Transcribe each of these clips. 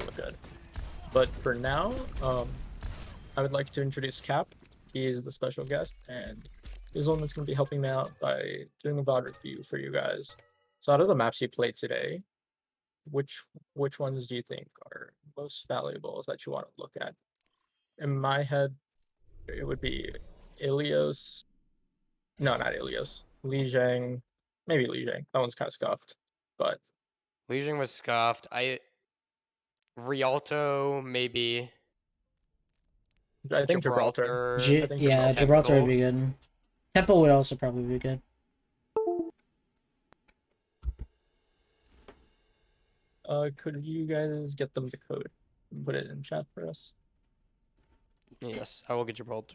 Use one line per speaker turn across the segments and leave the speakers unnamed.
look good. But for now, I would like to introduce Cap. He is the special guest, and he's the one that's going to be helping me out by doing a VOD review for you guys. So out of the maps you played today, which which ones do you think are most valuable that you want to look at? In my head, it would be Ilios. No, not Ilios. Lijiang. Maybe Lijiang. That one's kind of scuffed. But
Legion was scuffed. Rialto, maybe.
I think Gibraltar. I think
Yeah,
Gibraltar.
Gibraltar would
Temple.
be good. Temple would also probably be good.
Could you guys get them the code and put it in chat for us?
Yes, I will get Gibraltar.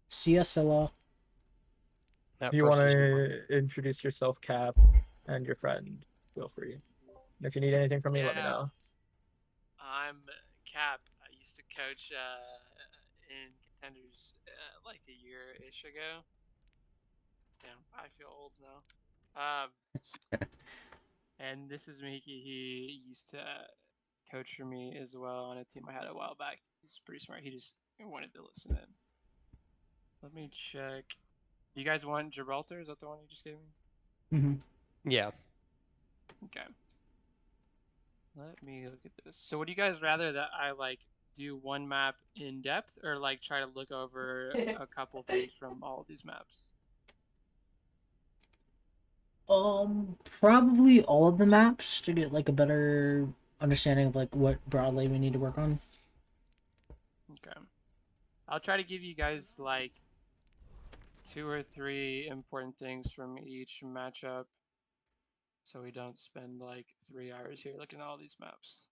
CSLA.
If you want to introduce yourself, Cap, and your friend, feel free. And if you need anything from me, let me know.
I'm Cap. I used to coach in contenders like a year-ish ago. Damn, I feel old now. And this is Miki. He used to coach for me as well on a team I had a while back. He's pretty smart. He just wanted to listen in. Let me check. You guys want Gibraltar? Is that the one you just gave me?
Yeah.
Okay. Let me look at this. So would you guys rather that I like do one map in depth or like try to look over a couple things from all of these maps?
Probably all of the maps to get like a better understanding of like what broadly we need to work on.
Okay. I'll try to give you guys like 2 or 3 important things from each matchup so we don't spend like 3 hours here looking at all these maps.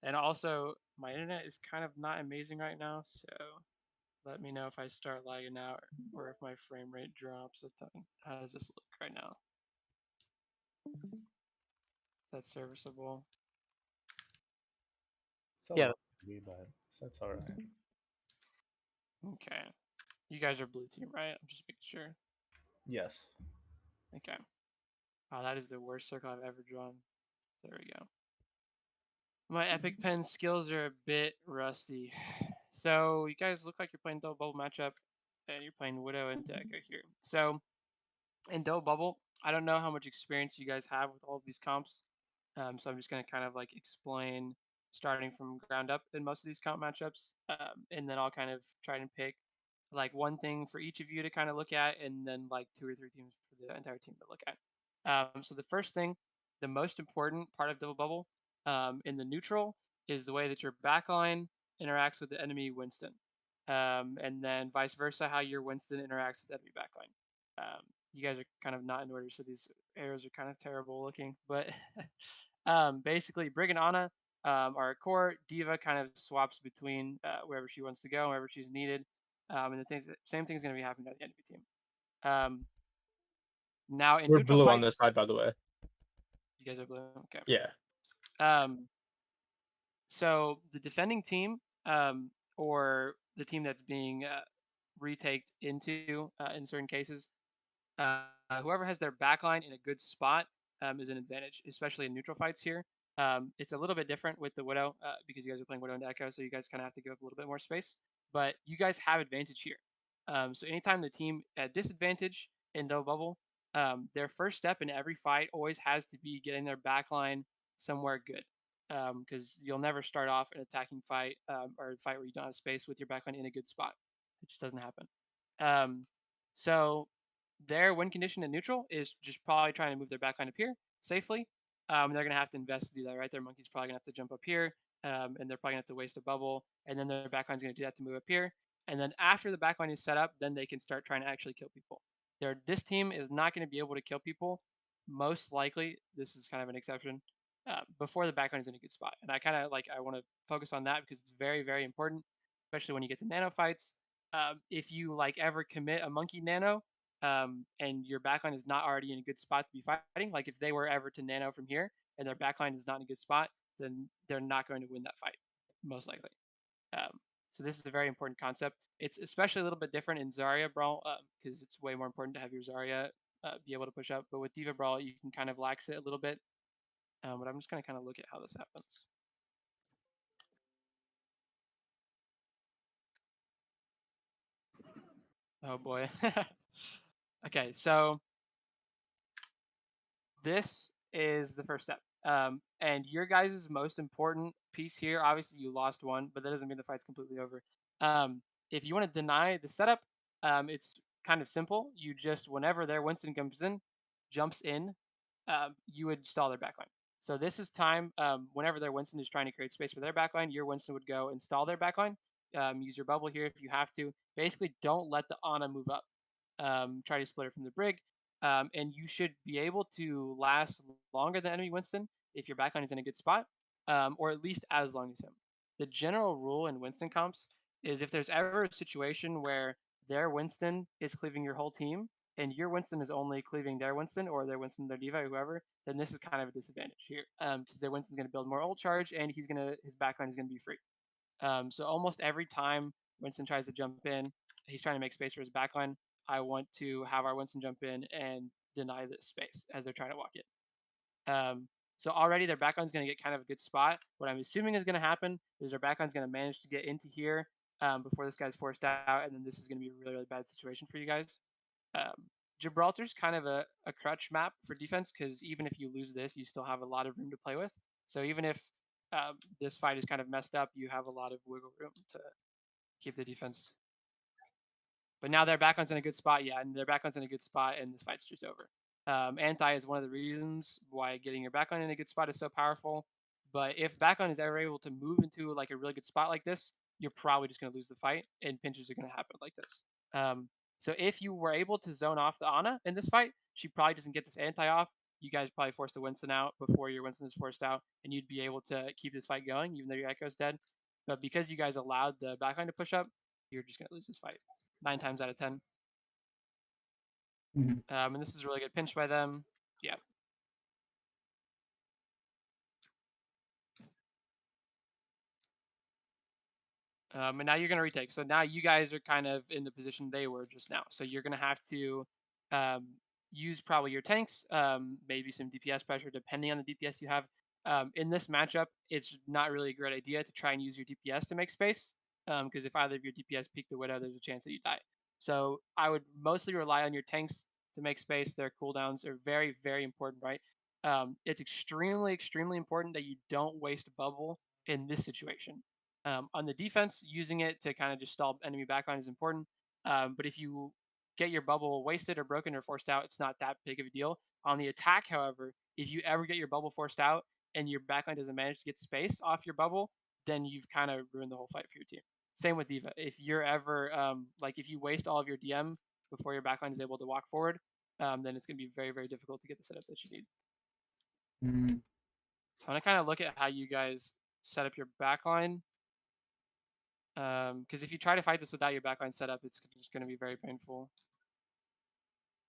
And also, my internet is kind of not amazing right now, so let me know if I start lagging out or if my frame rate drops a ton. How does this look right now? Is that serviceable?
Yeah.
But that's all right.
Okay. You guys are blue team, right? I'm just making sure.
Yes.
Okay. Wow, that is the worst circle I've ever drawn. There we go. My epic pen skills are a bit rusty. So you guys look like you're playing double bubble matchup, and you're playing Widow and Deco here. So in double bubble, I don't know how much experience you guys have with all of these comps. So I'm just gonna kind of like explain starting from ground up in most of these comp matchups, and then I'll kind of try and pick like one thing for each of you to kind of look at, and then like 2 or 3 teams for the entire team to look at. So the first thing, the most important part of double bubble in the neutral is the way that your backline interacts with the enemy Winston, and then vice versa, how your Winston interacts with the enemy backline. You guys are kind of not in order, so these arrows are kind of terrible looking, but basically Brig and Ana are core. Diva kind of swaps between wherever she wants to go, wherever she's needed, and the same thing is going to be happening to the enemy team. Now in
We're
neutral
blue
fights,
on this side, by the way.
you guys are blue. Okay.
Yeah.
So the defending team, or the team that's being retaked into in certain cases, whoever has their backline in a good spot is an advantage, especially in neutral fights here. It's a little bit different with the Widow because you guys are playing Widow and Echo, so you guys kind of have to give up a little bit more space. But you guys have advantage here. So anytime the team at disadvantage in double bubble, their first step in every fight always has to be getting their backline somewhere good. Because you'll never start off an attacking fight or a fight where you don't have space with your backline in a good spot. It just doesn't happen. So their win condition in neutral is just probably trying to move their backline up here safely. They're going to have to invest to do that, right? Their monkey's probably going to have to jump up here, and they're probably going to have to waste a bubble, and then their backline's going to do that to move up here. And then after the backline is set up, then they can start trying to actually kill people. This team is not going to be able to kill people. Most likely, this is kind of an exception, before the backline is in a good spot. And I want to focus on that because it's very, very important, especially when you get to nano fights. If you like ever commit a monkey nano, and your backline is not already in a good spot to be fighting, like if they were ever to nano from here and their backline is not in a good spot, then they're not going to win that fight, most likely. So this is a very important concept. It's especially a little bit different in Zarya Brawl because it's way more important to have your Zarya be able to push up. But with Diva Brawl, you can kind of lax it a little bit. But I'm just going to kind of look at how this happens. Oh boy. Okay, so this is the first step. And your guys' most important piece here, obviously you lost one, but that doesn't mean the fight's completely over. If you want to deny the setup, it's kind of simple. You just, whenever their Winston jumps in, you would stall their backline. So this is time, whenever their Winston is trying to create space for their backline, your Winston would go install their backline. Use your bubble here if you have to. Basically, don't let the Ana move up. Try to split it from the brig. And you should be able to last longer than enemy Winston if your backline is in a good spot, or at least as long as him. The general rule in Winston comps is if there's ever a situation where their Winston is cleaving your whole team and your Winston is only cleaving their Winston or their Winston, their Diva, whoever, then this is kind of a disadvantage here because their Winston's going to build more ult charge and his backline is going to be free. So almost every time Winston tries to jump in, he's trying to make space for his backline. I want to have our Winston jump in and deny this space as they're trying to walk it. So already their backline's going to get kind of a good spot. What I'm assuming is going to happen is their backline's going to manage to get into here before this guy's forced out, and then this is going to be a really, really bad situation for you guys. Gibraltar's kind of a crutch map for defense because even if you lose this, you still have a lot of room to play with. So even if this fight is kind of messed up, you have a lot of wiggle room to keep the defense. But now their backline's in a good spot, yeah, and their backline's in a good spot, and this fight's just over. Anti is one of the reasons why getting your backline in a good spot is so powerful. But if backline is ever able to move into like a really good spot like this, you're probably just going to lose the fight, and pinches are going to happen like this. So if you were able to zone off the Ana in this fight, she probably doesn't get this anti off. You guys probably force the Winston out before your Winston is forced out, and you'd be able to keep this fight going, even though your Echo's dead. But because you guys allowed the backline to push up, you're just going to lose this fight 9 times out of 10. And this is a really good pinch by them. Yeah. And now you're going to retake. So now you guys are kind of in the position they were just now. So you're going to have to use probably your tanks, maybe some DPS pressure, depending on the DPS you have. In this matchup, it's not really a great idea to try and use your DPS to make space. Because if either of your DPS peek the Widow, there's a chance that you die. So I would mostly rely on your tanks to make space. Their cooldowns are very, very important, right? It's extremely, extremely important that you don't waste bubble in this situation. On the defense, using it to kind of just stall enemy backline is important. But if you get your bubble wasted or broken or forced out, it's not that big of a deal. On the attack, however, if you ever get your bubble forced out and your backline doesn't manage to get space off your bubble, then you've kind of ruined the whole fight for your team. Same with Diva. If you're ever like if you waste all of your DM before your backline is able to walk forward, then it's going to be very, very difficult to get the setup that you need. So I'm going to kind of look at how you guys set up your backline. Because if you try to fight this without your backline setup, it's just going to be very painful.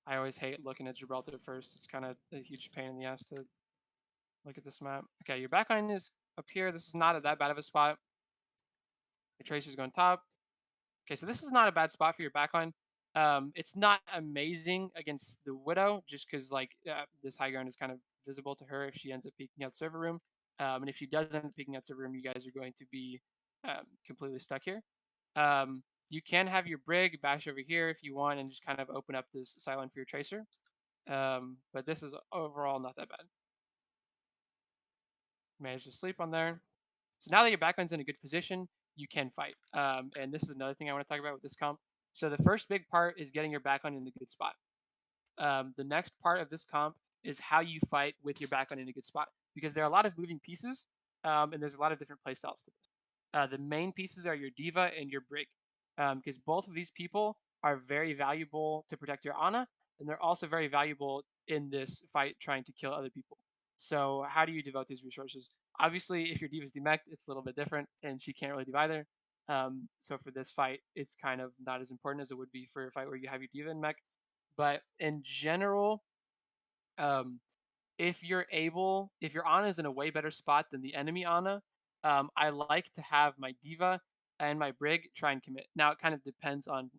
I always hate looking at Gibraltar first. It's kind of a huge pain in the ass to look at this map. Okay, your backline is up here. This is not that bad of a spot. Your Tracer's going top. Okay, so this is not a bad spot for your backline. It's not amazing against the Widow, just because like this high ground is kind of visible to her if she ends up peeking out server room. And if she does end up peeking out server room, you guys are going to be completely stuck here. You can have your brig bash over here if you want and just kind of open up this sideline for your Tracer. But this is overall not that bad. Managed to sleep on there. So now that your backline's in a good position, you can fight. And this is another thing I want to talk about with this comp. So the first big part is getting your backline in a good spot. The next part of this comp is how you fight with your backline in a good spot, because there are a lot of moving pieces, and there's a lot of different playstyles to this. The main pieces are your Diva and your Brig, because both of these people are very valuable to protect your Ana, and they're also very valuable in this fight trying to kill other people. So how do you devote these resources? Obviously, if your Diva's demeched, it's a little bit different, and she can't really div either. So for this fight, it's kind of not as important as it would be for a fight where you have your Diva and mech. But in general, if your Ana is in a way better spot than the enemy Ana, I like to have my Diva and my Brig try and commit. Now it kind of depends on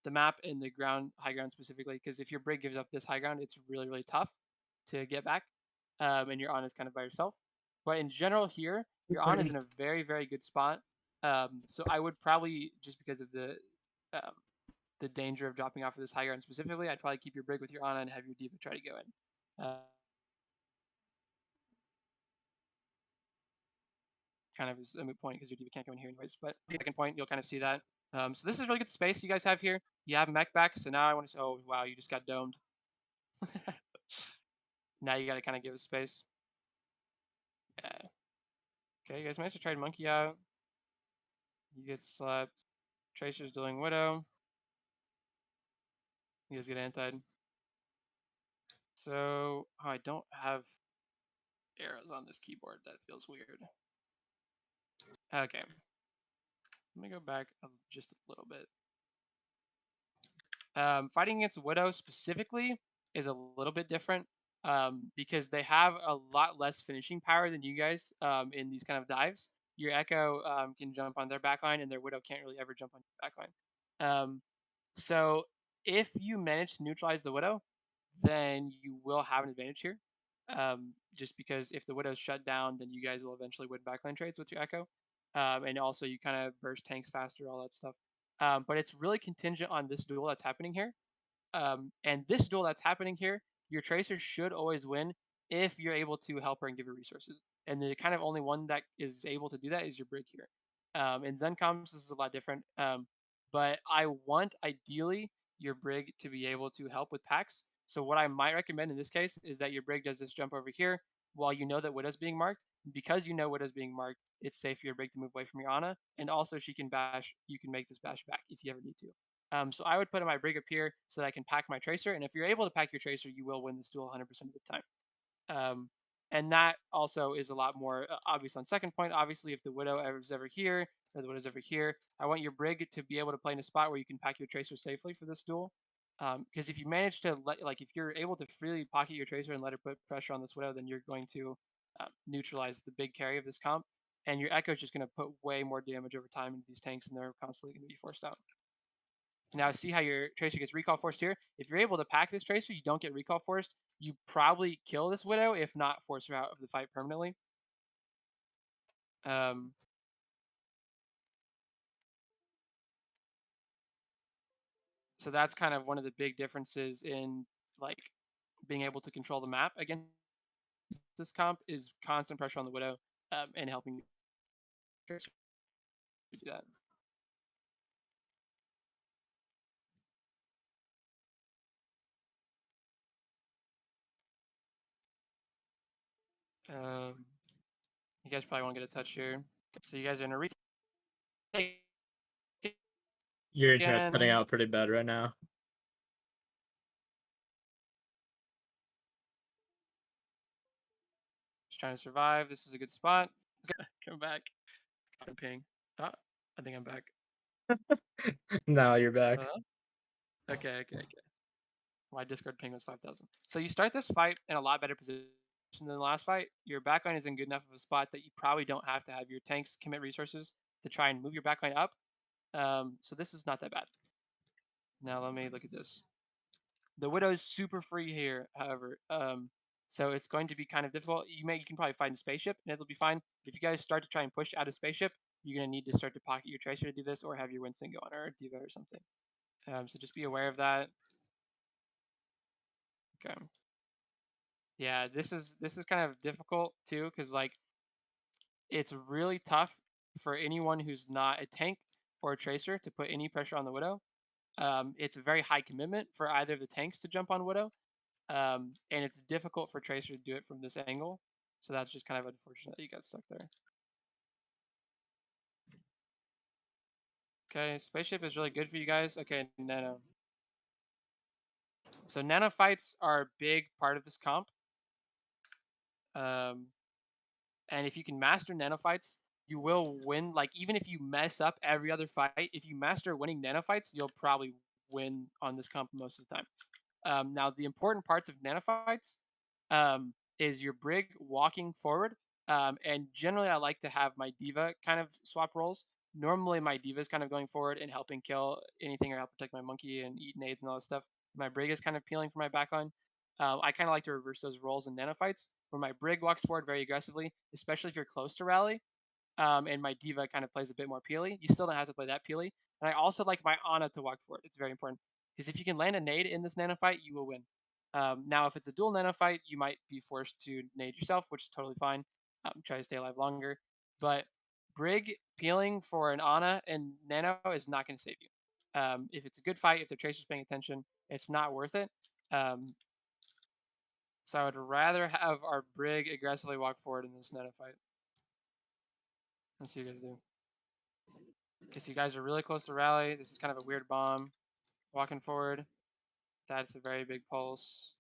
the map and the ground, high ground specifically, because if your brig gives up this high ground, it's really, really tough to get back, and your on is kind of by yourself. But in general here, your on is in a very, very good spot. So I would probably, just because of the danger of dropping off of this high ground specifically, I'd probably keep your brig with your Ana and have your diva try to go in. Kind of is a moot point because your diva can't go in here anyways. But second point, you'll kind of see that. So this is really good space you guys have here. You have mech back, so now I want to say, oh wow, you just got domed. Now you got to kind of give us space. Yeah. Okay, you guys managed to try monkey out. You get slept. Tracer's doing Widow. You guys get antied. So, oh, I don't have arrows on this keyboard. That feels weird. Okay. Let me go back just a little bit. Fighting against Widow specifically is a little bit different because they have a lot less finishing power than you guys in these kind of dives. Your Echo can jump on their backline, and their Widow can't really ever jump on your backline. So if you manage to neutralize the Widow, then you will have an advantage here. Just because if the Widow's shut down, then you guys will eventually win backline trades with your Echo. And also you kind of burst tanks faster, all that stuff. But it's really contingent on this duel that's happening here. And this duel that's happening here, your Tracer should always win if you're able to help her and give her resources. And the kind of only one that is able to do that is your Brig here. In Zen comps, this is a lot different. But I want, ideally, your Brig to be able to help with packs. So what I might recommend in this case is that your Brig does this jump over here while you know that Widow's being marked. Because you know Widow's being marked, it's safe for your Brig to move away from your Ana. And also she can bash, you can make this bash back if you ever need to. So I would put my brig up here so that I can pack my tracer. And if you're able to pack your tracer, you will win this duel 100% of the time. And that also is a lot more obvious on second point. Obviously, if the Widow is ever here, or the Widow's ever here, I want your brig to be able to play in a spot where you can pack your tracer safely for this duel. Because if you manage to if you're able to freely pocket your tracer and let her put pressure on this Widow, then you're going to neutralize the big carry of this comp. And your Echo is just going to put way more damage over time into these tanks, and they're constantly going to be forced out. Now see how your Tracer gets recall forced here? If you're able to pack this Tracer, you don't get recall forced. You probably kill this Widow, if not force her out of the fight permanently. So that's kind of one of the big differences in being able to control the map against this comp is constant pressure on the Widow and helping Tracer do that. You guys probably want to get a touch here. So you guys are in a retake.
Your internet's cutting out pretty bad right now.
Just trying to survive. This is a good spot. Come back. Ping. I think I'm back.
Now you're back.
Okay. My Discord ping was 5,000. So you start this fight in a lot better position than the last fight. Your backline is in good enough of a spot that you probably don't have to have your tanks commit resources to try and move your backline up. So this is not that bad. Now let me look at this. The Widow's super free here, however. So it's going to be kind of difficult. You can probably find a spaceship and it'll be fine. If you guys start to try and push out a spaceship, you're gonna need to start to pocket your Tracer to do this, or have your Winston go on, or a Diva or something. So just be aware of that. Okay. Yeah, this is kind of difficult too, because it's really tough for anyone who's not a tank or a Tracer to put any pressure on the Widow. It's a very high commitment for either of the tanks to jump on Widow, and it's difficult for Tracer to do it from this angle. So that's just kind of unfortunate that you got stuck there. Okay, spaceship is really good for you guys. Okay, Nano. So Nano fights are a big part of this comp. And if you can master Nano fights, you will win. Even if you mess up every other fight, if you master winning Nano fights, you'll probably win on this comp most of the time. Now, the important parts of Nano fights is your Brig walking forward. And generally, I like to have my Diva kind of swap roles. Normally my diva is kind of going forward and helping kill anything or help protect my monkey and eat nades and all that stuff. My brig is kind of peeling for my backline. I kind of like to reverse those roles in nano fights, where my brig walks forward very aggressively, especially if you're close to rally. And my diva kind of plays a bit more peely. You still don't have to play that peely. And I also like my Ana to walk forward. It's very important because if you can land a nade in this nano fight, you will win. Now, if it's a dual nano fight, you might be forced to nade yourself, which is totally fine. Try to stay alive longer. But Brig peeling for an Ana and nano is not going to save you. If it's a good fight, if the tracer's paying attention, it's not worth it. So I would rather have our Brig aggressively walk forward in this nano fight. Let's see what you guys do. Because you guys are really close to rally. This is kind of a weird bomb. Walking forward. That's a very big pulse.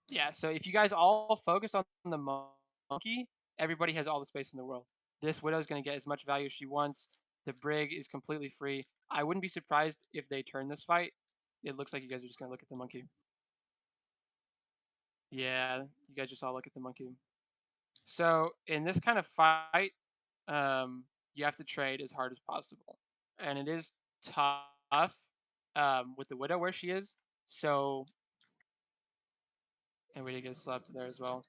Yeah, so if you guys all focus on the monkey, everybody has all the space in the world. This Widow's going to get as much value as she wants. The Brig is completely free. I wouldn't be surprised if they turn this fight. It looks like you guys are just going to look at the monkey. Yeah, you guys just all look at the monkey. So in this kind of fight, you have to trade as hard as possible. And it is tough with the Widow where she is. So, and we did get slept there as well.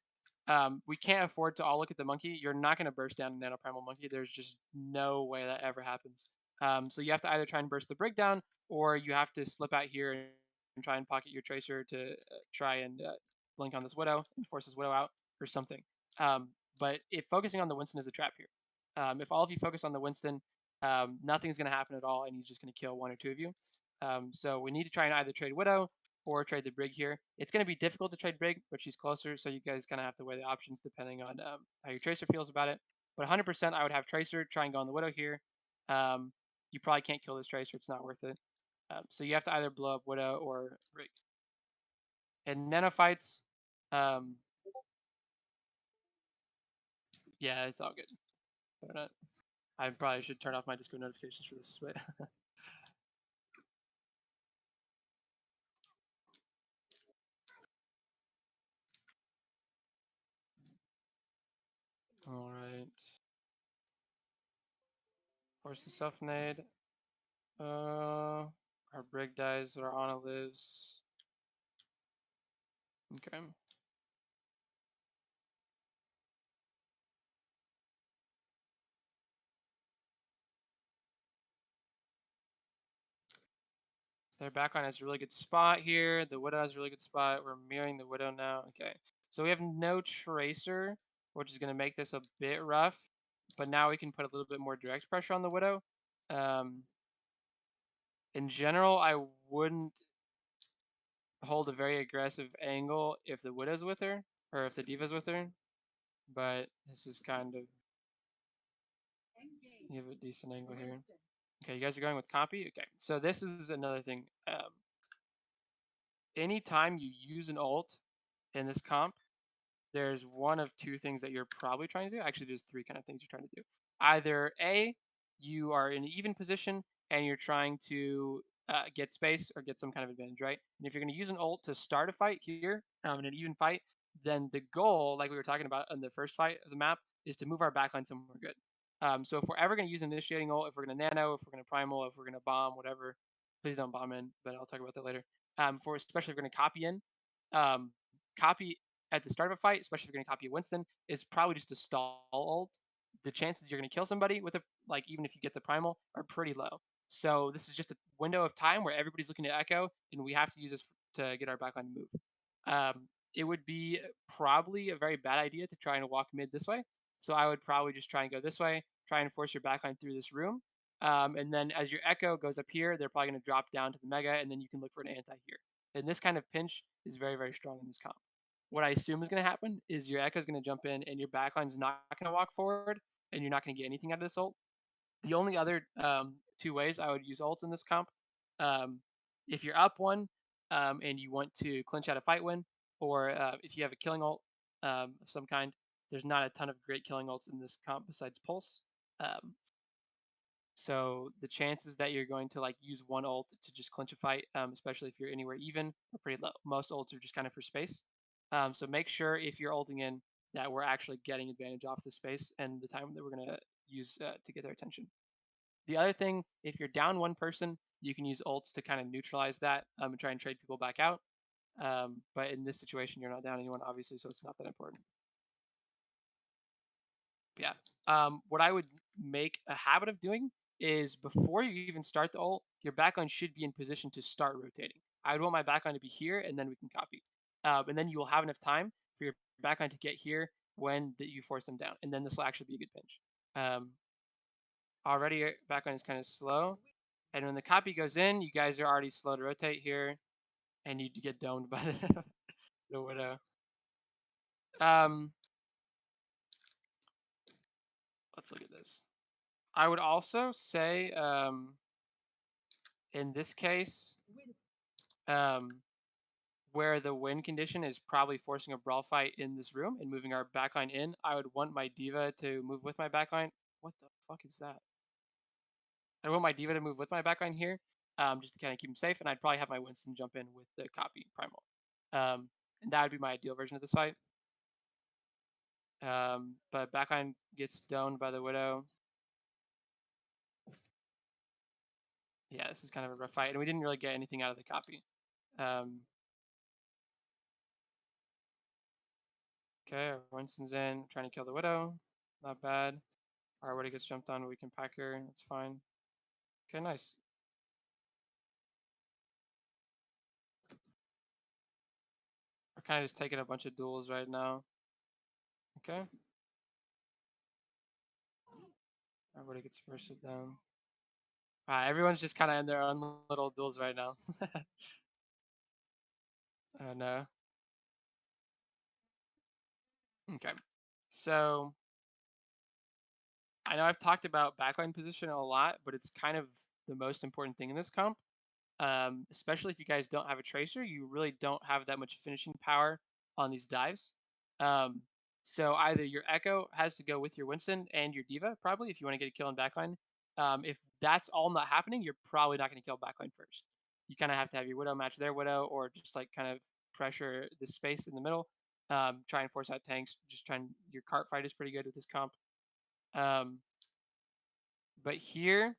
We can't afford to all look at the monkey. You're not going to burst down a nano primal monkey. There's just no way that ever happens. So you have to either try and burst the Brig down, or you have to slip out here and try and pocket your tracer to try and blink on this Widow and force this Widow out or something. But if focusing on the Winston is a trap here. If all of you focus on the Winston, nothing's going to happen at all, and he's just going to kill one or two of you. So we need to try and either trade Widow or trade the Brig here. It's going to be difficult to trade Brig, but she's closer, so you guys kind of have to weigh the options depending on how your Tracer feels about it. But 100% I would have Tracer, try and go on the Widow here. You probably can't kill this Tracer, it's not worth it. So you have to either blow up Widow or Brig. And Nano fights, yeah, it's all good. I probably should turn off my Discord notifications for this, but all right. Force the self nade. Our Brig dies, our Ana lives. Okay. Their backline has a really good spot here. The Widow has a really good spot. We're mirroring the Widow now. Okay. So we have no Tracer, which is going to make this a bit rough. But now we can put a little bit more direct pressure on the Widow. In general, I wouldn't hold a very aggressive angle if the Widow's with her, or if the Diva's with her. But this is kind of... You have a decent angle here. Okay, you guys are going with copy? Okay, so this is another thing. Anytime you use an ult in this comp, there's one of two things that you're probably trying to do. Actually, there's three kind of things you're trying to do. Either A, you are in an even position and you're trying to get space or get some kind of advantage, right? And if you're going to use an ult to start a fight here in an even fight, then the goal, like we were talking about in the first fight of the map, is to move our backline somewhere good. So if we're ever going to use an initiating ult, if we're going to nano, if we're going to primal, if we're going to bomb, whatever, please don't bomb in, but I'll talk about that later. For especially if we're going to copy in, copy at the start of a fight, especially if you're going to copy a Winston, is probably just a stall ult. The chances you're going to kill somebody with a, like, even if you get the primal, are pretty low. So this is just a window of time where everybody's looking to echo, and we have to use this to get our backline to move. It would be probably a very bad idea to try and walk mid this way. So I would probably just try and go this way, try and force your backline through this room. And then as your echo goes up here, they're probably going to drop down to the mega, and then you can look for an anti here. And this kind of pinch is very, very strong in this comp. What I assume is going to happen is your echo is going to jump in, and your backline's not going to walk forward, and you're not going to get anything out of this ult. The only other two ways I would use ults in this comp, if you're up one and you want to clinch out a fight win, or if you have a killing ult of some kind, there's not a ton of great killing ults in this comp besides Pulse. So the chances that you're going to like use one ult to just clinch a fight, especially if you're anywhere even, are pretty low. Most ults are just kind of for space. So make sure if you're ulting in that we're actually getting advantage off the space and the time that we're going to use to get their attention. The other thing, if you're down one person, you can use ults to kind of neutralize that and try and trade people back out. But in this situation, you're not down anyone, obviously, so it's not that important. Yeah. What I would make a habit of doing is before you even start the ult, your backline should be in position to start rotating. I would want my backline to be here, and then we can copy. And then you will have enough time for your backline to get here when you force them down, and then this will actually be a good pinch. Already your backline is kind of slow, and when the copy goes in, you guys are already slow to rotate here, and you get domed by the widow. Let's look at this. I would also say, in this case, where the win condition is probably forcing a brawl fight in this room and moving our backline in, I would want my diva to move with my backline. What the fuck is that? I want my diva to move with my backline here, just to kind of keep him safe, and I'd probably have my Winston jump in with the copy primal. And that would be my ideal version of this fight. But backline gets downed by the widow. Yeah, this is kind of a rough fight, and we didn't really get anything out of the copy. Okay, Winston's in, trying to kill the widow. Not bad. Our widow gets jumped on, we can pack her. That's fine. Okay, nice. We're kind of just taking a bunch of duels right now. Okay. Our widow gets bursted down. Everyone's just kind of in their own little duels right now. Oh no. Okay. So I know I've talked about backline position a lot, but it's kind of the most important thing in this comp. Especially if you guys don't have a tracer, you really don't have that much finishing power on these dives. So either your Echo has to go with your Winston and your Diva, probably, if you want to get a kill on backline. If that's all not happening, you're probably not going to kill backline first. You kind of have to have your Widow match their Widow, or just like kind of pressure the space in the middle. Try and force out tanks. Your cart fight is pretty good with this comp. But here,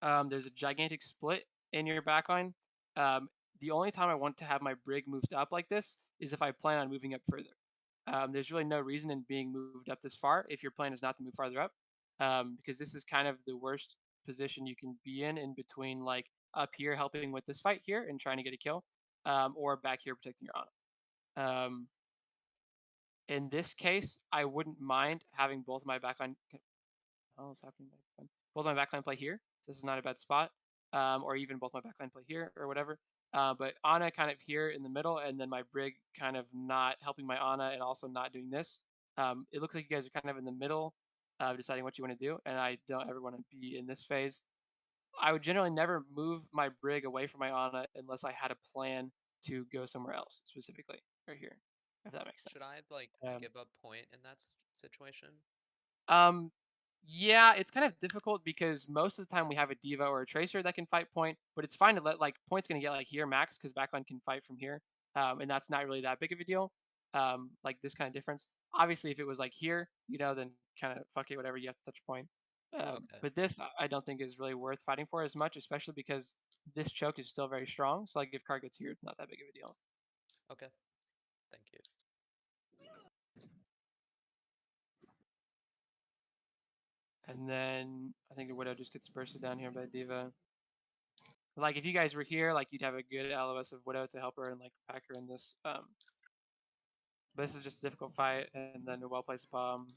there's a gigantic split in your backline. The only time I want to have my brig moved up like this is if I plan on moving up further. There's really no reason in being moved up this far if your plan is not to move farther up, because this is kind of the worst position you can be in between like up here helping with this fight here and trying to get a kill, or back here protecting your Ana. In this case, I wouldn't mind having both my backline. Oh, what's happening? Both my backline play here. This is not a bad spot. Or even both my backline play here or whatever. But Ana kind of here in the middle, and then my brig kind of not helping my Ana and also not doing this. It looks like you guys are kind of in the middle, deciding what you want to do, and I don't ever want to be in this phase. I would generally never move my brig away from my Ana unless I had a plan to go somewhere else, specifically right here, if that makes sense.
Should I like
Um,
give up point in that situation?
Yeah, it's kind of difficult because most of the time we have a diva or a tracer that can fight point, but it's fine to let like point's gonna get like here max because backline can fight from here, and that's not really that big of a deal. Like this kind of difference. Obviously, if it was like here, then kind of fuck it, whatever. You have to touch a point.
Okay.
But this I don't think is really worth fighting for as much, especially because this choke is still very strong. So like if card gets here, it's not that big of a deal.
Okay. Thank you.
And then I think the widow just gets bursted down here by diva. Like if you guys were here, like you'd have a good LOS of widow to help her and like pack her in this. But this is just a difficult fight, and then a well placed bomb,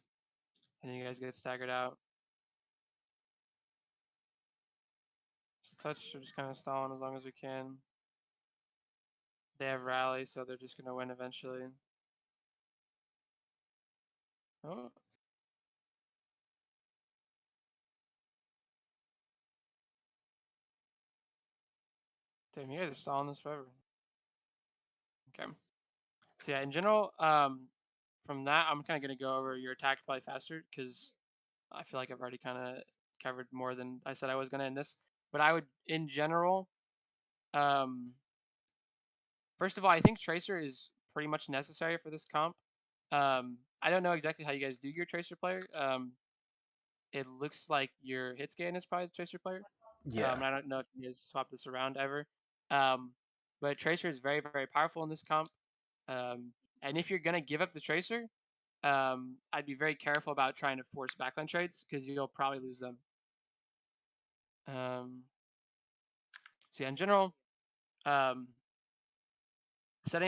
and you guys get staggered out. Just touch, we're just kind of stalling as long as we can. They have rally, so they're just gonna win eventually. Oh. Damn, you guys are stalling this forever. Okay. So yeah, in general, from that, I'm kind of gonna go over your attack probably faster because I feel like I've already kind of covered more than I said I was gonna in this. But I would, in general, first of all, I think Tracer is pretty much necessary for this comp. I don't know exactly how you guys do your Tracer player. it looks like your hit scan is probably the Tracer player.
Yeah.
I don't know if you guys swap this around ever. But Tracer is very, very powerful in this comp. And if you're gonna give up the Tracer, I'd be very careful about trying to force backline trades because you'll probably lose them. So yeah, in general, setting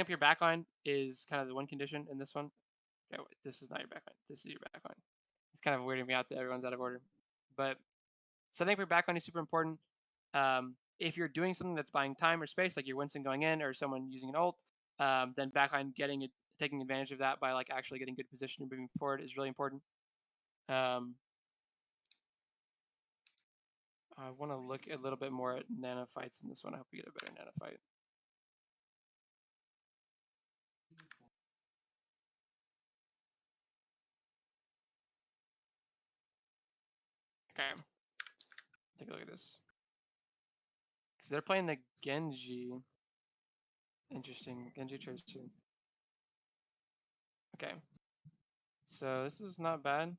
up your backline is kind of the one condition in this one. Okay, wait, this is not your backline. This is your backline. It's kind of weirding me out that everyone's out of order. But setting up your backline is super important. If you're doing something that's buying time or space, like you're Winston going in or someone using an ult, then backline taking advantage of that by like actually getting good position and moving forward is really important. I want to look a little bit more at nano fights in this one. I hope we get a better nano fight. Okay. Take a look at this. Because they're playing the Genji. Interesting. Genji Tracer. Okay. So this is not bad.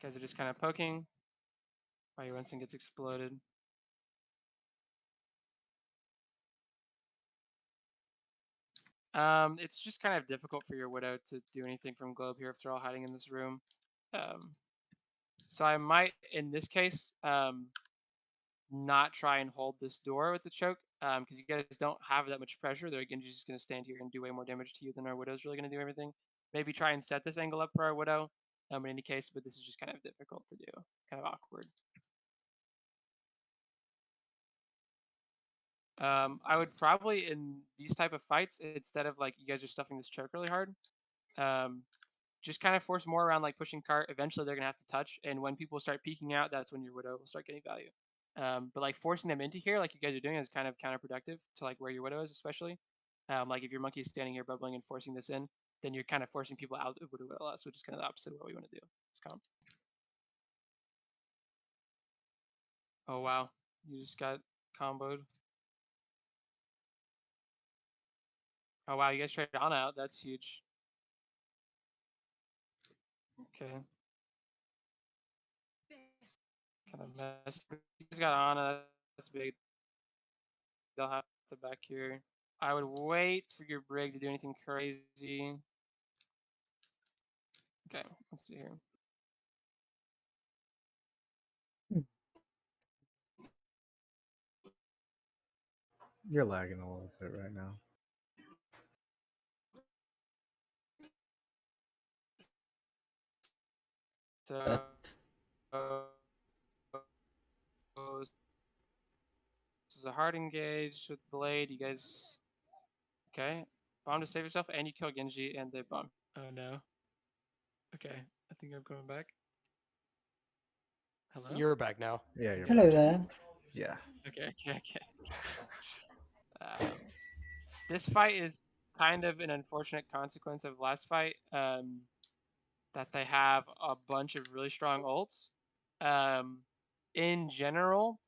Guys are just kind of poking. While your Winston gets exploded. It's just kind of difficult for your Widow to do anything from Globe here if they're all hiding in this room. So I might, in this case, not try and hold this door with the choke because you guys don't have that much pressure. They're again just going to stand here and do way more damage to you than our Widow's really going to do everything. Maybe try and set this angle up for our Widow in any case, but this is just kind of difficult to do, kind of awkward. I would probably, in these type of fights, instead of like you guys are stuffing this choke really hard, just kind of force more around like pushing cart. Eventually they're going to have to touch, and when people start peeking out, that's when your Widow will start getting value. But like forcing them into here, like you guys are doing, is kind of counterproductive to like where your Widow is, especially. Like if your monkey is standing here bubbling and forcing this in, then you're kind of forcing people out of Widow LS, which is kind of the opposite of what we want to do. This comp. Oh wow, you just got comboed. Oh wow, you guys traded Ana out. That's huge. Okay. Kind of messed. You guys got Ana. That's big. They'll have to back here. I would wait for your Brig to do anything crazy. Okay, let's see here.
You're lagging a little bit right now.
So, this is a hard engage with Blade. You guys, okay? Bomb to save yourself, and you kill Genji, and they bomb. Oh no. Okay, I think I'm coming back. Hello?
You're back now.
Yeah, you're
Hello
back.
there.
Yeah.
Okay. This fight is kind of an unfortunate consequence of last fight. That they have a bunch of really strong ults. In general,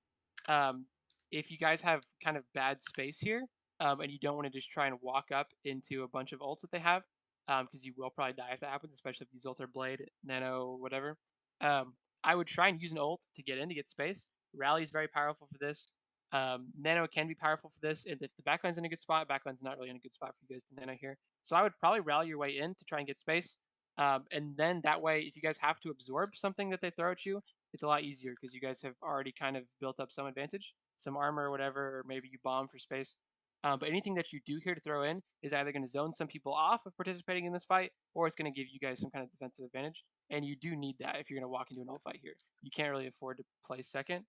if you guys have kind of bad space here, and you don't want to just try and walk up into a bunch of ults that they have, because you will probably die if that happens, especially if these ults are Blade, Nano, whatever. I would try and use an ult to get in to get space. Rally is very powerful for this. Nano can be powerful for this, and if the backline's in a good spot, backline's not really in a good spot for you guys to Nano here. So I would probably rally your way in to try and get space. And then that way, if you guys have to absorb something that they throw at you, it's a lot easier because you guys have already kind of built up some advantage, some armor or whatever, or maybe you bomb for space. But anything that you do here to throw in is either going to zone some people off of participating in this fight, or it's going to give you guys some kind of defensive advantage. And you do need that if you're going to walk into an ult fight here. You can't really afford to play second.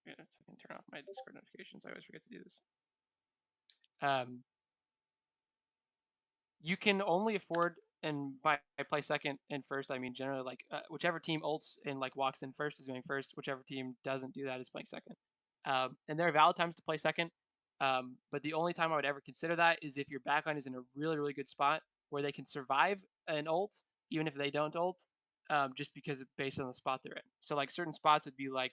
I'm going to turn off my Discord notifications. I always forget to do this. You can only afford, and by play second and first, I mean generally like whichever team ults and like walks in first is going first. Whichever team doesn't do that is playing second. And there are valid times to play second, but the only time I would ever consider that is if your backline is in a really, really good spot where they can survive an ult, even if they don't ult, just because based on the spot they're in. So like certain spots would be like,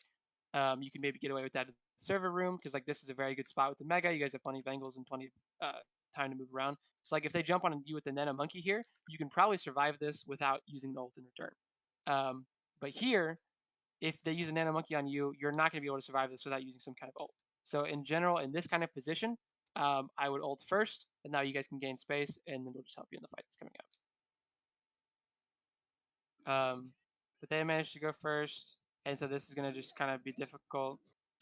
you can maybe get away with that in the server room because like this is a very good spot with the Mega. You guys have plenty of angles and plenty of time to move around. So like if they jump on you with the Nano Monkey here, you can probably survive this without using the ult in return. But here, if they use a nano monkey on you, you're not going to be able to survive this without using some kind of ult. So in general, in this kind of position, I would ult first, and now you guys can gain space, and then we'll just help you in the fight that's coming up. But they managed to go first, and so this is going to just kind of be difficult.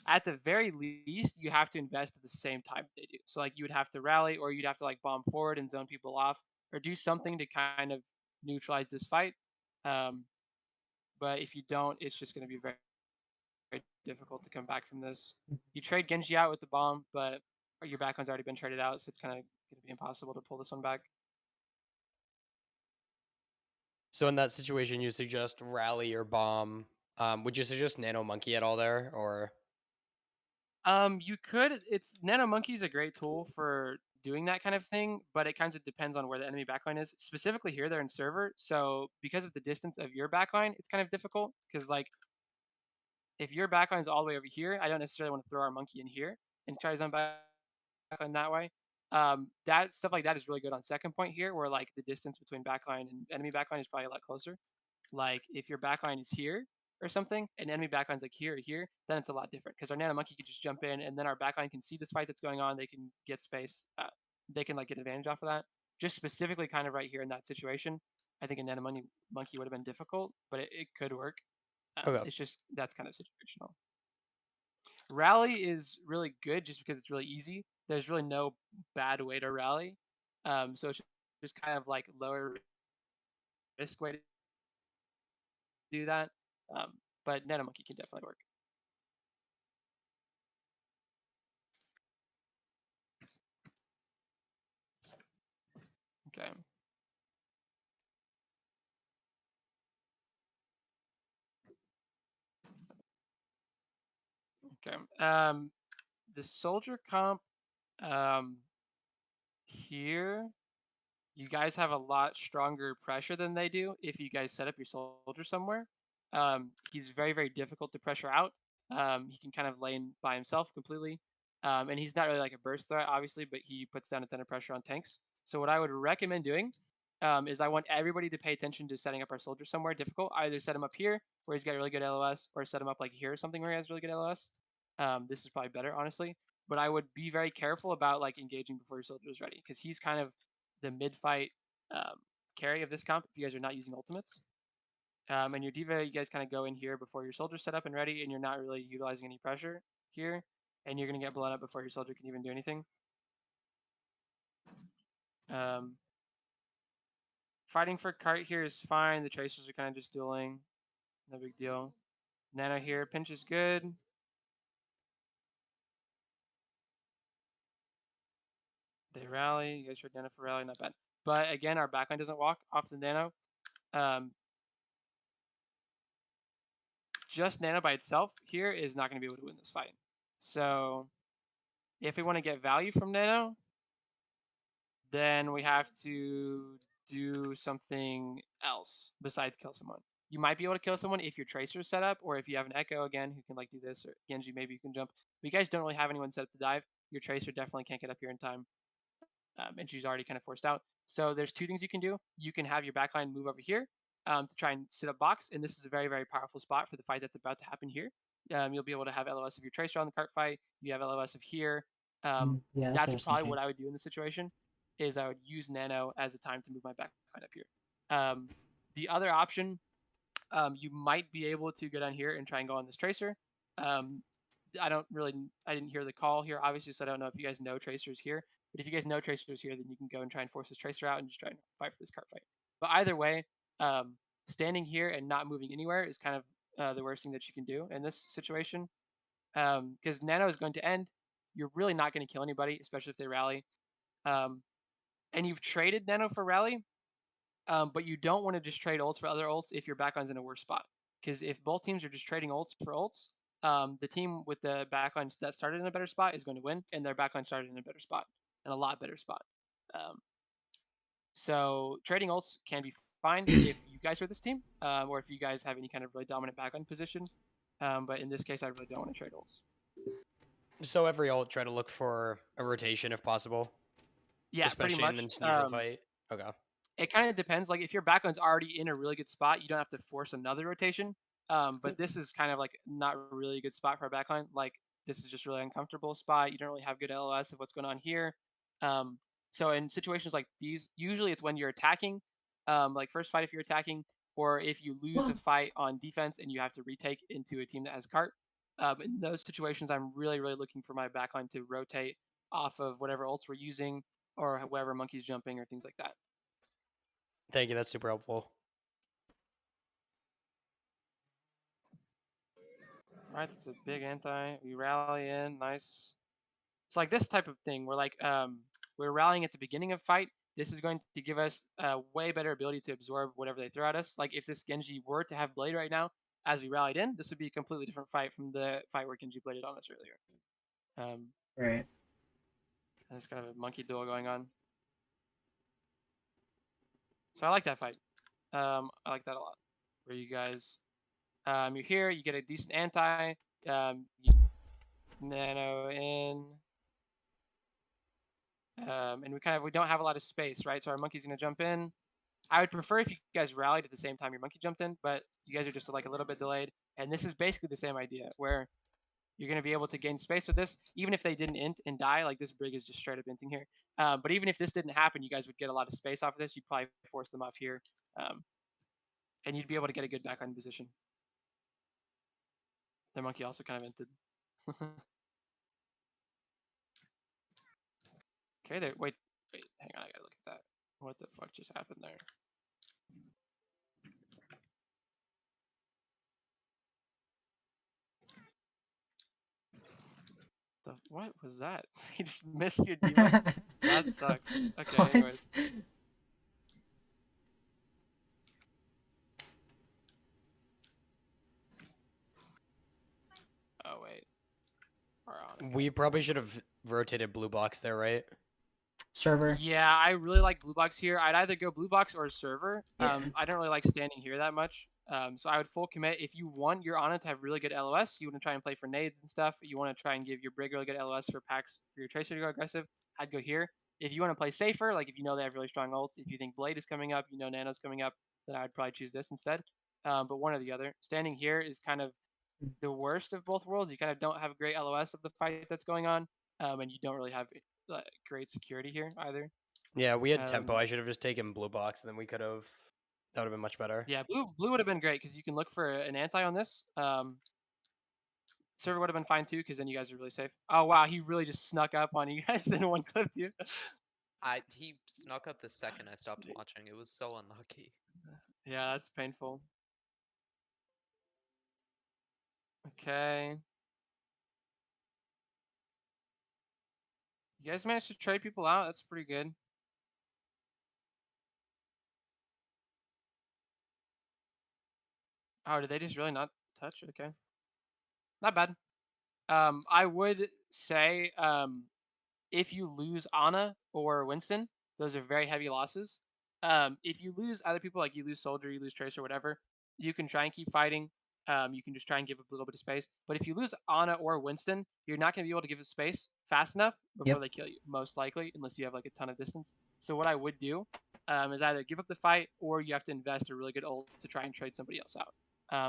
At the very least, you have to invest at the same time they do. So like you would have to rally, or you'd have to like bomb forward and zone people off, or do something to kind of neutralize this fight. But if you don't, it's just going to be very, very difficult to come back from this. You trade Genji out with the bomb, but your backline's already been traded out, so it's kind of going to be impossible to pull this one back.
So in that situation, you suggest rally or bomb. Would you suggest nano monkey at all there, or?
You could. It's Nano Monkey is a great tool for doing that kind of thing, but it kind of depends on where the enemy backline is. Specifically here, they're in server, so because of the distance of your backline, it's kind of difficult because like if your backline is all the way over here, I don't necessarily want to throw our monkey in here and try his own backline that way. That stuff like that is really good on second point here, where like the distance between backline and enemy backline is probably a lot closer. Like if your backline is here or something, and enemy backline's like here or here, then it's a lot different because our nano monkey can just jump in, and then our backline can see this fight that's going on. They can get space. They can like get advantage off of that. Just specifically, kind of right here in that situation, I think a nano monkey would have been difficult, but it could work.
Okay.
It's just that's kind of situational. Rally is really good just because it's really easy. There's really no bad way to rally. So it's just kind of like lower risk way to do that. But Nano Monkey can definitely work. Okay. Okay. The soldier comp here, you guys have a lot stronger pressure than they do if you guys set up your soldier somewhere. He's very, very difficult to pressure out. He can kind of lane by himself completely. And he's not really like a burst threat, obviously, but he puts down a ton of pressure on tanks. So what I would recommend doing is I want everybody to pay attention to setting up our soldier somewhere difficult. Either set him up here where he's got really good LOS, or set him up like here or something where he has really good LOS. This is probably better, honestly. But I would be very careful about like engaging before your soldier is ready, because he's kind of the mid-fight carry of this comp if you guys are not using ultimates. And your diva, you guys kind of go in here before your soldier's set up and ready, and you're not really utilizing any pressure here, and you're going to get blown up before your soldier can even do anything. Fighting for cart here is fine. The tracers are kind of just dueling. No big deal. Nano here. Pinch is good. They rally. You guys heard Nano for rally. Not bad. But again, our backline doesn't walk off the Nano. Just Nano by itself here is not going to be able to win this fight. So if we want to get value from Nano, then we have to do something else besides kill someone. You might be able to kill someone if your tracer is set up, or if you have an Echo again who can like do this, or Genji maybe you can jump. But you guys don't really have anyone set up to dive. Your tracer definitely can't get up here in time, and she's already kind of forced out. So there's two things you can do. You can have your backline move over here to try and sit up box, and this is a very, very powerful spot for the fight that's about to happen here. You'll be able to have LOS of your tracer on the cart fight. You have LOS of here.
Yeah,
that's probably what I would do in this situation. Is I would use Nano as a time to move my backline up here. The other option, you might be able to go down here and try and go on this tracer. I didn't hear the call here, obviously, so I don't know if you guys know tracers here. But if you guys know tracers here, then you can go and try and force this tracer out and just try and fight for this cart fight. But either way, standing here and not moving anywhere is kind of the worst thing that you can do in this situation. Because Nano is going to end. You're really not going to kill anybody, especially if they rally. And you've traded Nano for rally, but you don't want to just trade ults for other ults if your backline's in a worse spot. Because if both teams are just trading ults for ults, the team with the backline that started in a better spot is going to win, and their backline started in a better spot, and a lot better spot. So trading ults can be fine if you guys are this team, or if you guys have any kind of really dominant backline position. But in this case, I really don't want to trade ults.
So every ult, try to look for a rotation if possible.
Yeah,
especially
pretty much.
in the neutral fight. Okay.
It kind of depends. Like if your backline's already in a really good spot, you don't have to force another rotation. But this is kind of like not really a good spot for a backline. Like this is just really uncomfortable spot. You don't really have good LOS of what's going on here. Um, so in situations like these, usually it's when you're attacking, like first fight if you're attacking, or if you lose a fight on defense and you have to retake into a team that has cart. In those situations, I'm really looking for my backline to rotate off of whatever ults we're using or whatever monkey's jumping or things like that.
Thank you. That's super helpful.
All right, that's a big anti. We rally in, nice. It's like this type of thing. We're rallying at the beginning of fight. This is going to give us a way better ability to absorb whatever they throw at us. Like if this Genji were to have blade right now, as we rallied in, this would be a completely different fight from the fight where Genji bladed on us earlier.
Right.
There's kind of a monkey duel going on. So I like that fight. I like that a lot. Where you guys, you're here, you get a decent anti, you nano in. And we don't have a lot of space, right? So our monkey's gonna jump in. I would prefer if you guys rallied at the same time your monkey jumped in, but you guys are just like a little bit delayed. And this is basically the same idea where you're gonna be able to gain space with this, even if they didn't int and die. Like this brig is just straight up inting here. But even if this didn't happen, you guys would get a lot of space off of this. You'd probably force them off here, and you'd be able to get a good backline position. The monkey also kind of inted. Okay, there. Wait, hang on. I gotta look at that. What the fuck just happened there? What was that? He just missed your debuff? That sucks. Okay,
What?
anyways. Oh, wait.
We probably should have rotated blue box there, right?
Server.
Yeah, I really like blue box here. I'd either go blue box or server.
Yeah.
I don't really like standing here that much. So I would full commit. If you want your Ana to have really good LOS, you want to try and play for nades and stuff. You want to try and give your Brig really good LOS for packs for your Tracer to go aggressive. I'd go here. If you want to play safer, like if you know they have really strong ults, if you think Blade is coming up, you know Nano's coming up, then I'd probably choose this instead. But one or the other. Standing here is kind of the worst of both worlds. You kind of don't have a great LOS of the fight that's going on, and you don't really have great security here either.
Yeah, we had tempo. I should have just taken blue box, and then we could have. That would have been much better.
Yeah, blue would have been great because you can look for an anti on this. Server would have been fine too because then you guys are really safe. Oh wow, he really just snuck up on you guys and one clipped you.
He snuck up the second I stopped watching. It was so unlucky.
Yeah, that's painful. Okay. You guys managed to trade people out. That's pretty good. Oh, did they just really not touch? Okay. Not bad. I would say if you lose Ana or Winston, those are very heavy losses. If you lose other people, like you lose Soldier, you lose Tracer, whatever, you can try and keep fighting. You can just try and give a little bit of space. But if you lose Ana or Winston, you're not going to be able to give it space fast enough before they kill you, most likely, unless you have like a ton of distance. So what I would do is either give up the fight or you have to invest a really good ult to try and trade somebody else out.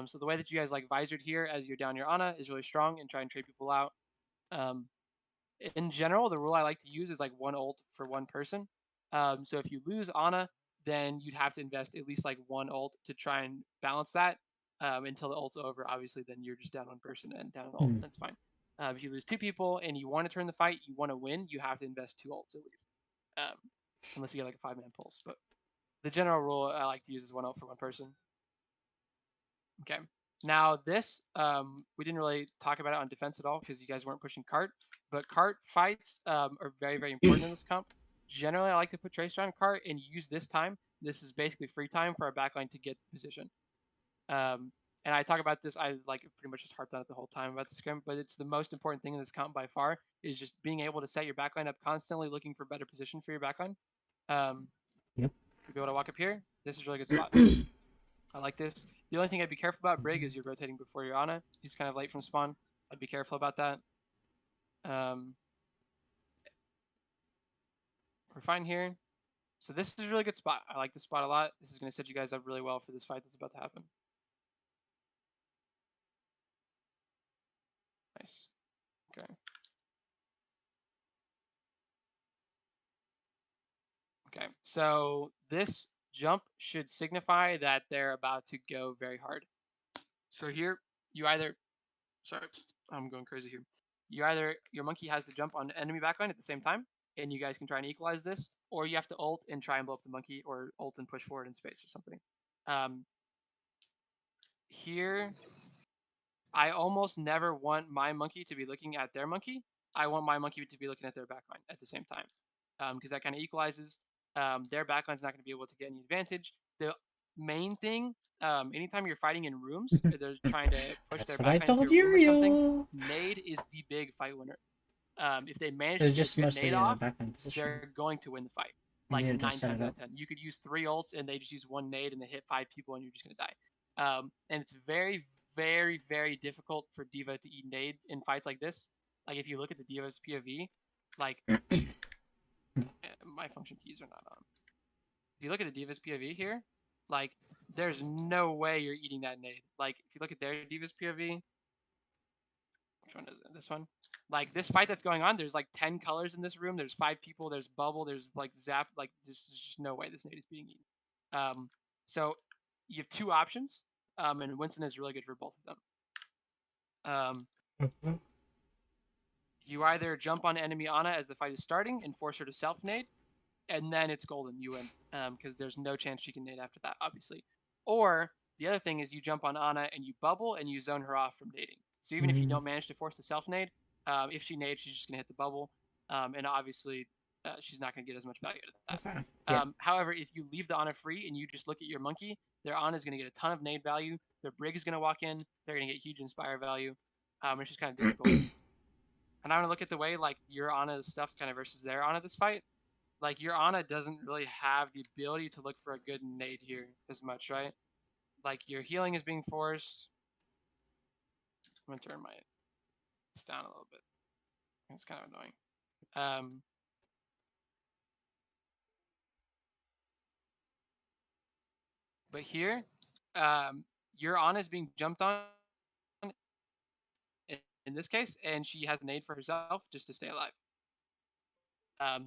So the way that you guys like visored here as you're down your Ana is really strong and try and trade people out. In general, the rule I like to use is like one ult for one person. So if you lose Ana, then you'd have to invest at least like one ult to try and balance that until the ult's over. Obviously, then you're just down one person and down an ult. That's fine. If you lose two people and you want to turn the fight, you want to win, you have to invest two ults at least. Unless you get like a 5-man pulse. But the general rule I like to use is one ult for one person. Okay. Now this, we didn't really talk about it on defense at all because you guys weren't pushing cart, but cart fights are very important in this comp. Generally, I like to put Tracer on cart and use this time. This is basically free time for our backline to get position. And I talk about this, I like pretty much just harped on it the whole time about the scrim, but it's the most important thing in this comp by far is just being able to set your backline up constantly, looking for better position for your backline.
Yep.
You'll be able to walk up here. This is a really good spot. I like this. The only thing I'd be careful about, Brig, is you're rotating before you're on it. He's kind of late from spawn. I'd be careful about that. We're fine here. So this is a really good spot. I like this spot a lot. This is going to set you guys up really well for this fight that's about to happen. Nice. Okay. Okay, so this jump should signify that they're about to go very hard. So here, you either, sorry, I'm going crazy here. Your monkey has to jump on enemy backline at the same time, and you guys can try and equalize this, or you have to ult and try and blow up the monkey, or ult and push forward in space or something. Here, I almost never want my monkey to be looking at their monkey. I want my monkey to be looking at their backline at the same time, because that kind of equalizes. Their backline's not going to be able to get any advantage. The main thing, anytime you're fighting in rooms, or they're trying to push
That's
their
what I
backline into
told
a room or something,
you.
nade is the big fight winner. If they manage
It was
to get
just
a good
mostly
nade off,
backline position.
they're going to win the fight.
You
Like
needed
9
to
times
set it
out
up.
of 10. You could use 3 ults and they just use 1 nade and they hit 5 people and you're just going to die. And it's very, very, very difficult for D.Va to eat nade in fights like this. Like if you look at the D.Va's POV, like my function keys are not on. If you look at the D.Va's POV here, like there's no way you're eating that nade. Like if you look at their D.Va's POV, which one is it? This one? Like this fight that's going on, there's like 10 colors in this room. There's 5 people. There's bubble. There's like zap. Like there's just no way this nade is being eaten. So you have 2 options, and Winston is really good for both of them. You either jump on enemy Ana as the fight is starting and force her to self nade, and then it's golden. You win, because there's no chance she can nade after that, obviously. Or the other thing is you jump on Ana and you bubble and you zone her off from nading. So even if you don't manage to force the self nade, if she nades, she's just gonna hit the bubble, and obviously she's not gonna get as much value out of that.
Okay. Yeah.
However, if you leave the Ana free and you just look at your monkey, their Ana is gonna get a ton of nade value. Their brig is gonna walk in. They're gonna get huge inspire value. It's just kind of difficult. And I'm gonna look at the way like your Ana stuff kind of versus their Ana this fight. Like your Ana doesn't really have the ability to look for a good nade here as much, right? Like your healing is being forced. I'm gonna turn my down a little bit. It's kind of annoying. But here, your Ana is being jumped on in this case, and she has a nade for herself just to stay alive.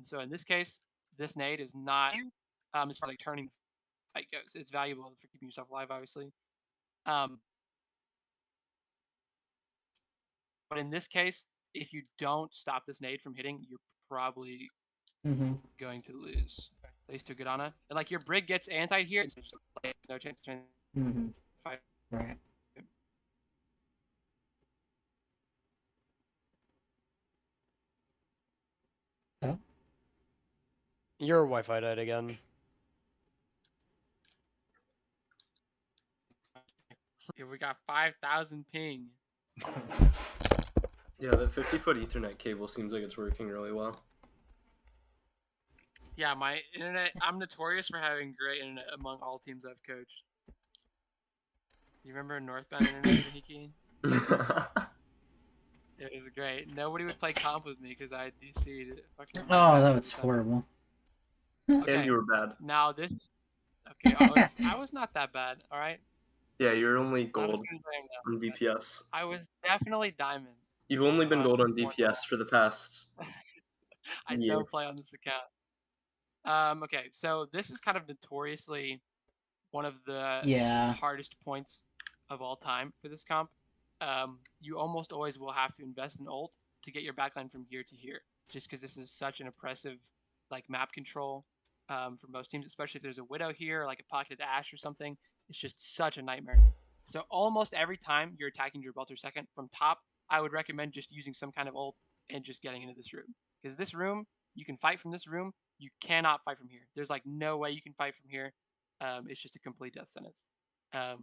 So in this case, this nade is not as far as like turning the fight goes. It's valuable for keeping yourself alive, obviously. But in this case, if you don't stop this nade from hitting, you're probably going to lose. At least to good Ana. And like your brig gets anti here, and like, no chance to fight.
Right. Oh.
Your Wi-Fi died again.
Yeah, we got 5,000 ping.
Yeah, the 50-foot Ethernet cable seems like it's working really well.
Yeah, my internet. I'm notorious for having great internet among all teams I've coached. You remember Northbound Internet, Hiki? It was great. Nobody would play comp with me because I DC'd.
Oh, that was horrible.
Okay.
And you were bad.
Now this. Okay, I was not that bad. All right.
Yeah, you're only
Not as
gold
good as I am now,
on DPS.
I was definitely diamond.
You've only been gold on
Support
DPS for the past
I
year.
don't play on this account. Okay, so this is kind of notoriously one of the hardest points of all time for this comp. You almost always will have to invest in ult to get your backline from here to here, just because this is such an oppressive like map control for most teams, especially if there's a Widow here, or like a pocketed Ashe or something. It's just such a nightmare. So almost every time you're attacking Gibraltar second from top, I would recommend just using some kind of ult and just getting into this room. Because this room, you can fight from this room. You cannot fight from here. There's like no way you can fight from here. It's just a complete death sentence. So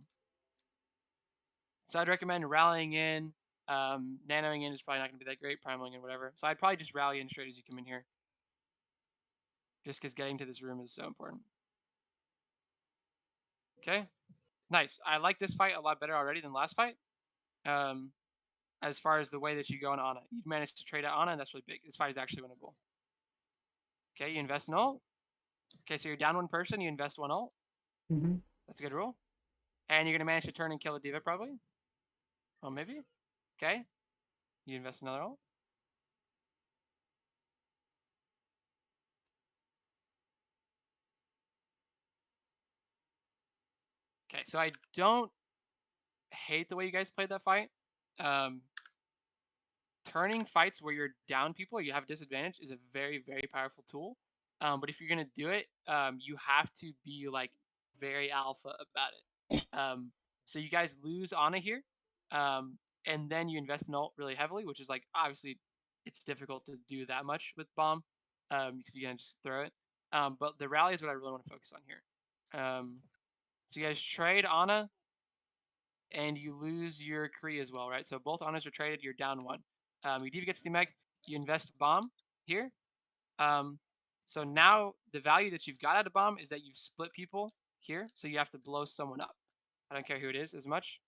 I'd recommend rallying in. Nanoing in is probably not going to be that great. Primaling in, whatever. So I'd probably just rally in straight as you come in here. Just because getting to this room is so important. Okay. Nice. I like this fight a lot better already than last fight. As far as the way that you go on Ana. You've managed to trade out Ana, and that's really big. This fight is actually winnable. Okay, you invest in ult. Okay, so you're down one person, you invest one ult.
Mm-hmm.
That's a good rule. And you're gonna manage to turn and kill a diva probably. Oh, maybe. Okay. You invest another ult. Okay, so I don't hate the way you guys played that fight. Turning fights where you're down people or you have a disadvantage is a very, very powerful tool. But if you're gonna do it, you have to be like very alpha about it. So you guys lose Ana here, and then you invest in ult really heavily, which is like obviously it's difficult to do that much with bomb, because you can just throw it. But the rally is what I really want to focus on here. So you guys trade Ana, and you lose your Kree as well, right? So both Anas are traded. You're down one. Your diva gets Meg. You invest bomb here. So now the value that you've got out of bomb is that you've split people here, so you have to blow someone up. I don't care who it is as much.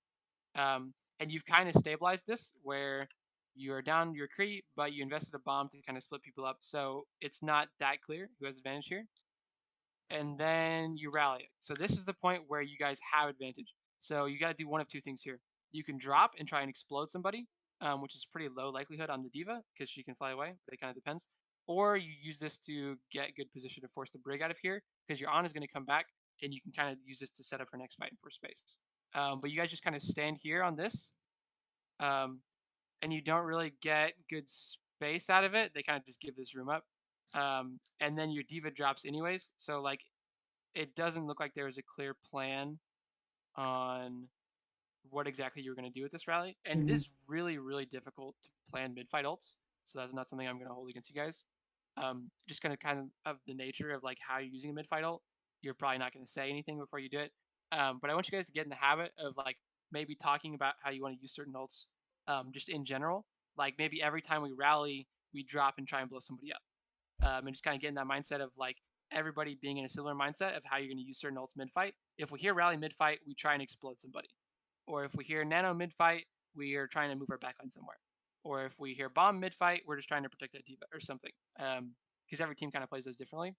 And you've kind of stabilized this where you're down your Kree, but you invested a bomb to kind of split people up. So it's not that clear who has advantage here. And then you rally. So this is the point where you guys have advantage. So you got to do one of two things here. You can drop and try and explode somebody, which is pretty low likelihood on the diva because she can fly away, but it kind of depends. Or you use this to get good position to force the brig out of here because your Ana is going to come back, and you can kind of use this to set up her next fight for space. But you guys just kind of stand here on this, and you don't really get good space out of it. They kind of just give this room up. And then your diva drops anyways. So like, it doesn't look like there was a clear plan on what exactly you were going to do with this rally. And it is really, really difficult to plan mid-fight ults. So that's not something I'm going to hold against you guys. Just kind of the nature of like how you're using a mid-fight ult. You're probably not going to say anything before you do it. But I want you guys to get in the habit of like maybe talking about how you want to use certain ults, just in general. Like maybe every time we rally, we drop and try and blow somebody up. And just kind of get in that mindset of like everybody being in a similar mindset of how you're going to use certain ults mid-fight. If we hear rally mid-fight, we try and explode somebody. Or if we hear nano mid-fight, we are trying to move our backline somewhere. Or if we hear bomb mid-fight, we're just trying to protect that diva or something. Because every team kind of plays those differently.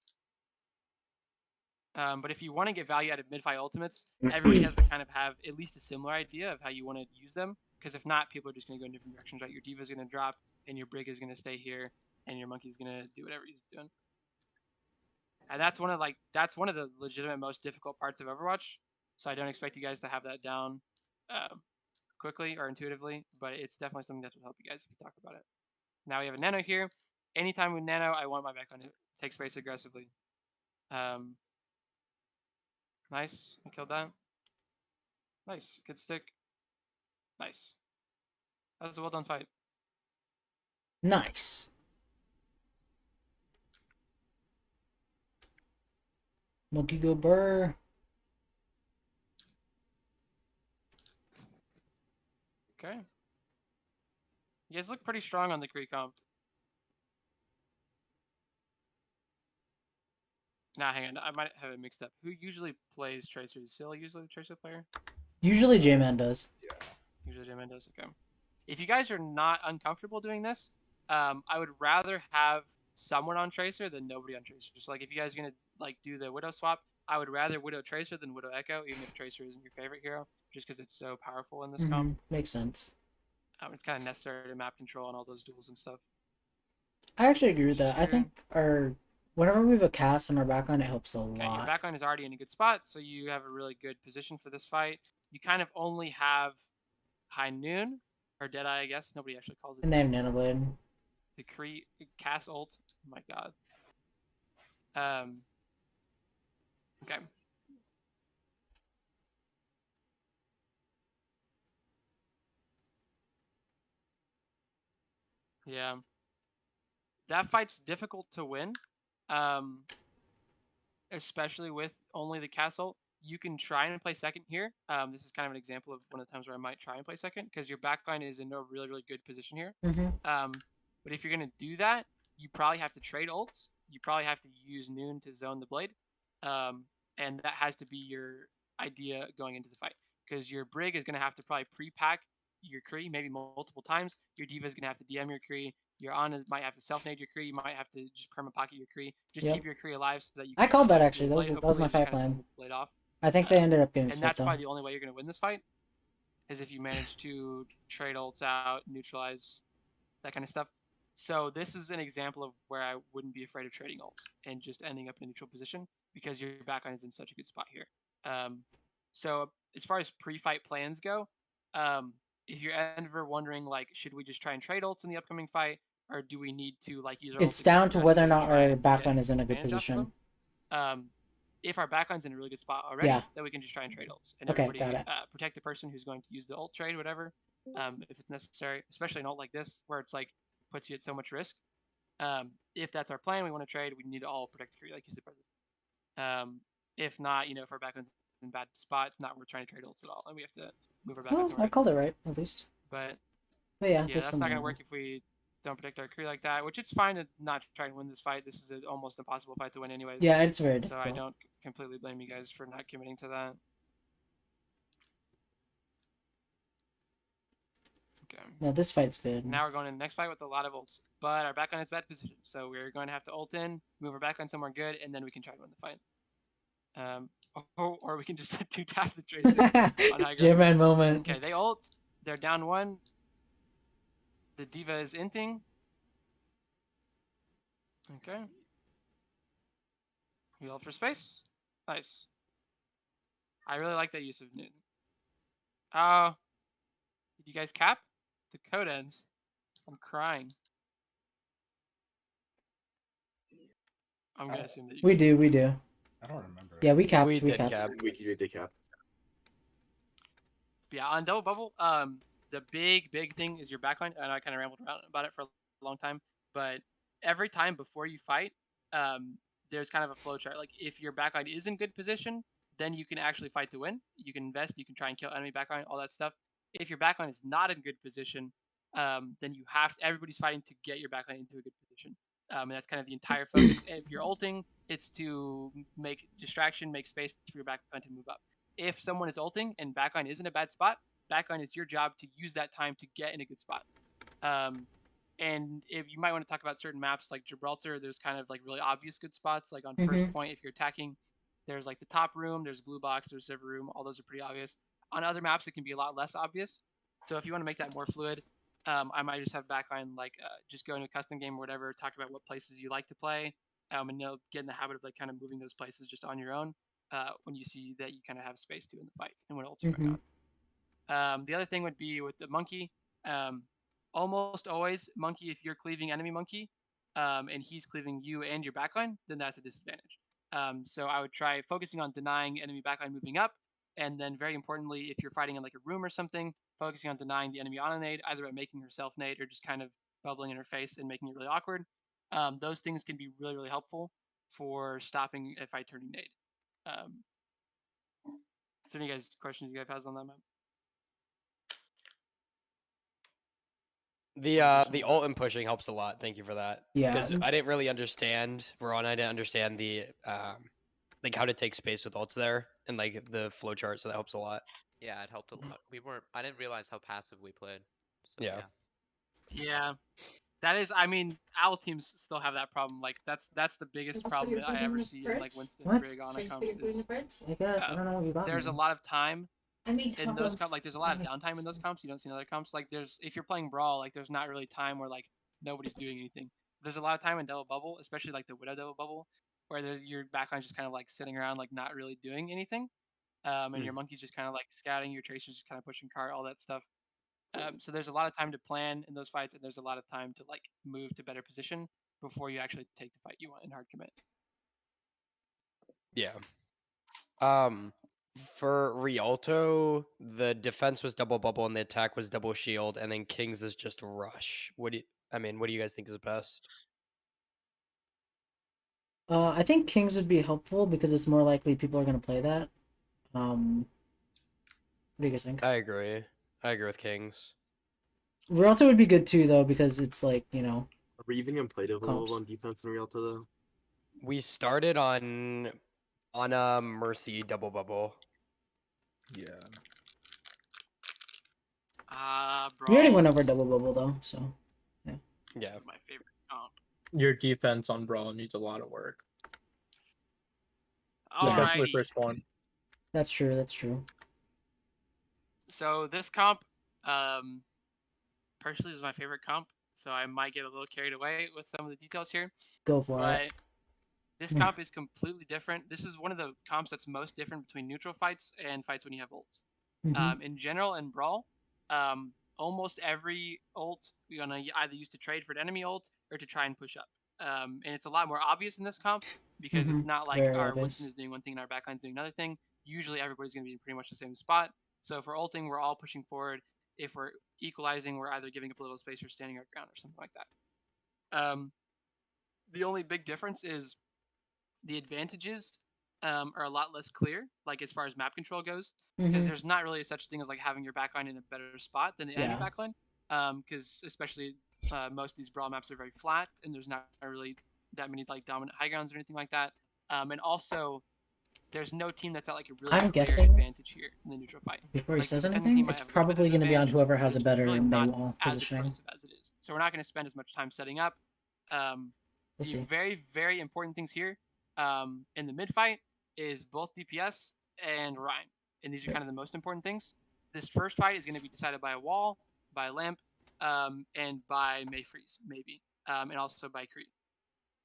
But if you want to get value out of mid-fight ultimates, everybody has to kind of have at least a similar idea of how you want to use them. Because if not, people are just going to go in different directions, right? Your diva is going to drop, and your brig is going to stay here, and your monkey's going to do whatever he's doing. And that's one of the legitimate most difficult parts of Overwatch. So I don't expect you guys to have that down quickly or intuitively, but it's definitely something that will help you guys if you talk about it. Now we have a nano here. Anytime with nano, I want my backline to take space aggressively. Nice, I killed that. Nice, good stick. Nice. That was a well done fight.
Nice. Monkey go burr.
Okay. You guys look pretty strong on the Kree comp. Nah, hang on. I might have it mixed up. Who usually plays Tracer? Is Sil usually the Tracer player?
Usually J-Man does.
Usually J-Man does. Okay. If you guys are not uncomfortable doing this, I would rather have someone on Tracer than nobody on Tracer. Just like if you guys are gonna like do the Widow swap, I would rather Widow Tracer than Widow Echo, even if Tracer isn't your favorite hero, just because it's so powerful in this comp.
Makes sense.
It's kind of necessary to map control on all those duels and stuff.
I actually agree with that. I
Sure.
think whenever we have a cast on our backline, it helps a
Okay, your
lot.
backline is already in a good spot, so you have a really good position for this fight. You kind of only have High Noon, or Deadeye, I guess. Nobody actually calls it.
And they have Nanoblade.
The Kree cast ult. Oh my god. Okay. Yeah. That fight's difficult to win. Especially with only the castle. You can try and play second here. This is kind of an example of one of the times where I might try and play second because your backline is in a really, really good position here. But if you're going to do that, you probably have to trade ults. You probably have to use Noon to zone the blade. And that has to be your idea going into the fight because your brig is going to have to probably pre-pack your Kree maybe multiple times. Your diva is gonna have to DM your Kree. Your Ana might have to self-nade your Kree. You might have to just perma pocket your Kree. Just
Yep.
keep your Kree alive so that you.
I called that
can
actually.
blade,
That was
hopefully,
my
and just
fight
kinda send
plan.
the blade off.
I think they ended up getting
And
split
that's
though.
probably the only way you're gonna win this fight, is if you manage to trade ults out, neutralize, that kind of stuff. So this is an example of where I wouldn't be afraid of trading ults and just ending up in a neutral position because your backline is in such a good spot here. So as far as pre-fight plans go, if you're ever wondering like, should we just try and trade ults in the upcoming fight, or do we need to like use our
It's
ults
down to whether or
aggressively
not
try
our
and get
backline is in a good
advantage off of
position.
them? If our backline's in a really good spot already,
Yeah.
then we can just try and trade ults and
Okay,
everybody
got it.
protect the person who's going to use the ult trade, whatever, if it's necessary, especially an ult like this where it's like puts you at so much risk. If that's our plan, we want to trade, we need to all protect the Kree, like you said, brother. If not, if our backline's in bad spots, not worth trying to trade ults at all, and we have to move our backline
Well,
somewhere
I
good.
called it right, at least.
But
yeah,
yeah, that's not gonna work if we don't protect our Kree like that, which it's fine to not try and win this fight. This is an almost impossible fight to win anyways.
Yeah, it's very
So
difficult.
I don't completely blame you guys for not committing to that. Okay.
No, this fight's good.
Now we're going to the next fight with a lot of ults, but our backline is bad position, so we're going to have to ult in, move our backline somewhere good, and then we can try to win the fight. Or we can just two tap the Tracer on high ground.
J-Man moment.
Okay, they ult. They're down one. The diva is inting. Okay. We ult for space. Nice. I really like that use of Newton. Did you guys cap? The code ends. I'm crying. I'm gonna assume that you
We
guys
do, we do.
I don't remember.
Yeah, we capped.
We
We
did
capped.
cap.
We did cap.
Yeah, on double bubble, the big thing is your backline. I know I kind of rambled around about it for a long time, but every time before you fight, there's kind of a flow chart. Like if your backline is in good position, then you can actually fight to win. You can invest. You can try and kill enemy backline, all that stuff. If your backline is not in good position, then you have to. Everybody's fighting to get your backline into a good position, and that's kind of the entire focus. And if you're ulting, it's to make distraction, make space for your backline to move up. If someone is ulting and backline is in a bad spot, backline is your job to use that time to get in a good spot. And if you might want to talk about certain maps like Gibraltar, there's kind of like really obvious good spots. Like on first point, if you're attacking, there's like the top room, there's blue box, there's server room. All those are pretty obvious. On other maps, it can be a lot less obvious. So if you want to make that more fluid, I might just have backline like just go into a custom game or whatever, talk about what places you like to play, and get in the habit of like kind of moving those places just on your own when you see that you kind of have space to in the fight and when ults are going on. The other thing would be with the monkey. Almost always monkey, if you're cleaving enemy monkey and he's cleaving you and your backline, then that's a disadvantage. So I would try focusing on denying enemy backline moving up, and then very importantly, if you're fighting in like a room or something, focusing on denying the enemy on a nade, either by making herself nade or just kind of bubbling in her face and making it really awkward. Those things can be really helpful for stopping a fight turning nade. So any guys questions you guys have on that map?
The ult and pushing helps a lot. Thank you for that.
Yeah.
Because I didn't really understand, Ron, I didn't understand the like how to take space with ults there and like the flow chart, so that helps a lot.
Yeah, it helped a lot. I didn't realize how passive we played. So
Yeah.
Yeah, that is. I mean, owl teams still have that problem. Like that's the biggest problem that I ever see in like Winston
What?
Brig on comps is
I guess. I don't know what you got.
there's a
me.
lot of time
I made
in those
tacos.
like there's a lot of downtime in those comps you don't see in other comps. Like if you're playing brawl, like there's not really time where like nobody's doing anything. There's a lot of time in double bubble, especially like the widow double bubble, where there's your backline's just kind of like sitting around like not really doing anything, and your monkey's just kind of like scouting, your tracer's just kind of pushing cart, all that stuff. So there's a lot of time to plan in those fights, and there's a lot of time to like move to better position before you actually take the fight you want in hard commit.
Yeah. For Rialto, the defense was double bubble and the attack was double shield, and then Kings is just rush. What do you guys think is best?
I think Kings would be helpful because it's more likely people are going to play that. What do you guys think?
I agree. I agree with Kings.
Rialto would be good too, though, because it's like,
Are we even gonna play double
Comps.
on defense in Rialto though?
We started on Mercy double bubble.
Yeah.
Bro.
We already went over double bubble though, so
This
Yeah.
is my favorite comp.
Your defense on Brawl needs a lot of work,
Yeah.
especially
Alrighty.
first one.
that's true. That's true.
So this comp, personally, is my favorite comp. So I might get a little carried away with some of the details here,
Go for
but
it.
this comp is completely different. This is one of the comps that's most different between neutral fights and fights when you have ults.
Mhm.
In general, in Brawl, almost every ult you're gonna either use to trade for an enemy ult or to try and push up. And it's a lot more obvious in this comp because it's
Mhm.
not like
Very
our
obvious.
Winston is doing one thing and our backline's doing another thing. Usually everybody's gonna be in pretty much the same spot. So for ulting, we're all pushing forward. If we're equalizing, we're either giving up a little space or standing our ground or something like that. The only big difference is the advantages are a lot less clear, like as far as map control goes, because
Mhm.
there's not really such thing as like having your backline in a better spot than the enemy
Yeah.
backline, because especially most of these Brawl maps are very flat, and there's not really that many like dominant high grounds or anything like that. And also, there's no team that's at like a really
I'm
clear
guessing-
advantage here in the neutral fight.
Before he
Like, the
says
defending
anything,
team might
it's
have a little bit
probably
of
going to be on
advantage,
whoever has a
but it's
better
really
May
not
wall
as
positioning.
aggressive as it is. So we're not going to spend as much time setting up.
We'll
The
see.
very, very important things here in the mid fight is both DPS and Ryan. And these are
Yep.
kind of the most important things. This first fight is going to be decided by a wall, by a lamp, and by May Freeze, maybe. And also by Creed,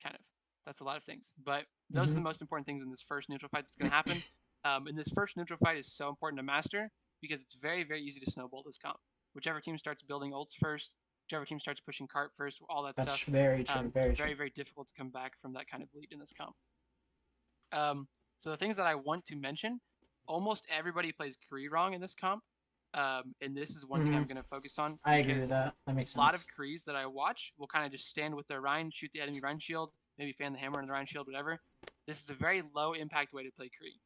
kind of. That's a lot of things. But those are the most important things in this first neutral fight that's going to happen. And this first neutral fight is so important to master because it's very, very easy to snowball this comp. Whichever team starts building ults first, whichever team starts pushing cart first, all that
That's
stuff.
very true.
It's
Very
very,
true.
very difficult to come back from that kind of lead in this comp. So the things that I want to mention, almost everybody plays Kree wrong in this comp. And this is one thing I'm going to focus on.
I agree with
because
that. That makes
a lot
sense.
of Krees that I watch will kind of just stand with their Rhine, shoot the enemy Rhine shield, maybe fan the hammer in the Rhine shield, whatever. This is a very low impact way to play Kree.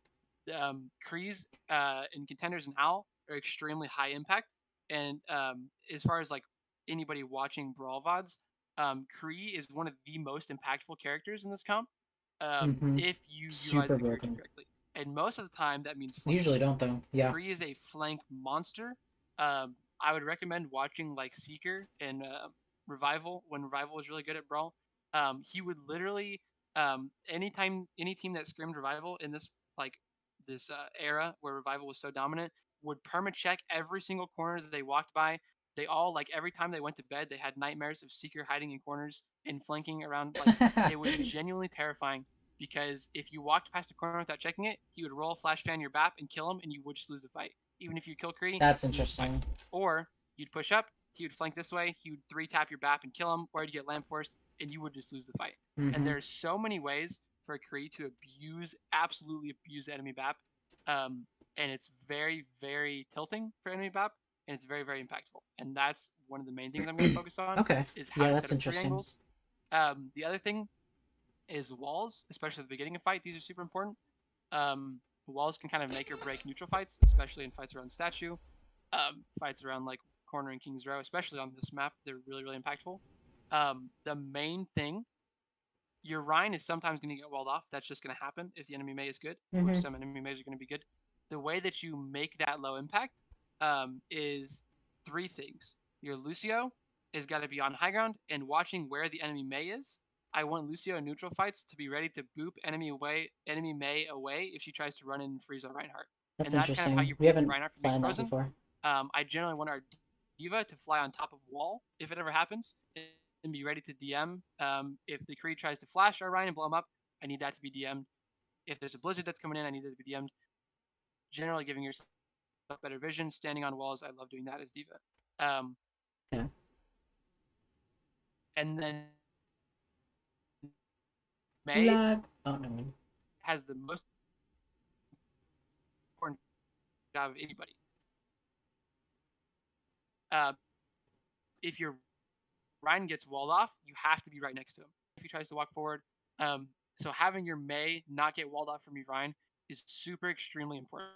Krees and contenders and Owl are extremely high impact. And as far as like anybody watching Brawl VODs, Kree is one of the most impactful characters in this comp if you utilize
Super
the character
broken.
correctly. And most of the time, that means
They
flank.
usually don't though. Yeah.
Kree is a flank monster. I would recommend watching like Seeker and Revival when Revival was really good at Brawl. He would literally any team that scrimmed Revival in this era where Revival was so dominant would perma check every single corner that they walked by. They all like every time they went to bed, they had nightmares of Seeker hiding in corners and flanking around. Like it was genuinely terrifying because if you walked past a corner without checking it, he would roll flash fan your BAP and kill him, and you would just lose the fight. Even if you kill Kree,
That's
you lose the fight.
interesting.
Or you'd push up, he would flank this way, he would 3-tap your BAP and kill him, or you'd get lamp forced, and you would just lose the fight. And there's so many ways for a Kree to absolutely abuse enemy BAP, and it's very, very tilting for enemy BAP, and it's very, very impactful. And that's one of the main things I'm going to focus on.
Okay.
Is how
Yeah,
to
that's
set up Kree
interesting.
angles. The other thing is walls, especially at the beginning of fight. These are super important. Walls can kind of make or break neutral fights, especially in fights around statue, fights around like corner and King's Row, especially on this map. They're really, really impactful. The main thing, your Rhine is sometimes going to get walled off. That's just going to happen if the enemy May is good, which some enemy Mays are going to be good. The way that you make that low impact is 3 things. Your Lucio has got to be on high ground and watching where the enemy May is. I want Lucio in neutral fights to be ready to boop enemy May away if she tries to run in and freeze on Reinhardt.
That's
and that's
interesting.
kind of how you
We
prevent
haven't
Reinhardt from being
planned that
frozen.
before.
I generally want our Diva to fly on top of wall if it ever happens and be ready to DM. If the Kree tries to flash our Ryan and blow him up, I need that to be DM'd. If there's a Blizzard that's coming in, I need that to be DM'd. Generally giving yourself better vision, standing on walls, I love doing that as Diva.
Yeah.
And then May
Lag. Oh no.
has the most important job of anybody. If your Ryan gets walled off, you have to be right next to him if he tries to walk forward. So having your May not get walled off from your Ryan is super extremely important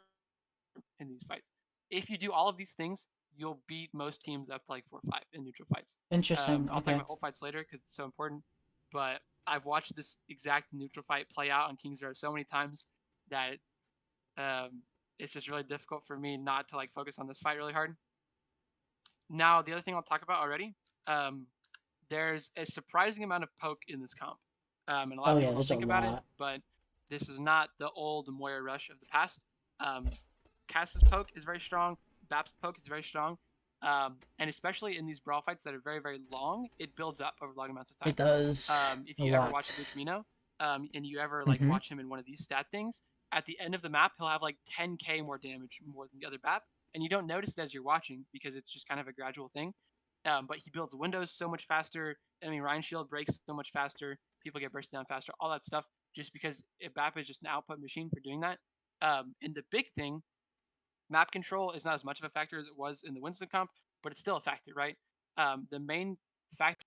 in these fights. If you do all of these things, you'll beat most teams up to like 4-5 in neutral fights.
Interesting.
I'll talk
Okay.
about whole fights later because it's so important. But I've watched this exact neutral fight play out on King's Row so many times that it's just really difficult for me not to like focus on this fight really hard. Now, the other thing I'll talk about already, there's a surprising amount of poke in this comp. And a lot
Oh
of
yeah,
people don't
there's a
think about it,
lot.
but this is not the old Moira Rush of the past. Cass's poke is very strong. Bap's poke is very strong. And especially in these brawl fights that are very, very long, it builds up over long amounts of time.
It does
If
a
you ever watch
lot.
Blue Camino, and you ever like
Mhm.
watch him in one of these stat things, at the end of the map, he'll have like 10k more damage more than the other Bap, and you don't notice it as you're watching because it's just kind of a gradual thing. But he builds windows so much faster. I mean, Ryan Shield breaks so much faster. People get bursted down faster. All that stuff, just because Bap is just an output machine for doing that. And the big thing, map control is not as much of a factor as it was in the Winston comp, but it's still a factor, right? The main factor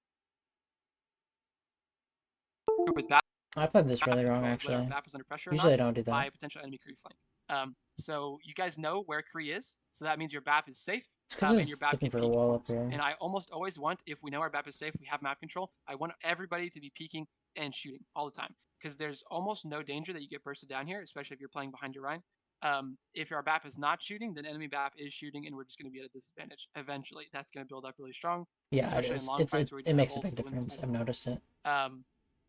with Bap
I played this really wrong
control is whether
actually.
Bap is under pressure or
Usually I
not
don't do
by
that.
a potential enemy Kree flank. So you guys know where Kree is, so that means your BAP is safe,
It's because
and
he's
your BAP
looking
can
for a
peek
wall up
corners.
here.
And I almost always want, if we know our BAP is safe, we have map control, I want everybody to be peeking and shooting all the time, because there's almost no danger that you get bursted down here, especially if you're playing behind your Rhine. If our BAP is not shooting, then enemy BAP is shooting, and we're just going to be at a disadvantage. Eventually, that's going to build up really strong,
Yeah, it
especially in
is.
long fights where we
It
do have
makes a
ults
big
to win this
difference. I've
multiple.
noticed it.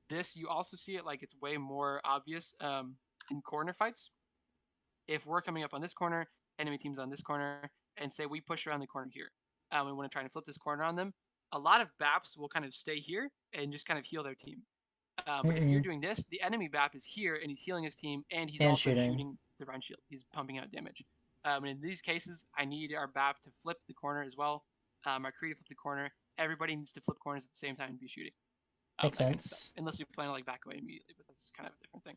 This, you also see it like it's way more obvious in corner fights. If we're coming up on this corner, enemy team's on this corner, and say we push around the corner here, we want to try and flip this corner on them, a lot of BAPs will kind of stay here and just kind of heal their team. But if you're doing this, the enemy BAP is here and he's healing his team, and he's
And
also
shooting.
shooting the Rhine Shield. He's pumping out damage. And in these cases, I need our BAP to flip the corner as well. Our Kree to flip the corner. Everybody needs to flip corners at the same time and be shooting.
Makes
That kind of
sense.
stuff. Unless you plan to like back away immediately, but that's kind of a different thing.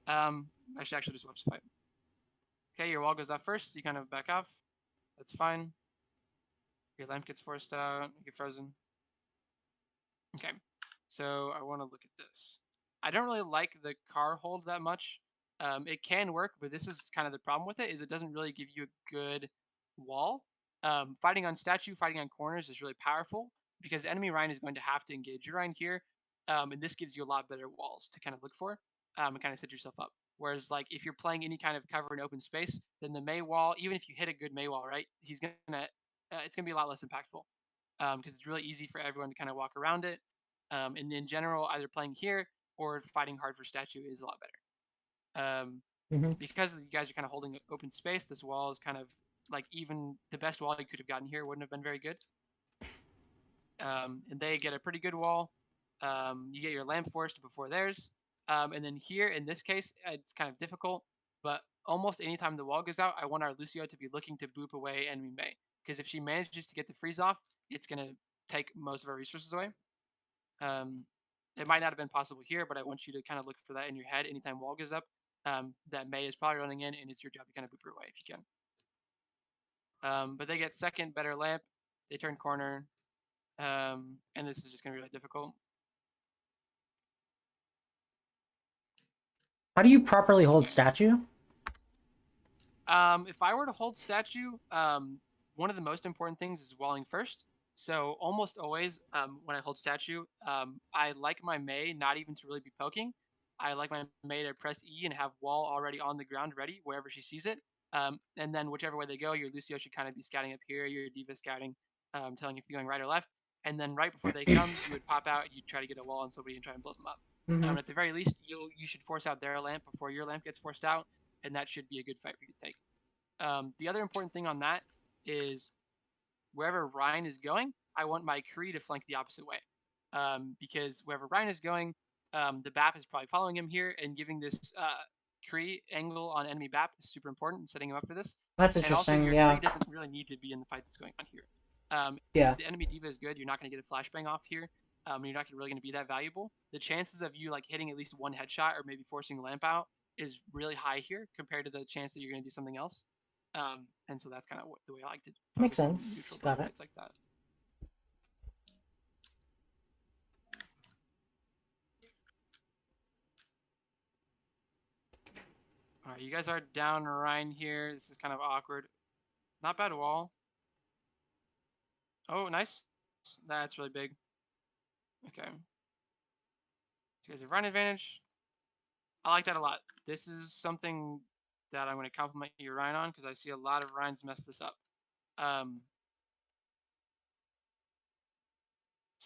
I should actually just watch the fight. Okay, your wall goes off first, so you kind of back off. That's fine. Your lamp gets forced out, you get frozen. Okay, so I want to look at this. I don't really like the car hold that much. It can work, but this is kind of the problem with it, is it doesn't really give you a good wall. Fighting on statue, fighting on corners is really powerful because enemy Rhine is going to have to engage your Rhine here, and this gives you a lot better walls to kind of look for and kind of set yourself up. Whereas, like, if you're playing any kind of cover in open space, then the May wall, even if you hit a good May wall, right, it's gonna be a lot less impactful because it's really easy for everyone to kind of walk around it. And in general, either playing here or fighting hard for statue is a lot better. Because you guys are kind of holding open space, this wall is kind of like, even the best wall you could have gotten here wouldn't have been very good. And they get a pretty good wall. You get your lamp forced before theirs. And then here, in this case, it's kind of difficult, but almost anytime the wall goes out, I want our Lucio to be looking to boop away enemy May. Because if she manages to get the freeze off, it's going to take most of our resources away. It might not have been possible here, but I want you to kind of look for that in your head anytime wall goes up. That May is probably running in, and it's your job to kind of boop her away if you can. But they get second, better lamp. They turn corner, and this is just going to be really difficult.
How do you properly hold statue?
If I were to hold statue, one of the most important things is walling first. So almost always, when I hold statue, I like my May not even to really be poking. I like my May to press E and have wall already on the ground ready wherever she sees it. And then whichever way they go, your Lucio should kind of be scouting up here, your Diva scouting, telling you if you're going right or left. And then right before they come, you would pop out, you'd try to get a wall on somebody and try and blow them up. At the very least, you should force out their lamp before your lamp gets forced out, and that should be a good fight for you to take. The other important thing on that is wherever Ryan is going, I want my Kree to flank the opposite way. Because wherever Ryan is going, the BAP is probably following him here, and giving this Kree angle on enemy BAP is super important in setting him up for this.
That's
And also,
interesting.
your
Yeah.
Kree doesn't really need to be in the fight that's going on here.
Yeah.
If the enemy Diva is good, you're not going to get a flashbang off here. You're not really going to be that valuable. The chances of you like hitting at least one headshot or maybe forcing a lamp out is really high here compared to the chance that you're going to do something else. And so that's kind of the way I like to
Makes
focus on
sense.
neutral
Got it.
fights like that. All right, you guys are down Rhine here. This is kind of awkward. Not bad wall. Oh, nice. That's really big. Okay. You guys have Rhine advantage. I like that a lot. This is something that I'm going to compliment your Rhine on, because I see a lot of Rhines mess this up.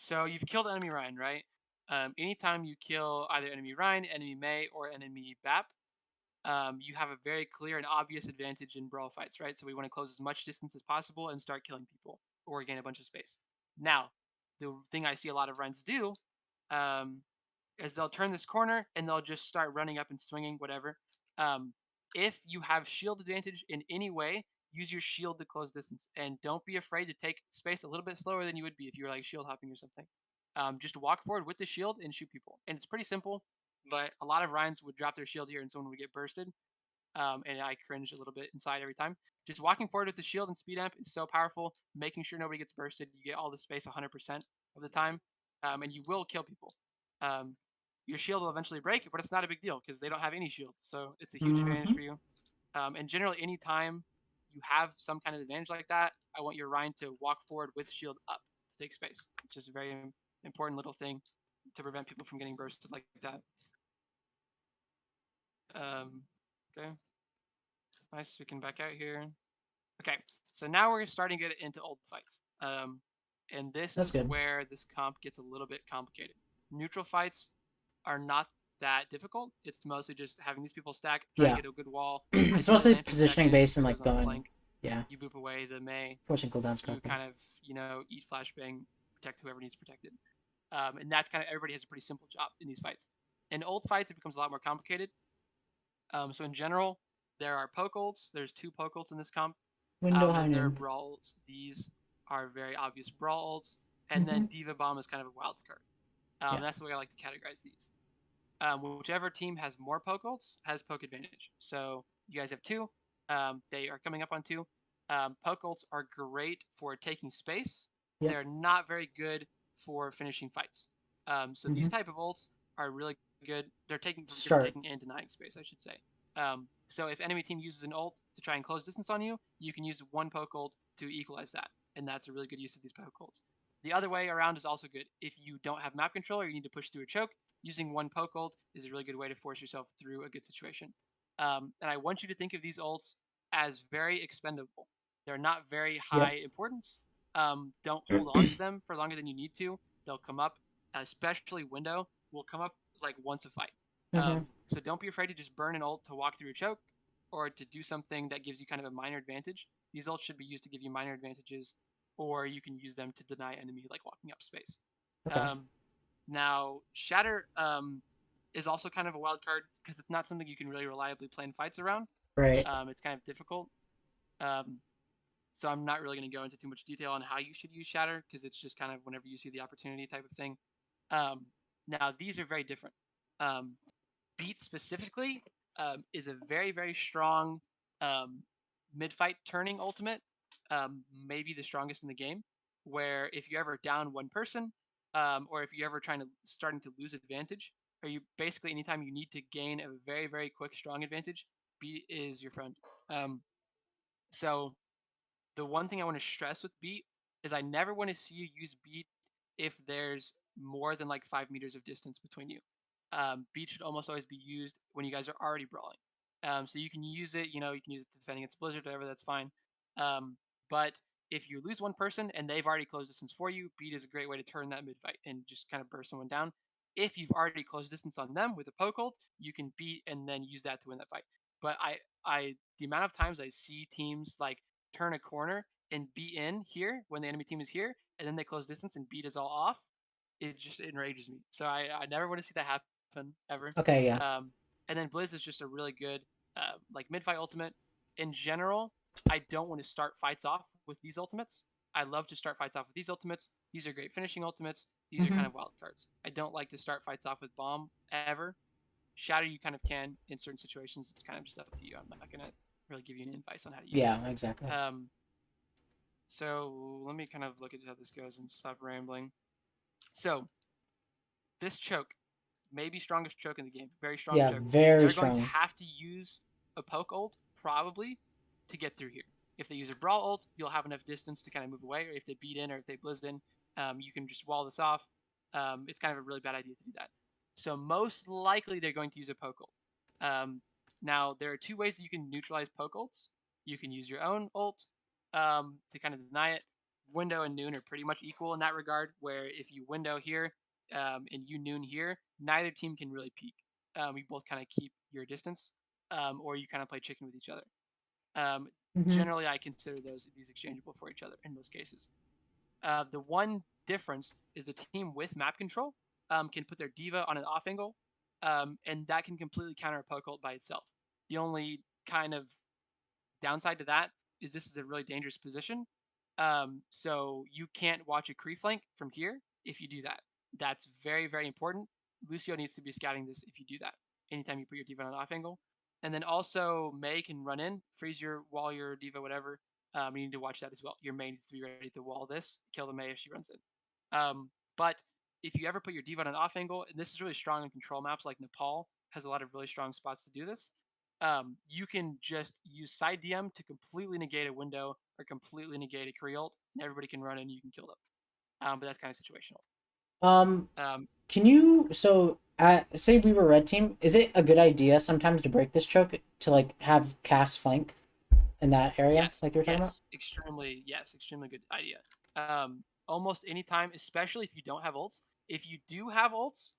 So you've killed enemy Ryan, right? Anytime you kill either enemy Ryan, enemy Mei, or enemy Bap, you have a very clear and obvious advantage in brawl fights, right? So we want to close as much distance as possible and start killing people or gain a bunch of space. Now, the thing I see a lot of runs do um, is they'll turn this corner and they'll just start running up and swinging, whatever. If you have shield advantage in any way, use your shield to close distance, and don't be afraid to take space a little bit slower than you would be if you were like shield hopping or something. Just walk forward with the shield and shoot people, and it's pretty simple. But a lot of Ryans would drop their shield here and someone would get bursted, and I cringe a little bit inside every time. Just walking forward with the shield and speed amp is so powerful. Making sure nobody gets bursted, you get all the space 100% of the time, and you will kill people. Um, your shield will eventually break, but it's not a big deal because they don't have any shield, so it's a huge advantage
Mhm.
for you. And generally, anytime you have some kind of advantage like that, I want your Rhine to walk forward with shield up to take space. It's just a very important little thing to prevent people from getting bursted like that. Okay. Nice, we can back out here. Okay, so now we're starting to get into old fights. And this
That's
is
good.
where this comp gets a little bit complicated. Neutral fights are not that difficult. It's mostly just having these people stack, trying
Yeah.
to get a good wall.
It's
You
mostly
lamp your
positioning
second,
based and
who
like
goes on the
going.
flank.
Yeah.
You boop away the Mei.
Forcing cooldowns
You
correctly.
kind of, eat flashbang, protect whoever needs protected. And that's kind of, everybody has a pretty simple job in these fights. In old fights, it becomes a lot more complicated. So in general, there are poke ults. There's 2 poke ults in this comp.
Window
And then there are
Honeymoon.
brawl ults. These are very obvious brawl ults. And then Diva Bomb is kind of a wild card.
Yeah.
That's the way I like to categorize these. Whichever team has more poke ults has poke advantage. So you guys have 2. They are coming up on 2. Poke ults are great for taking space.
Yep.
They're not very good for finishing fights. So these type of ults are really good. They're taking good for taking and denying space, I should say. So if enemy team uses an ult to try and close distance on you, you can use 1 poke ult to equalize that, and that's a really good use of these poke ults. The other way around is also good. If you don't have map control or you need to push through a choke, using 1 poke ult is a really good way to force yourself through a good situation. And I want you to think of these ults as very expendable. They're not very high importance. Don't hold on to them for longer than you need to. They'll come up, especially Window, will come up like once a fight. So don't be afraid to just burn an ult to walk through a choke or to do something that gives you kind of a minor advantage. These ults should be used to give you minor advantages, or you can use them to deny enemy like walking up space.
Okay.
Now, Shatter is also kind of a wild card because it's not something you can really reliably plan fights around.
Right.
It's kind of difficult. So I'm not really going to go into too much detail on how you should use Shatter because it's just kind of whenever you see the opportunity type of thing. Now, these are very different. Beat specifically is a very, very strong mid-fight turning ultimate, maybe the strongest in the game, where if you ever down one person, or if you're ever starting to lose advantage, or you basically anytime you need to gain a very, very quick, strong advantage, beat is your friend. So the one thing I want to stress with beat is I never want to see you use beat if there's more than like 5 meters of distance between you. Beat should almost always be used when you guys are already brawling. So you can use it, you can use it to defend against Blizzard, whatever, that's fine. But if you lose one person and they've already closed distance for you, beat is a great way to turn that mid fight and just kind of burst someone down. If you've already closed distance on them with a poke ult, you can beat and then use that to win that fight. But the amount of times I see teams like turn a corner and be in here when the enemy team is here, and then they close distance and beat is all off, it just enrages me. So I never want to see that happen ever.
Okay. Yeah.
And then Blizz is just a really good like mid-fight ultimate. In general, I don't want to start fights off with these ultimates. I love to start fights off with these ultimates. These are great finishing ultimates. These are kind of wild cards. I don't like to start fights off with Bomb ever. Shatter you kind of can in certain situations. It's kind of just up to you. I'm not gonna really give you an advice on how to use it.
Yeah. Exactly.
So let me kind of look at how this goes and stop rambling. So this choke, maybe strongest choke in the game. Very strong
Yeah.
choke.
Very
They're
strong.
going to have to use a poke ult probably to get through here. If they use a brawl ult, you'll have enough distance to kind of move away. Or if they beat in or if they blizzed in, you can just wall this off. It's kind of a really bad idea to do that. So most likely they're going to use a poke ult. Now there are 2 ways that you can neutralize poke ults. You can use your own ult to kind of deny it, window and noon are pretty much equal in that regard. Where if you window here and you noon here, neither team can really peek. You both kind of keep your distance, or you kind of play chicken with each other. Generally, I consider these exchangeable for each other in most cases. The one difference is the team with map control can put their diva on an off angle, and that can completely counter a poke ult by itself. The only kind of downside to that is this is a really dangerous position. So you can't watch a Kree flank from here if you do that. That's very, very important. Lucio needs to be scouting this if you do that. Anytime you put your diva on an off angle. And then also Mei can run in, freeze your wall, your diva, whatever. You need to watch that as well. Your Mei needs to be ready to wall this, kill the Mei if she runs in. But if you ever put your diva on an off angle, and this is really strong in control maps like Nepal has a lot of really strong spots to do this. You can just use side DM to completely negate a window or completely negate a Kree ult, and everybody can run in and you can kill them. But that's kind of situational.
Can you say we were red team? Is it a good idea sometimes to break this choke to like have cast flank in that area,
Yes,
like you were talking about?
extremely good idea. Almost any time, especially if you don't have ults. If you do have ults,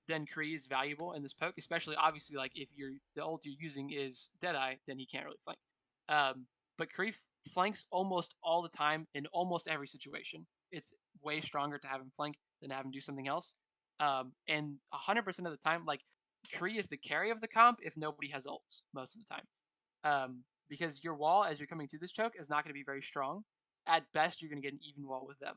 then Kree is valuable in this poke. Especially, obviously, like if the ult you're using is Deadeye, then he can't really flank. But Kree flanks almost all the time in almost every situation. It's way stronger to have him flank than to have him do something else. And 100% of the time, like Kree is the carry of the comp if nobody has ults most of the time. Because your wall, as you're coming through this choke, is not going to be very strong. At best, you're going to get an even wall with them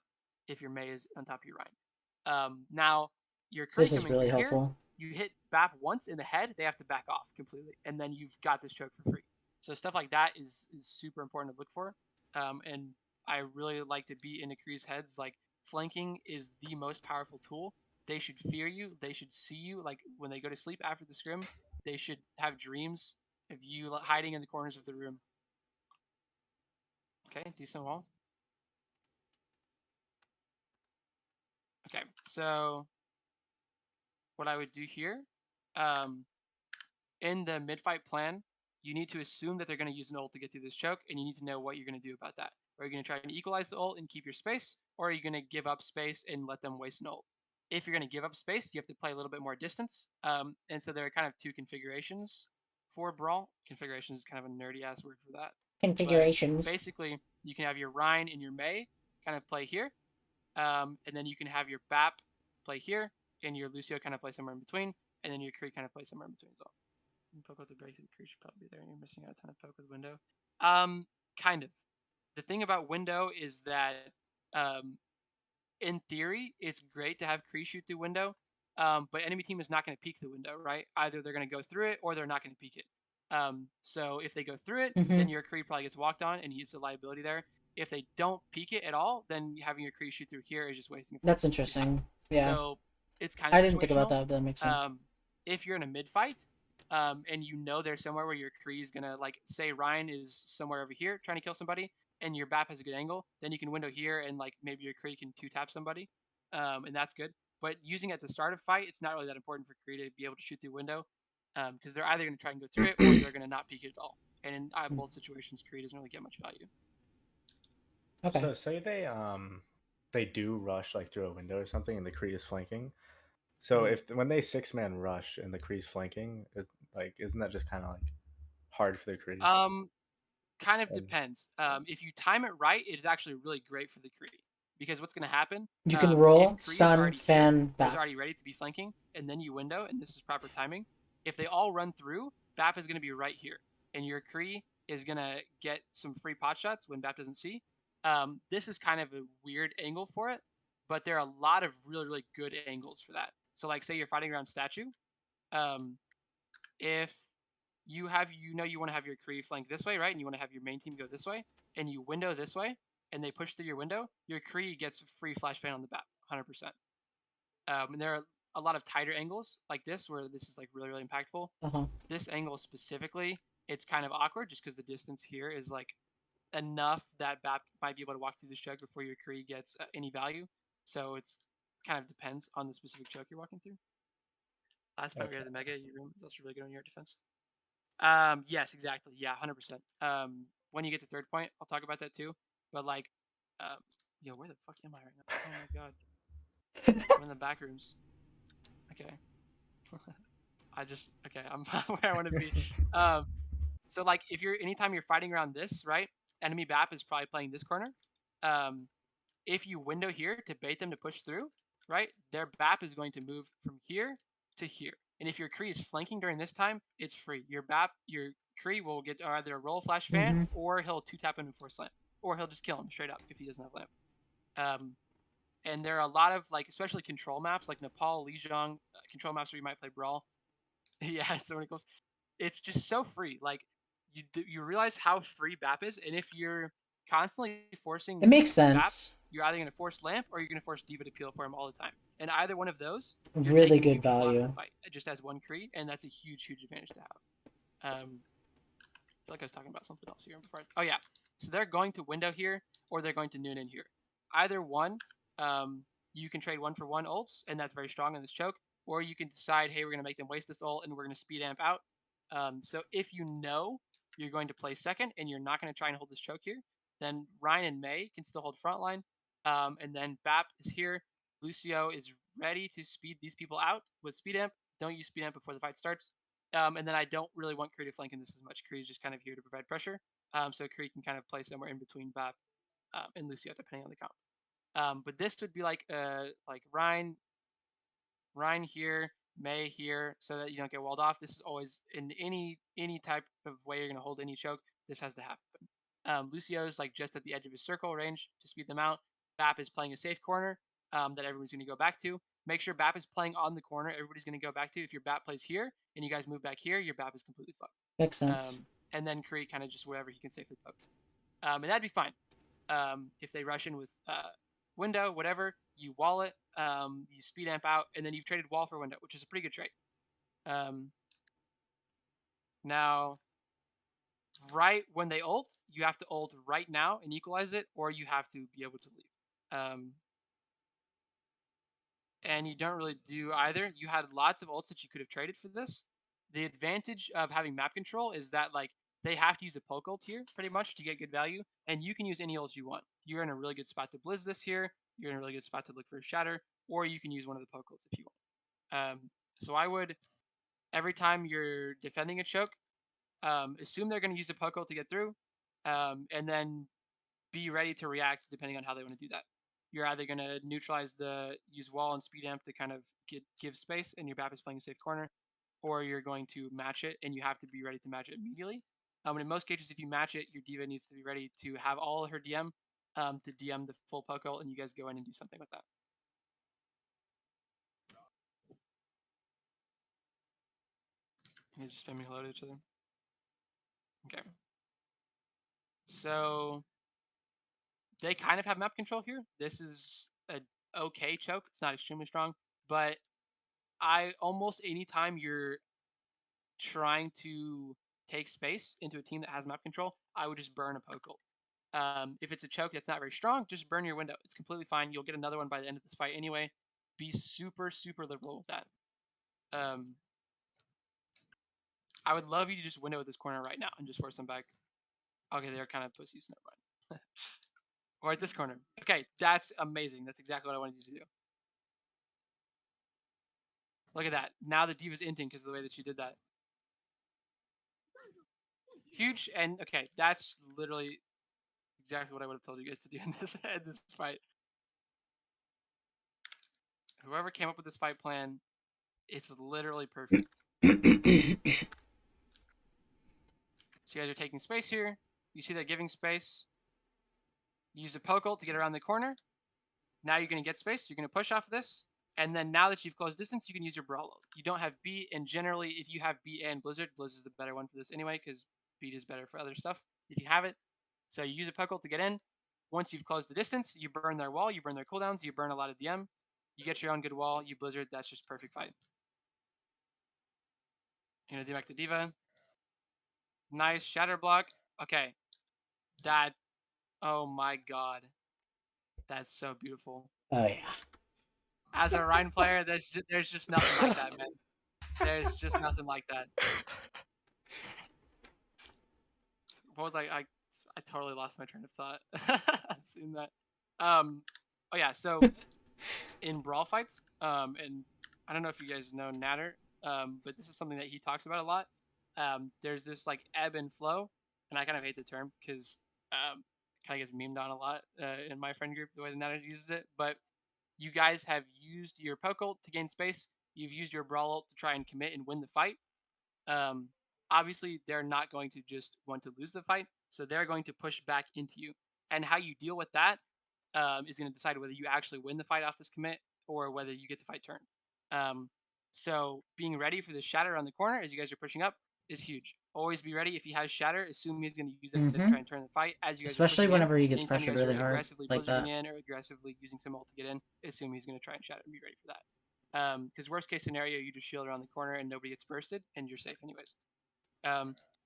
if your Mei is on top of your Rhine. Now, your Kree
This is
coming
really
through here,
helpful.
you hit BAP once in the head, they have to back off completely, and then you've got this choke for free. So stuff like that is super important to look for. And I really like to be in a Kree's heads. Like, flanking is the most powerful tool. They should fear you. They should see you. Like, when they go to sleep after the scrim, they should have dreams of you hiding in the corners of the room. Okay, decent wall. Okay, so what I would do here, in the mid-fight plan, you need to assume that they're going to use an ult to get through this choke, and you need to know what you're going to do about that. Are you going to try and equalize the ult and keep your space, or are you going to give up space and let them waste an ult? If you're going to give up space, you have to play a little bit more distance. And so there are kind of two configurations for Brawl. Configuration is kind of a nerdy-ass word for that.
Configurations.
But basically, you can have your Rhine and your Mei kind of play here, and then you can have your BAP play here, and your Lucio kind of play somewhere in between, and then your Kree kind of play somewhere in between as well. Poke with the break, the Kree should probably be there, and you're missing out a ton of poke with window. Kind of. The thing about window is that, in theory, it's great to have Kree shoot through window, but enemy team is not going to peek the window, right? Either they're going to go through it or they're not going to peek it. So if they go through it, then your Kree probably gets walked on, and he's a liability there. If they don't peek it at all, then having your Kree shoot through here is just wasting.
That's interesting. Yeah.
So it's kind of.
I didn't think about that, but that makes sense.
If you're in a mid fight, and you know there's somewhere where your Kree is gonna, like, say Ryan is somewhere over here trying to kill somebody, and your BAP has a good angle, then you can window here, and like maybe your Kree can 2-tap somebody, and that's good. But using it at the start of fight, it's not really that important for Kree to be able to shoot through window, because they're either gonna try and go through it or they're gonna not peek it at all. And in both situations, Kree doesn't really get much value.
Okay.
So say they do rush like through a window or something, and the Kree is flanking. So if when they 6-man rush and the Kree's flanking, isn't that just kind of like hard for the Kree?
Kind of depends. If you time it right, it is actually really great for the Kree, because what's going to happen?
You can roll,
if Kree is
stun,
already
fan,
here,
BAP.
is already ready to be flanking, and then you window, and this is proper timing. If they all run through, BAP is going to be right here, and your Kree is going to get some free pot shots when BAP doesn't see. This is kind of a weird angle for it, but there are a lot of really, really good angles for that. So, like, say you're fighting around statue, if you want to have your Kree flank this way, right? And you want to have your main team go this way, and you window this way, and they push through your window, your Kree gets free flash fan on the BAP, 100%. And there are a lot of tighter angles like this, where this is like really, really impactful. This angle specifically, it's kind of awkward just because the distance here is like enough that BAP might be able to walk through this choke before your Kree gets any value. So it's kind of depends on the specific choke you're walking through. Last point, we have the Mega. Your room is also really good on your defense. Yes, exactly. Yeah, 100%. When you get to third point, I'll talk about that too. But like, Yo, where the fuck am I right now? Oh my god. I'm in the back rooms. Okay. I'm where I want to be. So like if you're anytime you're fighting around this, right? Enemy BAP is probably playing this corner. If you window here to bait them to push through, right? Their BAP is going to move from here to here. And if your Kree is flanking during this time, it's free. Your Kree will get either a roll flash fan or he'll 2-tap him and force lamp. Or he'll just kill him straight up if he doesn't have lamp. And there are a lot of like, especially control maps like Nepal, Lijiang, control maps where you might play Brawl. Yeah, so when it comes, it's just so free. Like you realize how free BAP is, and if you're constantly forcing
It makes
BAP,
sense.
you're either going to force lamp or you're going to force diva to peel for him all the time. And either one of those, you're
Really
taking
good
2 people out of
value.
the fight just as one Kree, and that's a huge advantage to have. I feel like I was talking about something else here before. Oh yeah, so they're going to window here or they're going to noon in here. Either one, you can trade 1-for-1 ults, and that's very strong in this choke. Or you can decide, hey, we're going to make them waste this ult and we're going to speed amp out. So if you know you're going to play second and you're not going to try and hold this choke here, then Ryan and May can still hold front line. And then BAP is here. Lucio is ready to speed these people out with speed amp. Don't use speed amp before the fight starts. And then I don't really want Kree to flank in this as much. Kree is just kind of here to provide pressure. So Kree can kind of play somewhere in between BAP and Lucio, depending on the comp. But this would be like Ryan here, May here, so that you don't get walled off. This is always in any type of way you're gonna hold any choke. This has to happen. Lucio's like just at the edge of his circle range to speed them out. BAP is playing a safe corner that everyone's gonna go back to. Make sure BAP is playing on the corner everybody's gonna go back to. If your BAP plays here and you guys move back here, your BAP is completely fucked.
Makes sense.
And then create kind of just wherever he can safely poke. And that'd be fine. If they rush in with window, whatever, you wall it, you speed amp out, and then you've traded wall for window, which is a pretty good trade. Now, right when they ult, you have to ult right now and equalize it, or you have to be able to leave. And you don't really do either. You had lots of ults that you could have traded for this. The advantage of having map control is that like they have to use a poke ult here pretty much to get good value, and you can use any ult you want. You're in a really good spot to blizz this here. You're in a really good spot to look for a shatter, or you can use one of the poke ults if you want. So I would, every time you're defending a choke, assume they're going to use a poke ult to get through, and then be ready to react depending on how they want to do that. You're either going to use wall and speed amp to kind of give space, and your BAP is playing a safe corner, or you're going to match it, and you have to be ready to match it immediately. And in most cases, if you match it, your diva needs to be ready to have all her DM to DM the full poke ult, and you guys go in and do something with that. You're just spamming hello to each other. Okay. So they kind of have map control here. This is a okay choke. It's not extremely strong, but almost anytime you're trying to take space into a team that has map control, I would just burn a poke ult. If it's a choke that's not very strong, just burn your window. It's completely fine. You'll get another one by the end of this fight anyway. Be super, super liberal with that. I would love you to just window at this corner right now and just force them back. Okay, they're kind of pussies. Never mind. Or at this corner. Okay, that's amazing. That's exactly what I wanted you to do. Look at that. Now the diva's inting because of the way that she did that. Huge, and okay, that's literally exactly what I would have told you guys to do in this fight. Whoever came up with this fight plan, it's literally perfect. So you guys are taking space here. You see they're giving space. Use a poke ult to get around the corner. Now you're going to get space. You're going to push off this. And then now that you've closed distance, you can use your Brawl ult. You don't have beat, and generally, if you have beat and Blizzard, Blizz is the better one for this anyway, because beat is better for other stuff if you have it. So you use a poke ult to get in. Once you've closed the distance, you burn their wall, you burn their cooldowns, you burn a lot of DM. You get your own good wall, you Blizzard, that's just perfect fight. You're going to deback the Diva. Nice shatter block. Okay. That, oh my god. That's so beautiful.
Oh yeah.
As a Rhine player, there's just nothing like that, man. There's just nothing like that. What was I totally lost my train of thought. Seeing that. Oh yeah. So in brawl fights, and I don't know if you guys know Natter, but this is something that he talks about a lot. There's this like ebb and flow, and I kind of hate the term because kind of gets memed on a lot in my friend group the way the Natter uses it. But you guys have used your poke ult to gain space. You've used your brawl ult to try and commit and win the fight. Um, Obviously, they're not going to just want to lose the fight, so they're going to push back into you. And how you deal with that is going to decide whether you actually win the fight off this commit or whether you get the fight turned. So being ready for the shatter on the corner as you guys are pushing up is huge. Always be ready. If he has shatter, assume he's going to use it to try and turn the fight. As you guys
Especially
are pushing
whenever he
in,
gets
anytime you
pressured
guys are
really hard
aggressively
like
blizzarding
that.
in or aggressively using some ult to get in, assume he's going to try and shatter and be ready for that. Because worst case scenario, you just shield around the corner and nobody gets bursted and you're safe anyways.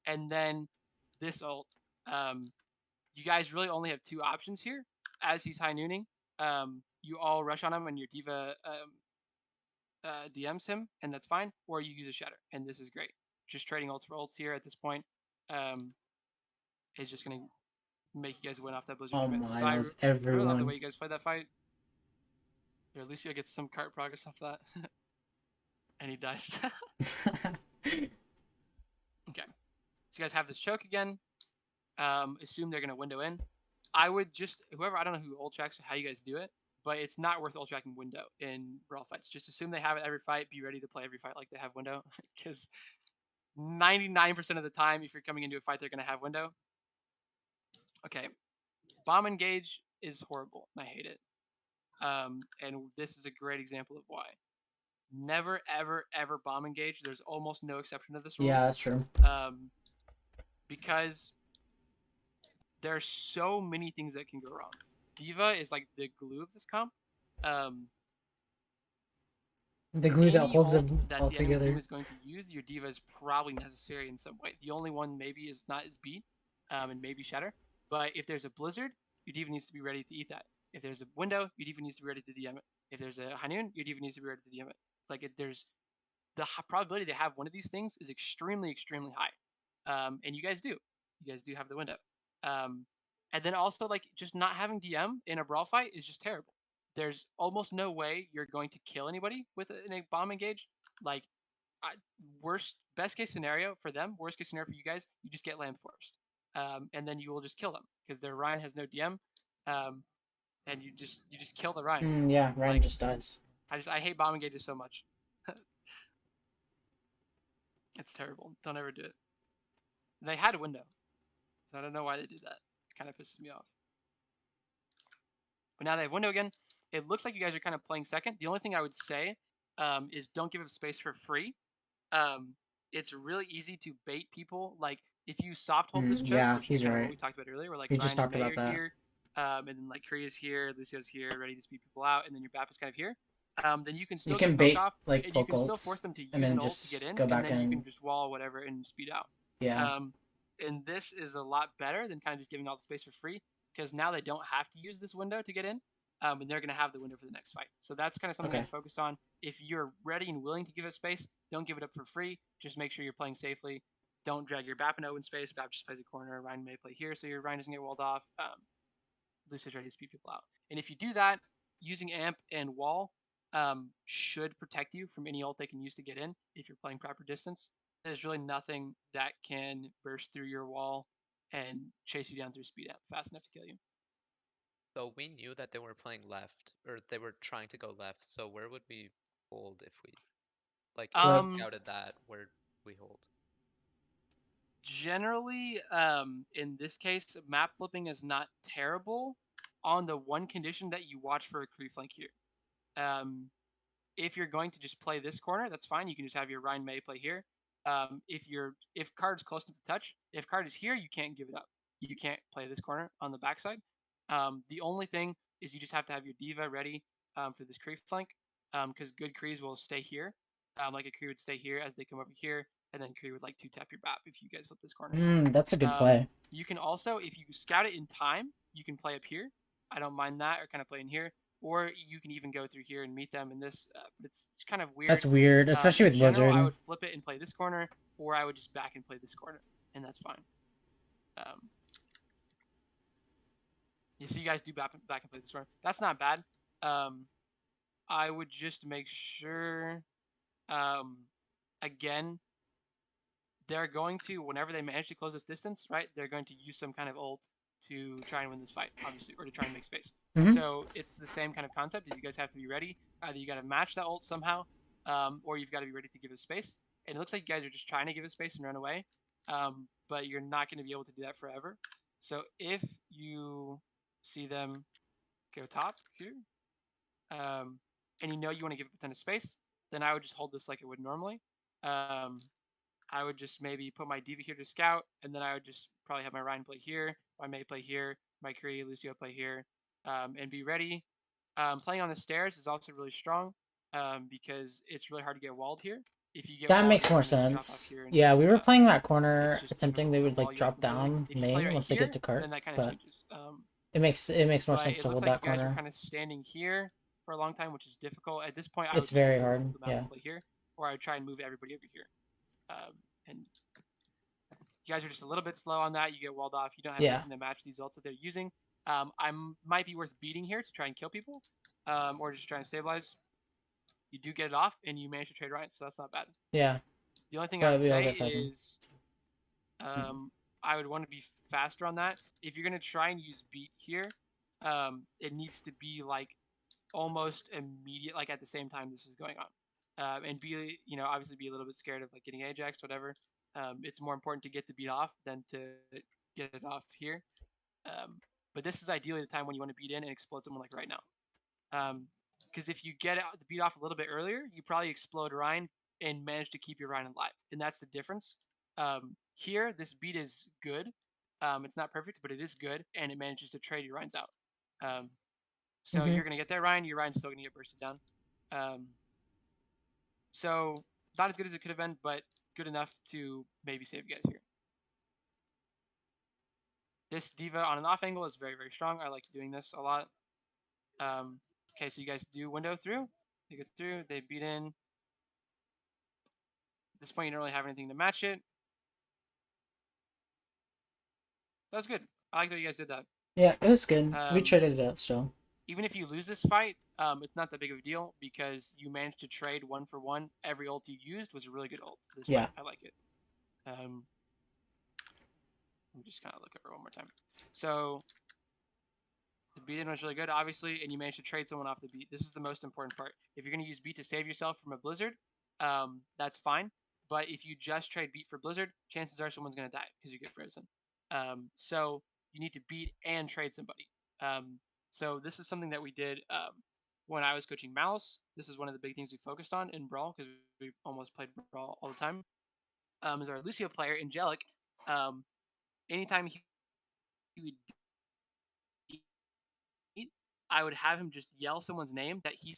And then this ult, you guys really only have two options here. As he's high nooning, you all rush on him and your diva DMs him, and that's fine. Or you use a shatter, and this is great. Just trading ults for ults here at this point is just gonna make you guys win off that blizzard
Oh
commit.
my,
So
that was
really love the
everyone.
way you guys played that fight. Or Lucio gets some cart progress off that, and he dies. Okay, so you guys have this choke again. Assume they're gonna window in. I would just whoever I don't know who ult tracks or how you guys do it, but it's not worth ult tracking window in brawl fights. Just assume they have it every fight. Be ready to play every fight like they have window, because 99% of the time, if you're coming into a fight, they're gonna have window. Okay, bomb engage is horrible, and I hate it. And this is a great example of why. Never, ever, ever bomb engage. There's almost no exception to this rule.
Yeah, that's true.
Because there's so many things that can go wrong. Diva is like the glue of this comp.
The glue that
Any
holds
ult
them
that
all
the enemy team
together.
is going to use, your diva is probably necessary in some way. The only one maybe is not is beat, and maybe shatter. But if there's a blizzard, your diva needs to be ready to eat that. If there's a window, your diva needs to be ready to DM it. If there's a high noon, your diva needs to be ready to DM it. It's like there's the probability to have one of these things is extremely, extremely high. And you guys do. You guys do have the window. And then also like just not having DM in a brawl fight is just terrible. There's almost no way you're going to kill anybody with a bomb engage. Like best case scenario for them, worst case scenario for you guys, you just get lamb forced. And then you will just kill them because their Ryan has no DM. And you just kill the Ryan.
Yeah, Ryan
like,
just dies.
I hate bomb engages so much. It's terrible. Don't ever do it. They had a window, so I don't know why they did that. It kind of pisses me off. But now they have window again. It looks like you guys are kind of playing second. The only thing I would say is don't give up space for free. It's really easy to bait people. Like if you soft hold this choke,
Yeah,
which is
he's
kind of what
right.
we talked about earlier, where like
We just
Ryan and
talked
May
about
are
that.
here, and then like Kriya's here, Lucio's here, ready to speed people out, and then your BAP is kind of here. Then you can still
You can
get
bait
poke off,
like
and you
poke
can still
ults,
force them to use
and then
an ult
just
to get in,
go
and
back
then you
in.
can just wall whatever and speed out.
Yeah.
And this is a lot better than kind of just giving all the space for free, because now they don't have to use this window to get in, and they're going to have the window for the next fight. So that's kind of something
Okay.
I'd focus on. If you're ready and willing to give it space, don't give it up for free. Just make sure you're playing safely. Don't drag your BAP in open space. BAP just plays a corner. Ryan may play here, so your Ryan doesn't get walled off. Lucid's ready to speed people out. And if you do that, using amp and wall should protect you from any ult they can use to get in if you're playing proper distance. There's really nothing that can burst through your wall and chase you down through speed amp fast enough to kill you.
So we knew that they were playing left, or they were trying to go left. So where would we hold if we, like, if we scouted that? Where we hold?
Generally, in this case, map flipping is not terrible on the one condition that you watch for a creep flank here. If you're going to just play this corner, that's fine. You can just have your Ryan May play here. If card's close to touch, if card is here, you can't give it up. You can't play this corner on the backside. The only thing is you just have to have your diva ready for this creep flank, because good creeps will stay here. Like a Kree would stay here as they come over here, and then Kree would like 2-tap your BAP if you guys flip this corner.
That's a good play.
You can also, if you scout it in time, you can play up here. I don't mind that, or kind of play in here. Or you can even go through here and meet them in this. But it's kind of weird.
That's weird, especially with
in general,
Blizzard.
I would flip it and play this corner, or I would just back and play this corner, and that's fine. You see, you guys do back and play the storm. That's not bad. I would just make sure. Again, they're going to, whenever they manage to close this distance, right? They're going to use some kind of ult to try and win this fight, obviously, or to try and make space.
Mhm.
So it's the same kind of concept. You guys have to be ready. Either you got to match that ult somehow, or you've got to be ready to give it space. And it looks like you guys are just trying to give it space and run away, but you're not going to be able to do that forever. So if you see them go top here, and you know you want to give it a ton of space, then I would just hold this like it would normally. I would just maybe put my Diva here to scout, and then I would just probably have my Ryan play here, my May play here, my Kree, Lucio play here, and be ready. Playing on the stairs is also really strong because it's really hard to get walled here. If you get
That
walled,
makes
you
more
can just drop off
sense.
here and,
Yeah, we were playing that
it's
corner,
just
attempting
difficult
they
to
would
wall
like
you guys
drop
completely.
down
If you play
main
right
once they
here,
get to cart,
then that kind of
but
changes.
it makes more
But
sense
it
to
looks
hold
like
that
you guys are
corner.
kind of standing here for a long time, which is difficult. At this point, I would
It's
just
very
try and
hard.
flip them out
Yeah.
and play here, or I would try and move everybody over here. And you guys are just a little bit slow on that. You get walled off. You don't have
Yeah.
anything to match these ults that they're using. Might be worth beating here to try and kill people, or just try and stabilize. You do get it off, and you manage to trade Ryan, so that's not bad.
Yeah.
The only thing I
But
would
we all
say
get frozen.
is, I would want to be faster on that. If you're gonna try and use beat here, it needs to be like almost immediate, like at the same time this is going on, and be, obviously be a little bit scared of like getting Ajax, whatever. It's more important to get the beat off than to get it off here. But this is ideally the time when you want to beat in and explode someone like right now. Because if you get the beat off a little bit earlier, you probably explode Ryan and manage to keep your Ryan alive, and that's the difference. Here, this beat is good. It's not perfect, but it is good, and it manages to trade your Ryan's out. So
Mhm.
you're gonna get that Ryan. Your Ryan's still gonna get bursted down. So not as good as it could have been, but good enough to maybe save you guys here. This Diva on an off angle is very, very strong. I like doing this a lot. Okay, so you guys do window through. They get through. They beat in. At this point, you don't really have anything to match it. That was good. I like that you guys did that.
Yeah, it was good. We
Um,
traded it out still.
Even if you lose this fight, it's not that big of a deal because you managed to trade 1-for-1. Every ult you used was a really good ult. This
Yeah.
fight, I like it. Let me just kind of look over one more time. So the beat in was really good, obviously, and you managed to trade someone off the beat. This is the most important part. If you're going to use beat to save yourself from a blizzard, that's fine. But if you just trade beat for blizzard, chances are someone's going to die because you get frozen. So you need to beat and trade somebody. So this is something that we did when I was coaching Malice. This is one of the big things we focused on in Brawl because we almost played Brawl all the time. Is our Lucio player, Angelic. Anytime he would beat, I would have him just yell someone's name that he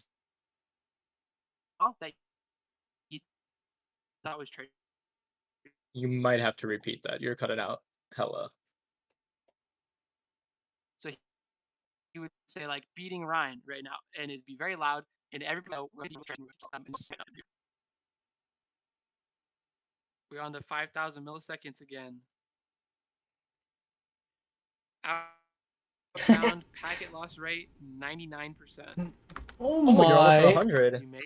thought was traded.
You might have to repeat that. You're cutting out hella.
So he would say like beating Ryan right now, and it'd be very loud, and everybody would we're on the 5,000 milliseconds again. Outbound packet loss rate 99%.
Oh
Oh, you're almost at
my!
100.
You may.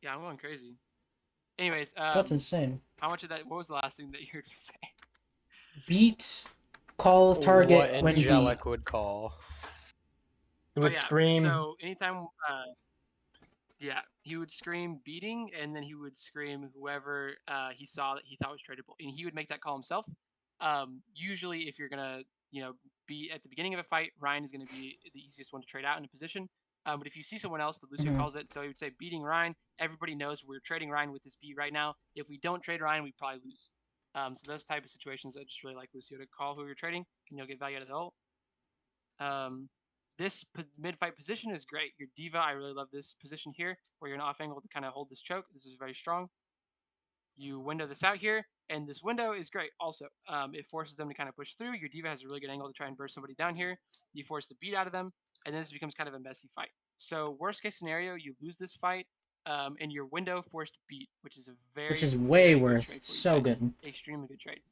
Yeah, I'm going crazy. Anyways,
That's insane.
how much of that? What was the last thing that you heard me say?
Beat, call target
What
when beat.
Angelic would call.
He would scream.
So anytime, yeah, he would scream beating, and then he would scream whoever he saw that he thought was tradable, and he would make that call himself. Usually, if you're gonna, be at the beginning of a fight, Ryan is gonna be the easiest one to trade out in a position. But if you see someone else, the Lucio calls it. So he would say beating Ryan. Everybody knows we're trading Ryan with this beat right now. If we don't trade Ryan, we probably lose. So those type of situations, I just really like Lucio to call who you're trading, and you'll get value out of the ult. This mid-fight position is great. Your Diva, I really love this position here, where you're an off angle to kind of hold this choke. This is very strong. You window this out here, and this window is great also. It forces them to kind of push through. Your Diva has a really good angle to try and burst somebody down here. You force the beat out of them, and then this becomes kind of a messy fight. So worst case scenario, you lose this fight, and your window forced beat, which is a very,
Which is way
very good
worth.
trade for you
So
guys.
good.
Extremely good trade.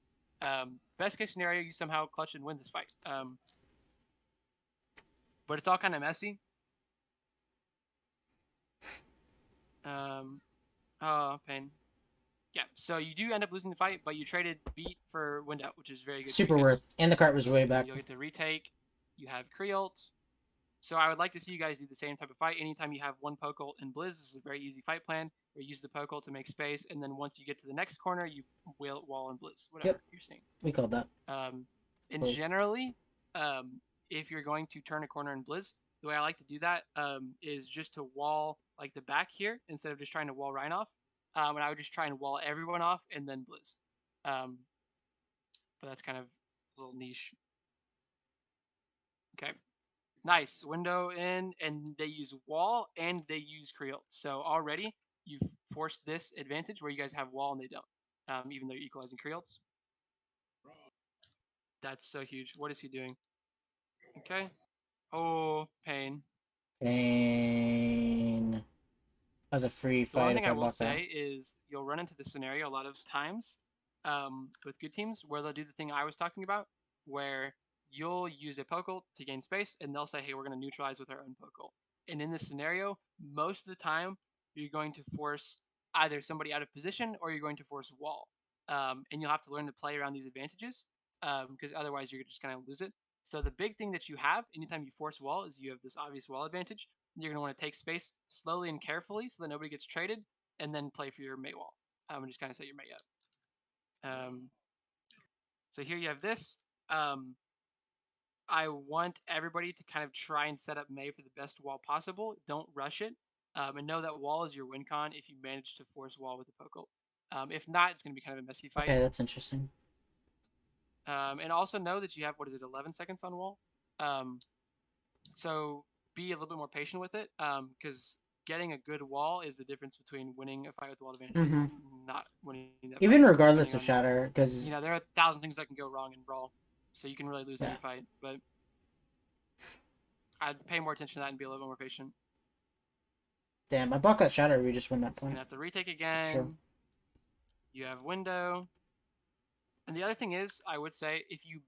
Best case scenario, you somehow clutch and win this fight. But it's all kind of messy. Oh, pain. Yeah, so you do end up losing the fight, but you traded beat for window, which is very good.
Super worth. And the cart was way back.
You'll get to retake. You have Creolt. So I would like to see you guys do the same type of fight. Anytime you have one poke ult and Blizz, this is a very easy fight plan. Where you use the poke ult to make space, and then once you get to the next corner, you wall and Blizz, whatever you're seeing.
We called that.
And generally, if you're going to turn a corner in Blizz, the way I like to do that is just to wall like the back here instead of just trying to wall Rhine off. And I would just try and wall everyone off and then Blizz. But that's kind of a little niche. Okay. Nice. Window in, and they use wall and they use Creolt. So already you've forced this advantage where you guys have wall and they don't, even though you're equalizing Creolts. That's so huge. What is he doing? Okay. Oh, pain.
Pain. That was a free
The one
fight
thing
if
I
I
will
blocked that.
say is you'll run into this scenario a lot of times with good teams where they'll do the thing I was talking about, where you'll use a poke ult to gain space, and they'll say, hey, we're going to neutralize with our own poke ult. And in this scenario, most of the time, you're going to force either somebody out of position or you're going to force wall. And you'll have to learn to play around these advantages because otherwise you're just going to lose it. So the big thing that you have anytime you force wall is you have this obvious wall advantage. You're going to want to take space slowly and carefully so that nobody gets traded, and then play for your Mei wall. And just kind of set your Mei up. So here you have this. I want everybody to kind of try and set up Mei for the best wall possible. Don't rush it. And know that wall is your win con if you manage to force wall with the poke ult. If not, it's going to be kind of a messy fight.
Okay, that's interesting.
And also know that you have, 11 seconds on wall. So be a little bit more patient with it, because getting a good wall is the difference between winning a fight with wall advantage and not winning that
Even
fight,
regardless of
depending on,
Shatter, because
there are 1,000 things that can go wrong in Brawl, so you can really lose every fight. But I'd pay more attention to that and be a little bit more patient.
damn, I blocked that Shatter. We just win that
You're
point.
gonna have to retake again.
Sure.
You have window. And the other thing is, I would say, if you,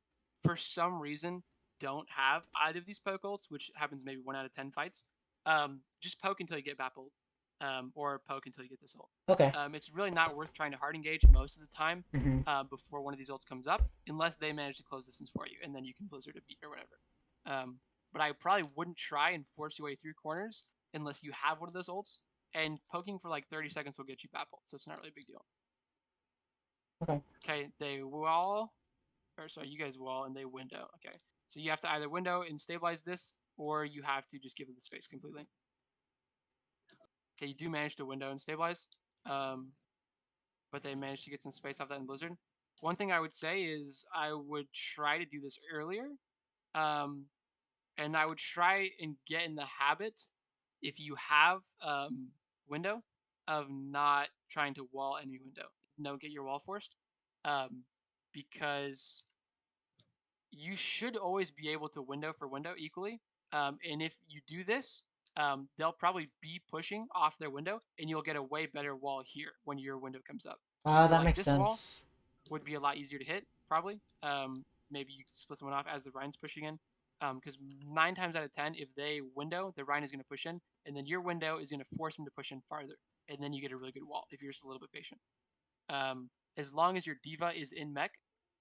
for some reason, don't have either of these poke ults, which happens maybe 1 out of 10 fights, just poke until you get baffled, or poke until you get this ult.
Okay.
It's really not worth trying to hard engage most of the time before one of these ults comes up, unless they manage to close distance for you, and then you can Blizzard a beat or whatever. But I probably wouldn't try and force your way through corners unless you have one of those ults, and poking for like 30 seconds will get you baffled, so it's not really a big deal.
Okay.
Okay, they wall, or sorry, you guys wall and they window. Okay, so you have to either window and stabilize this, or you have to just give it the space completely. Okay, you do manage to window and stabilize, but they managed to get some space off that in Blizzard. One thing I would say is I would try to do this earlier, and I would try and get in the habit, if you have window, of not trying to wall any window. Don't get your wall forced, because you should always be able to window for window equally. And if you do this, they'll probably be pushing off their window, and you'll get a way better wall here when your window comes up. So,
That
like,
makes
this
sense.
wall would be a lot easier to hit, probably. Maybe you split someone off as the Rhine's pushing in. Because 9 times out of 10, if they window, the Rhine is going to push in, and then your window is going to force them to push in farther, and then you get a really good wall if you're just a little bit patient. As long as your D.Va is in mech,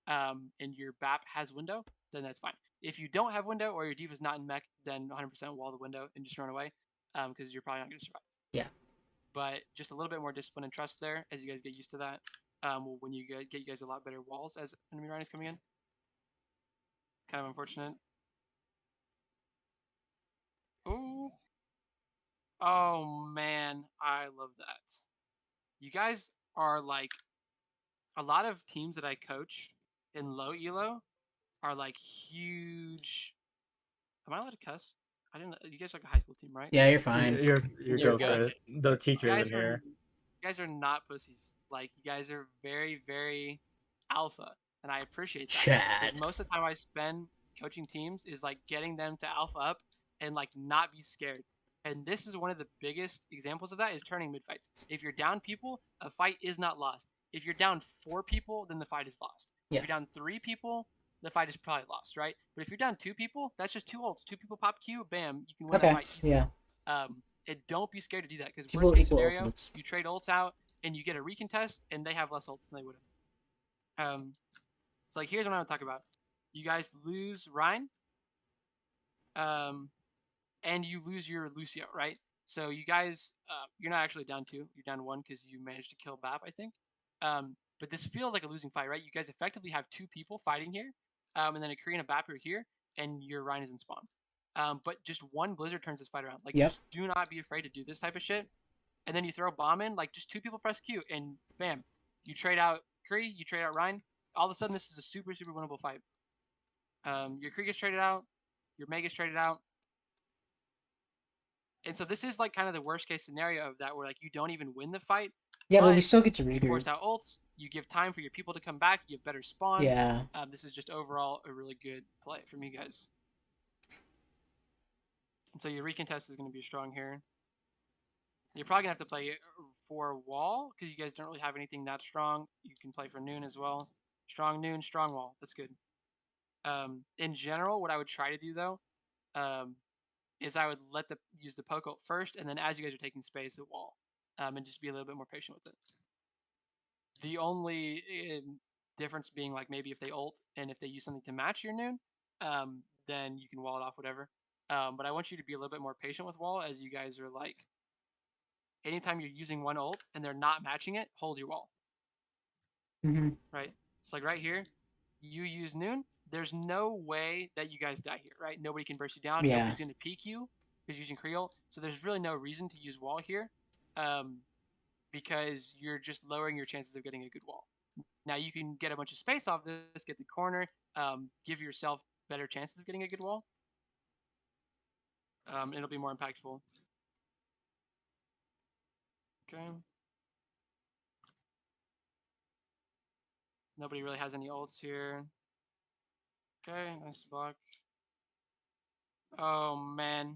and your BAP has window, then that's fine. If you don't have window or your D.Va's not in mech, then 100% wall the window and just run away, because you're probably not going to survive.
Yeah.
But just a little bit more discipline and trust there as you guys get used to that. When you get you guys a lot better walls as enemy Rhine is coming in. Kind of unfortunate. Ooh. Oh man, I love that. You guys are like, a lot of teams that I coach in low elo are like huge. Am I allowed to cuss? I didn't. You guys are like a high school team, right?
Yeah, you're fine.
You're
You're
go for
good.
it. The teacher
You
isn't here.
guys are not pussies. Like, you guys are very, very alpha, and I appreciate that.
Chad.
Because most of the time I spend coaching teams is like getting them to alpha up and like not be scared. And this is one of the biggest examples of that, is turning mid fights. If you're down people, a fight is not lost. If you're down 4 people, then the fight is lost.
Yeah.
If you're down 3 people, the fight is probably lost, right? But if you're down 2 people, that's just 2 ults. 2 people pop Q, bam, you can win that
Okay.
fight easy.
Yeah.
And don't be scared to do that because
People
worst case
equal
scenario,
ultimates.
you trade ults out and you get a recontest, and they have less ults than they would have. So like here's what I want to talk about. You guys lose Ryan, and you lose your Lucio, right? So you guys, you're not actually down 2. You're down 1 because you managed to kill Bap, I think. But this feels like a losing fight, right? You guys effectively have 2 people fighting here, and then a Kree and a Bap are here, and your Ryan is in spawn. But just one Blizzard turns this fight around. Like,
Yep.
just do not be afraid to do this type of shit. And then you throw a bomb in, like, just 2 people press Q, and bam, you trade out Kree, you trade out Ryan. All of a sudden, this is a super, super winnable fight. Your Kree gets traded out, your Meg gets traded out. And so this is like kind of the worst case scenario of that, where like you don't even win the fight.
Yeah, but we
but
still get to
you
regroup.
force out ults, you give time for your people to come back, you have better spawns.
Yeah.
This is just overall a really good play from you guys. And so your recontest is going to be strong here. You're probably going to have to play for wall because you guys don't really have anything that strong. You can play for noon as well. Strong noon, strong wall. That's good. In general, what I would try to do though, is I would use the poke ult first, and then as you guys are taking space, at wall, and just be a little bit more patient with it. The only difference being like maybe if they ult and if they use something to match your noon, then you can wall it off, whatever. But I want you to be a little bit more patient with wall, as you guys are like, anytime you're using one ult and they're not matching it, hold your wall.
Mm-hmm.
Right? It's like right here, you use noon. There's no way that you guys die here, right? Nobody can burst you down.
Yeah.
Nobody's going to peek you because you're using Creole. So there's really no reason to use wall here, because you're just lowering your chances of getting a good wall. Now you can get a bunch of space off this, get the corner, give yourself better chances of getting a good wall. It'll be more impactful. Okay. Nobody really has any ults here. Okay, nice block. Oh man.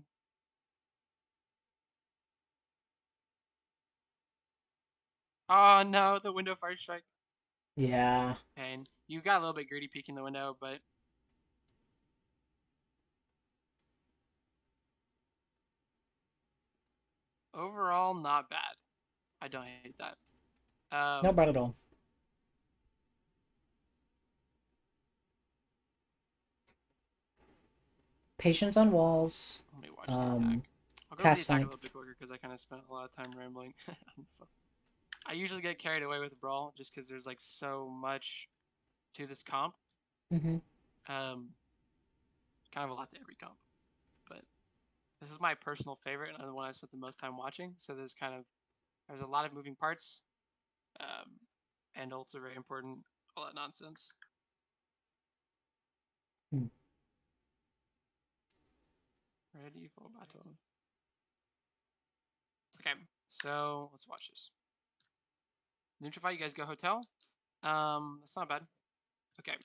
Oh no, the window fire strike.
Yeah.
Pain. You got a little bit greedy peeking the window, but overall not bad. I don't hate that.
Not bad at all. Patience on walls.
Let me watch the attack. I'll go over the
Cast
attack a
flank.
little bit quicker because I kind of spent a lot of time rambling. So, I usually get carried away with Brawl just because there's like so much to this comp.
Mm-hmm.
Kind of a lot to every comp. But this is my personal favorite and the one I spent the most time watching. So there's a lot of moving parts. And ults are very important. All that nonsense. Ready for battle. Okay, so let's watch this. Neutrify, you guys go hotel. That's not bad. Okay.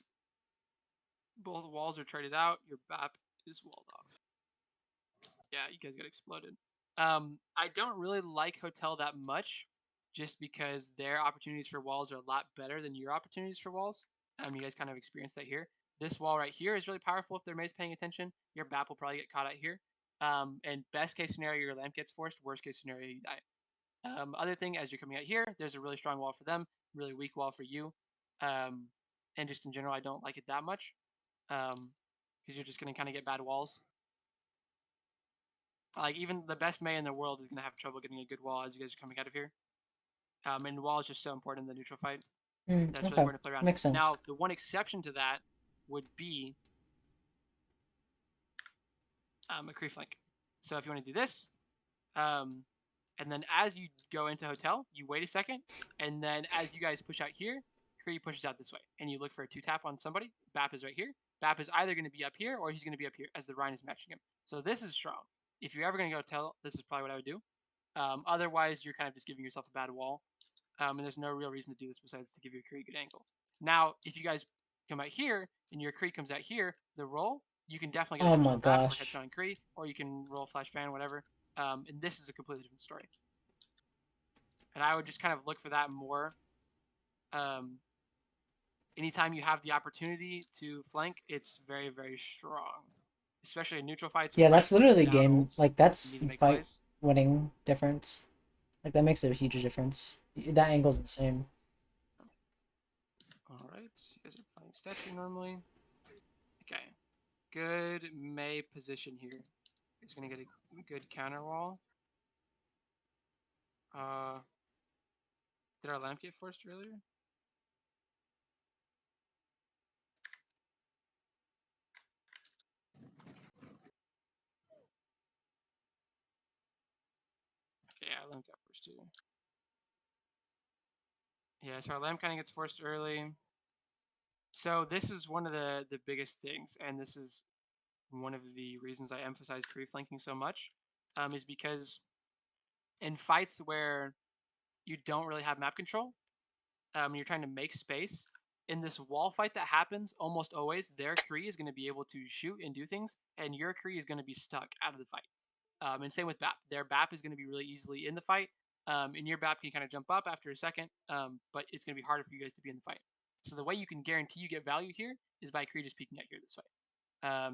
Both walls are traded out. Your BAP is walled off. Yeah, you guys got exploded. I don't really like hotel that much, just because their opportunities for walls are a lot better than your opportunities for walls. You guys kind of experienced that here. This wall right here is really powerful if their mate's paying attention. Your BAP will probably get caught out here. And best case scenario, your lamp gets forced. Worst case scenario, you die. Other thing, as you're coming out here, there's a really strong wall for them, really weak wall for you. And just in general, I don't like it that much, because you're just going to kind of get bad walls. Like, even the best Mei in the world is going to have trouble getting a good wall as you guys are coming out of here. And wall is just so important in the neutral fight. That's really important to play around.
Makes sense.
Now, the one exception to that would be a Kree flank. So if you want to do this, and then as you go into hotel, you wait a second, and then as you guys push out here, Kree pushes out this way, and you look for a 2-tap on somebody. Bap is right here. Bap is either going to be up here or he's going to be up here as the Ryan is matching him. So this is strong. If you're ever going to go hotel, this is probably what I would do. Otherwise, you're kind of just giving yourself a bad wall, and there's no real reason to do this besides to give you a Kree good angle. Now, if you guys come out here and your Kree comes out here, the roll, you can definitely get a headshot on Bap or headshot on Kree, or you can roll Flash Fan, whatever. And this is a completely different story. And I would just kind of look for that more. anytime you have the opportunity to flank, it's very, very strong. Especially in neutral fights.
Yeah, that's
right
literally
down
game.
ults,
Like
you
that's
need to make
fight
plays.
winning difference. Like that makes a huge difference. That angle's insane.
All right, you guys are playing statue normally. Okay, good May position here. He's gonna get a good counter wall. Did our lamp get forced earlier? Yeah, lamp got forced too. Yeah, so our lamp kind of gets forced early. So this is one of the biggest things, and this is one of the reasons I emphasize pre-flanking so much, is because in fights where you don't really have map control, you're trying to make space. In this wall fight that happens almost always, their Kree is going to be able to shoot and do things, and your Kree is going to be stuck out of the fight. And same with BAP. Their BAP is going to be really easily in the fight, and your BAP can kind of jump up after a second, but it's going to be harder for you guys to be in the fight. So the way you can guarantee you get value here is by Kree just peeking at you this fight.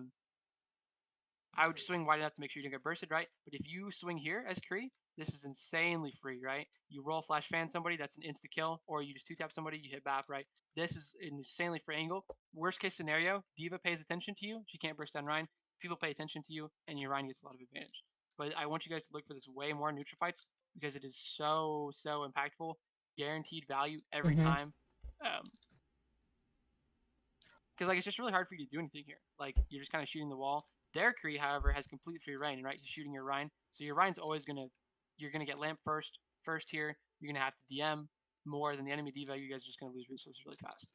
I would swing wide enough to make sure you don't get bursted, right? But if you swing here as Kree, this is insanely free, right? You roll flash fan somebody, that's an insta kill, or you just two tap somebody, you hit BAP, right? This is an insanely free angle. Worst case scenario, Diva pays attention to you. She can't burst down Ryan. People pay attention to you, and your Ryan gets a lot of advantage. But I want you guys to look for this way more in neutral fights because it is so impactful, guaranteed value every time. Because like it's just really hard for you to do anything here. Like you're just kind of shooting the wall. Their Kree, however, has complete free reign, right? He's shooting your Rhine, so your Rhine's always you're gonna get lamp first here. You're gonna have to DM more than the enemy diva. You guys are just gonna lose resources really fast.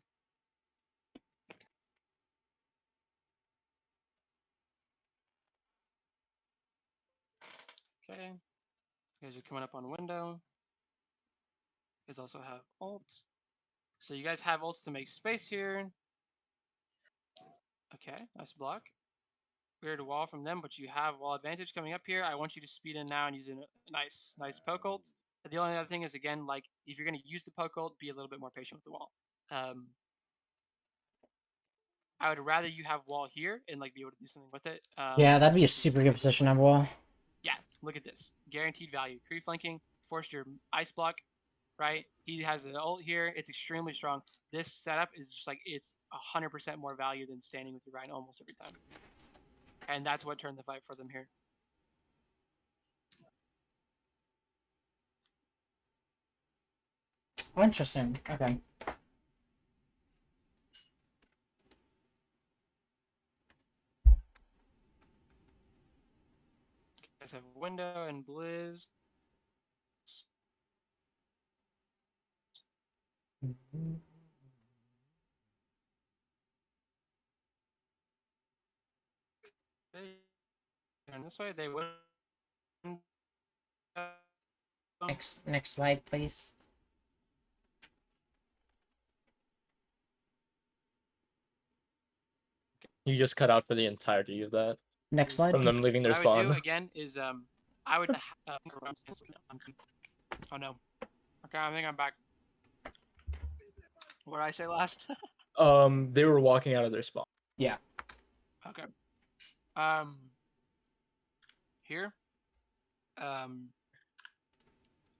Okay, you guys are coming up on window. You guys also have ult. So you guys have ults to make space here. Okay, nice block. Weird wall from them, but you have wall advantage coming up here. I want you to speed in now and use a nice poke ult. The only other thing is, again, like, if you're going to use the poke ult, be a little bit more patient with the wall. I would rather you have wall here and, like, be able to do something with it.
Yeah, that'd be a super good position to have wall.
Yeah, look at this. Guaranteed value. Kree flanking, forced your ice block, right? He has an ult here. It's extremely strong. This setup is just, like, it's 100% more value than standing with your Rhine almost every time. And that's what turned the fight for them here.
Interesting. Okay.
Guys have window and Blizz. And this way they win.
Next slide, please.
You just cut out for the entirety of that.
Next slide.
From them leaving their
What I
spawn.
would do again is I would oh no. Okay, I think I'm back. What did I say last?
They were walking out of their spawn.
Yeah.
Okay. Here.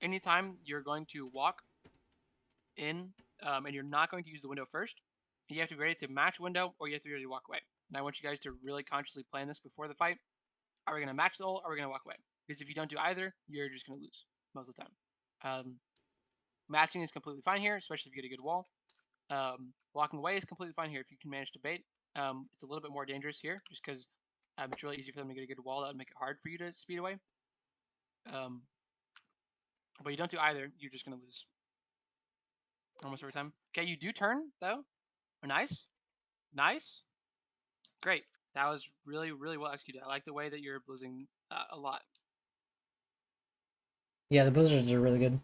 Anytime you're going to walk in, and you're not going to use the window first, you have to be ready to match window, or you have to be ready to walk away. And I want you guys to really consciously plan this before the fight. Are we going to match the ult, or are we going to walk away? Because if you don't do either, you're just going to lose most of the time. Matching is completely fine here, especially if you get a good wall. Walking away is completely fine here if you can manage to bait. It's a little bit more dangerous here, just because it's really easy for them to get a good wall. That would make it hard for you to speed away. But you don't do either, you're just going to lose. Almost every time. Okay, you do turn, though. Nice. Nice. Great. That was really well executed. I like the way that you're blizzing a lot.
Yeah, the blizzards are really good.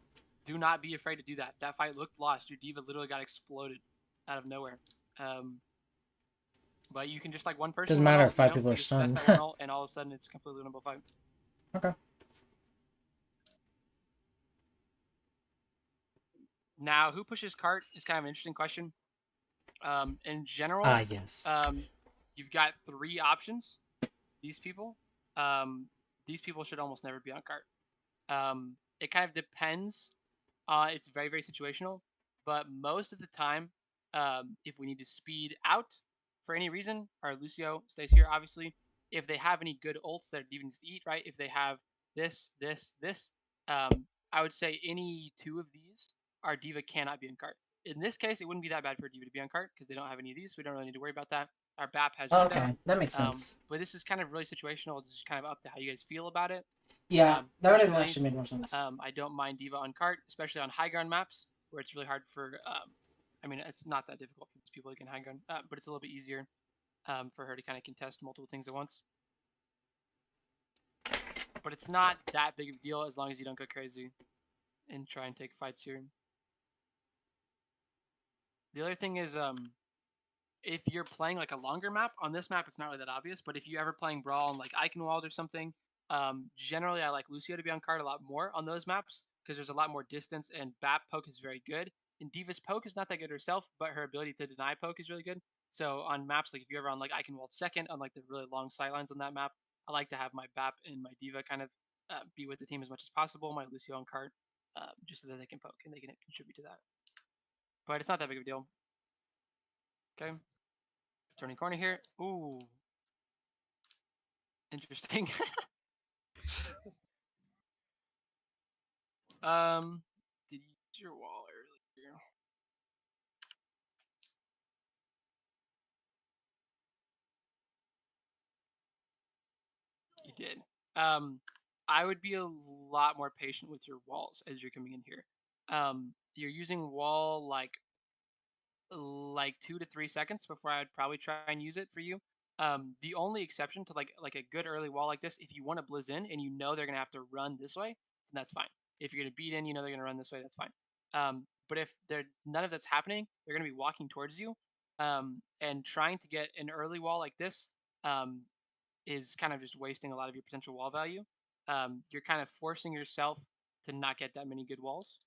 Do not be afraid to do that. That fight looked lost. Your diva literally got exploded out of nowhere. But you can just like one person.
Doesn't matter if 5
you know,
people are
you just press
stunned.
that one ult, and all of a sudden it's a completely winnable fight.
Okay.
Now, who pushes cart is kind of an interesting question. In general,
Yes.
you've got 3 options. These people should almost never be on cart. It kind of depends. It's very, very situational, but most of the time, if we need to speed out for any reason, our Lucio stays here, obviously. If they have any good ults that Diva needs to eat, right? If they have this, I would say any 2 of these, our Diva cannot be on cart. In this case, it wouldn't be that bad for a Diva to be on cart because they don't have any of these. So we don't really need to worry about that. Our BAP has window.
Okay, that makes sense.
But this is kind of really situational. It's just kind of up to how you guys feel about it.
Yeah, that would have
Personally,
actually made more sense.
I don't mind Diva on cart, especially on high ground maps where it's really hard for. I mean, it's not that difficult for these people to get high ground, but it's a little bit easier for her to kind of contest multiple things at once. But it's not that big of a deal as long as you don't go crazy and try and take fights here. The other thing is, if you're playing like a longer map, on this map it's not really that obvious, but if you're ever playing Brawl on like Eichenwald or something, generally I like Lucio to be on card a lot more on those maps because there's a lot more distance and BAP poke is very good. And Diva's poke is not that good herself, but her ability to deny poke is really good. So on maps like if you're ever on like Eichenwald second, on like the really long sightlines on that map, I like to have my BAP and my Diva kind of be with the team as much as possible, my Lucio on card, just so that they can poke and they can contribute to that. But it's not that big of a deal. Okay. Turning corner here. Ooh. Interesting. Did you use your wall earlier? You did. I would be a lot more patient with your walls as you're coming in here. You're using wall like 2 to 3 seconds before I would probably try and use it for you. The only exception to like a good early wall like this, if you want to blizz in and you know they're gonna have to run this way, then that's fine. If you're gonna beat in, you know they're gonna run this way, that's fine. But if none of that's happening, they're gonna be walking towards you, and trying to get an early wall like this is kind of just wasting a lot of your potential wall value. You're kind of forcing yourself to not get that many good walls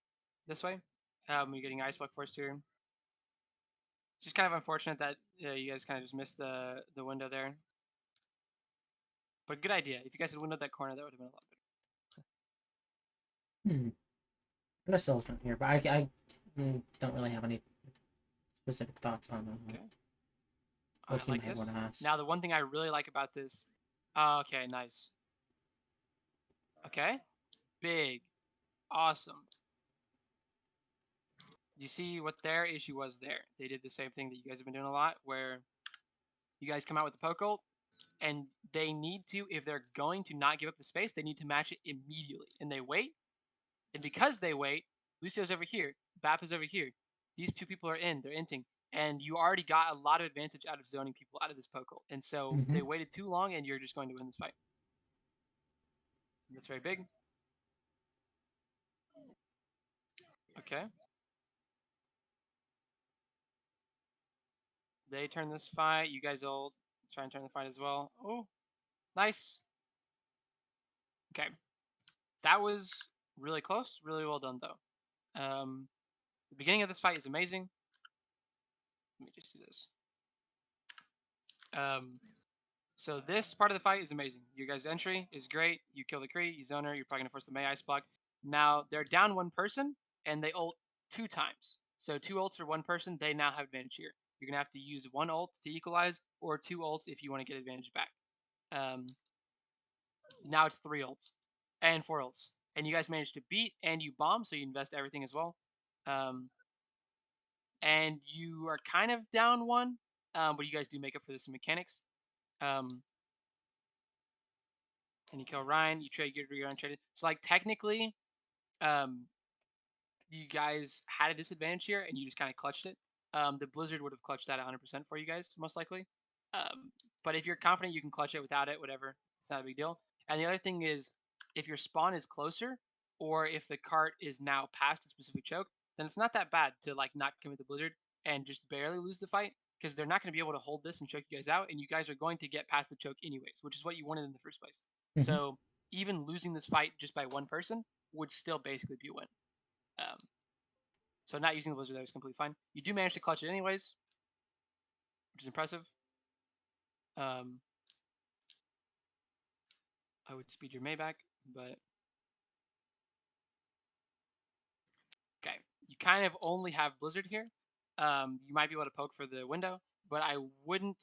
this way. You're getting ice block forced here. It's just kind of unfortunate that you guys kind of just missed the window there. But good idea. If you guys had windowed that corner, that would have been a lot better.
No salesman here, but I don't really have any specific thoughts on
Okay.
what he
like
might
this.
want to ask.
Now, the one thing I really like about this. Okay, nice. Okay. Big. Awesome. You see what their issue was there? They did the same thing that you guys have been doing a lot, where you guys come out with the poke ult, and they need to, if they're going to not give up the space, they need to match it immediately. And they wait, and because they wait, Lucio's over here, Bap is over here. These 2 people are in, they're inting, and you already got a lot of advantage out of zoning people out of this poke ult. And so they waited too long, and you're just going to win this fight. That's very big. Okay. They turn this fight. You guys will try and turn the fight as well. Oh, nice. Okay. That was really close. Really well done, though. The beginning of this fight is amazing. Let me just do this. So this part of the fight is amazing. Your guys' entry is great. You kill the Kree, you zone her, you're probably going to force the May Ice block. Now, they're down 1 person, and they ult 2 times. So 2 ults for 1 person, they now have advantage here. You're going to have to use 1 ult to equalize, or 2 ults if you want to get advantage back. Now it's 3 ults, and 4 ults. And you guys managed to beat, and you bomb, so you invest everything as well. And you are kind of down 1, but you guys do make up for this in mechanics. And you kill Ryan, you trade gear, you're untraded. So like technically, you guys had a disadvantage here, and you just kind of clutched it. The Blizzard would have clutched that 100% for you guys, most likely. But if you're confident you can clutch it without it, whatever, it's not a big deal. And the other thing is, if your spawn is closer, or if the cart is now past a specific choke, then it's not that bad to like not commit the Blizzard and just barely lose the fight, because they're not going to be able to hold this and choke you guys out, and you guys are going to get past the choke anyways, which is what you wanted in the first place. So even losing this fight just by 1 person would still basically be a win. So not using the Blizzard there is completely fine. You do manage to clutch it anyways. which is impressive. I would speed your May back, but okay. You kind of only have Blizzard here. You might be able to poke for the window, but I wouldn't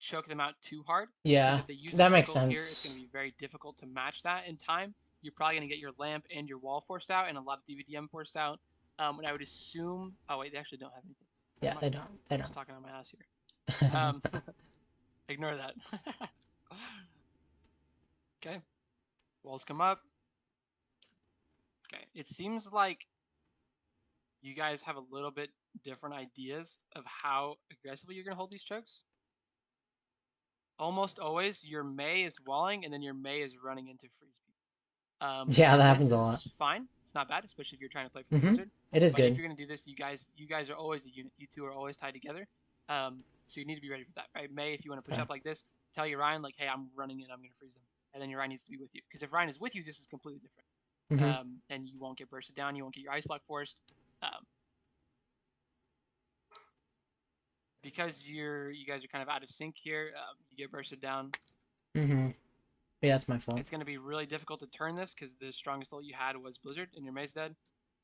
choke them out too hard.
Yeah,
Because if they use
that
the
makes
chokehold here, it's
sense.
going to be very difficult to match that in time. You're probably going to get your lamp and your wall forced out, and a lot of DVDM forced out. And I would assume. Oh wait, they actually don't have anything.
Yeah,
Never
they
mind.
don't. They
I'm just
don't.
talking on my ass here. Ignore that. Okay. Walls come up. Okay. It seems like you guys have a little bit different ideas of how aggressively you're going to hold these chokes. Almost always, your May is walling, and then your May is running into freeze people.
Yeah, that
this
happens a lot.
is fine. It's not bad, especially if you're trying to play for the
Mhm.
Blizzard.
It is
But if
good.
you're going to do this, you guys are always a unit. You two are always tied together. So you need to be ready for that, right? May, if you want to push
Okay.
up like this, tell your Ryan, like, hey, I'm running in, I'm going to freeze him. And then your Ryan needs to be with you. Because if Ryan is with you, this is completely different.
Mhm.
And you won't get bursted down. You won't get your ice block forced. Because you guys are kind of out of sync here, you get bursted down.
Mhm. Yeah, that's my fault.
It's going to be really difficult to turn this because the strongest ult you had was Blizzard and your May's dead.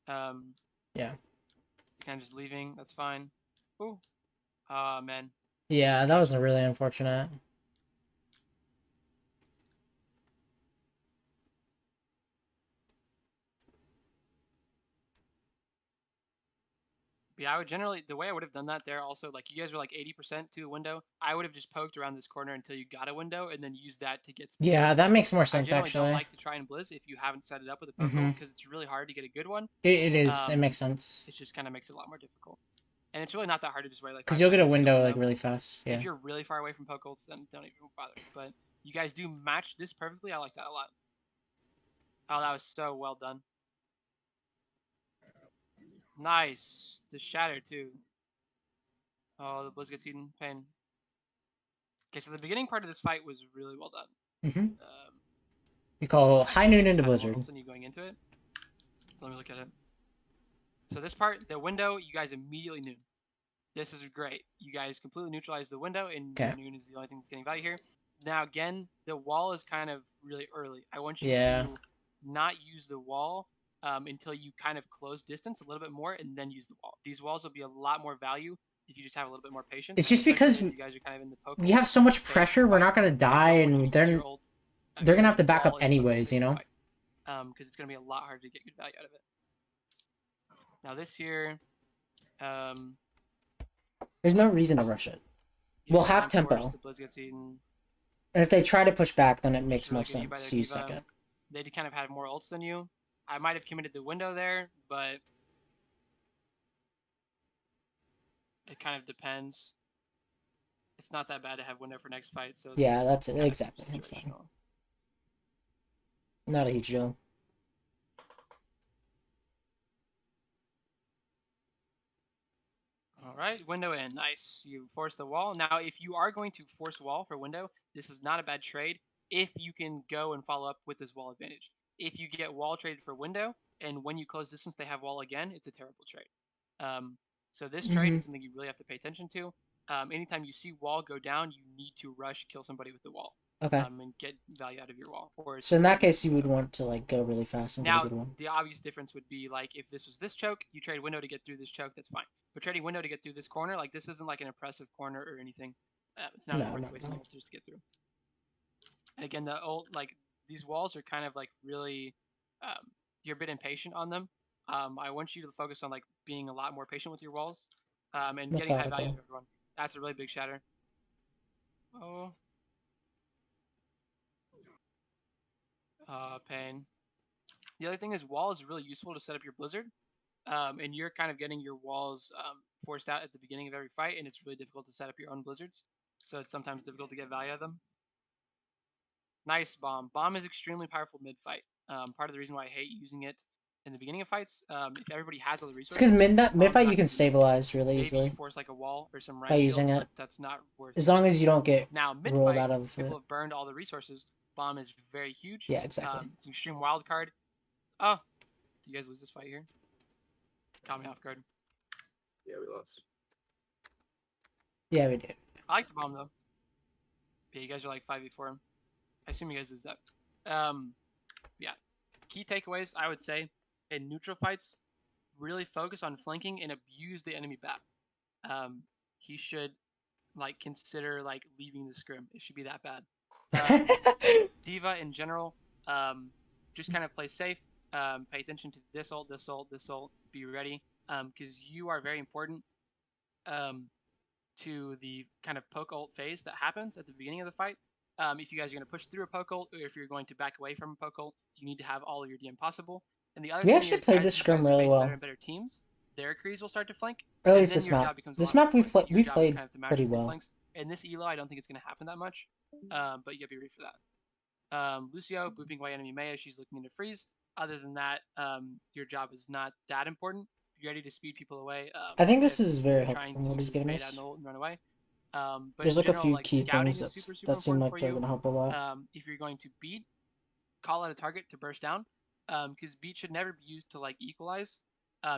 Yeah.
You're kind of just leaving. That's fine. Ooh. Ah, man.
Yeah, that was really unfortunate.
But yeah, I would generally, the way I would have done that there also, like you guys were like 80% to a window. I would have just poked around this corner until you got a window and then used that to get speed.
Yeah, that makes more
I
sense,
generally
actually.
don't like to try and blizz if you haven't set it up with a poke
Mhm.
because it's really hard to get a good one.
It is. It makes sense.
It just kind of makes it a lot more difficult. And it's really not that hard to just wait like
Because
5
you'll get a
seconds to
window like really fast. Yeah.
If you're really far away from poke ults, then don't even bother. But you guys do match this perfectly. I like that a lot. Oh, that was so well done. Nice. The shatter too. Oh, the Blizz gets eaten. Pain. Okay, so the beginning part of this fight was really well done.
Mhm. You call high noon into
had
Blizzard.
more ults than you going into it. Let me look at it. So this part, the window, you guys immediately knew. This is great. You guys completely neutralized the window, and your noon is the only thing that's getting value here. Now, again, the wall is kind of really early. I want you to not use the wall until you kind of close distance a little bit more, and then use the wall. These walls will be a lot more value if you just have a little bit more patience.
It's just because
you guys are kind of in the poke
we have so much pressure, we're not going to die, and they're going to have to back up anyways, you know?
Because it's going to be a lot harder to get good value out of it. Now this here...
there's no reason to rush it. We'll have tempo.
The Blizz gets eaten.
And if they try to push back, then it makes
really
more sense to use second.
They kind of had more ults than you. I might have committed the window there, but it kind of depends. It's not that bad to have window for next fight. So
yeah, that's it. Exactly. That's fine. Not a huge deal.
All right, window in. Nice. You force the wall. Now, if you are going to force wall for window, this is not a bad trade if you can go and follow up with this wall advantage. If you get wall traded for window, and when you close distance, they have wall again, it's a terrible trade. So this trade is something you really have to pay attention to. Anytime you see wall go down, you need to rush kill somebody with the wall.
Okay.
And get value out of your wall.
So in that case, you would want to like go really fast and get a good one.
The obvious difference would be like if this was this choke, you trade window to get through this choke, that's fine. But trading window to get through this corner, like this isn't like an impressive corner or anything. It's not worth wasting ult just to get through. And again, the ult, like these walls are kind of like really, you're a bit impatient on them. I want you to focus on like being a lot more patient with your walls, and getting high value out of everyone. That's a really big shatter. Oh. Pain. The other thing is wall is really useful to set up your Blizzard. And you're kind of getting your walls forced out at the beginning of every fight, and it's really difficult to set up your own Blizzards. So it's sometimes difficult to get value out of them. Nice bomb. Bomb is extremely powerful mid-fight. Part of the reason why I hate using it in the beginning of fights, if everybody has all the resources...
Because mid-fight you can stabilize really easily.
Maybe you force like a wall or some rank
by using
shield,
it.
but that's not worth
as long as you don't get
now,
rolled out of
people
it.
have burned all the resources. Bomb is very huge.
Yeah, exactly.
It's an extreme wild card. Oh, do you guys lose this fight here? Caught me off guard.
Yeah, we lost.
Yeah, we do.
I like the bomb though. Yeah, you guys are like 5v4 him. I assume you guys lose that. Yeah. Key takeaways, I would say, in neutral fights, really focus on flanking and abuse the enemy BAP. He should like consider like leaving the scrim. It should be that bad. Diva in general, just kind of play safe. Pay attention to this ult, this ult, this ult. Be ready, because you are very important to the kind of poke ult phase that happens at the beginning of the fight. If you guys are going to push through a poke ult, or if you're going to back away from a poke ult, you need to have all of your DM possible. And the other
We
thing
actually
is,
played
as
this
you
scrim
guys
really
face
well.
better and better teams, their crees will start to flank.
Or at
and
least
then
this
your
map.
job becomes a
This
lot
map
more
we
flank. Your
we
job is
played
kind of to match
pretty
your
well.
flanks. In this elo, I don't think it's going to happen that much, but you got to be ready for that. Lucio booping away enemy Maya, she's looking into freeze. Other than that, your job is not that important. If you're ready to speed people away,
I think this
if
is very
you're
helpful
trying
from what he's
to
giving
bait out
us.
an ult and run away. But
There's
in
like a
general,
few
like
key
scouting
things
is super
that seem
important
like
for
they're
you.
gonna help a lot.
If you're going to beat, call out a target to burst down, because beat should never be used to like equalize.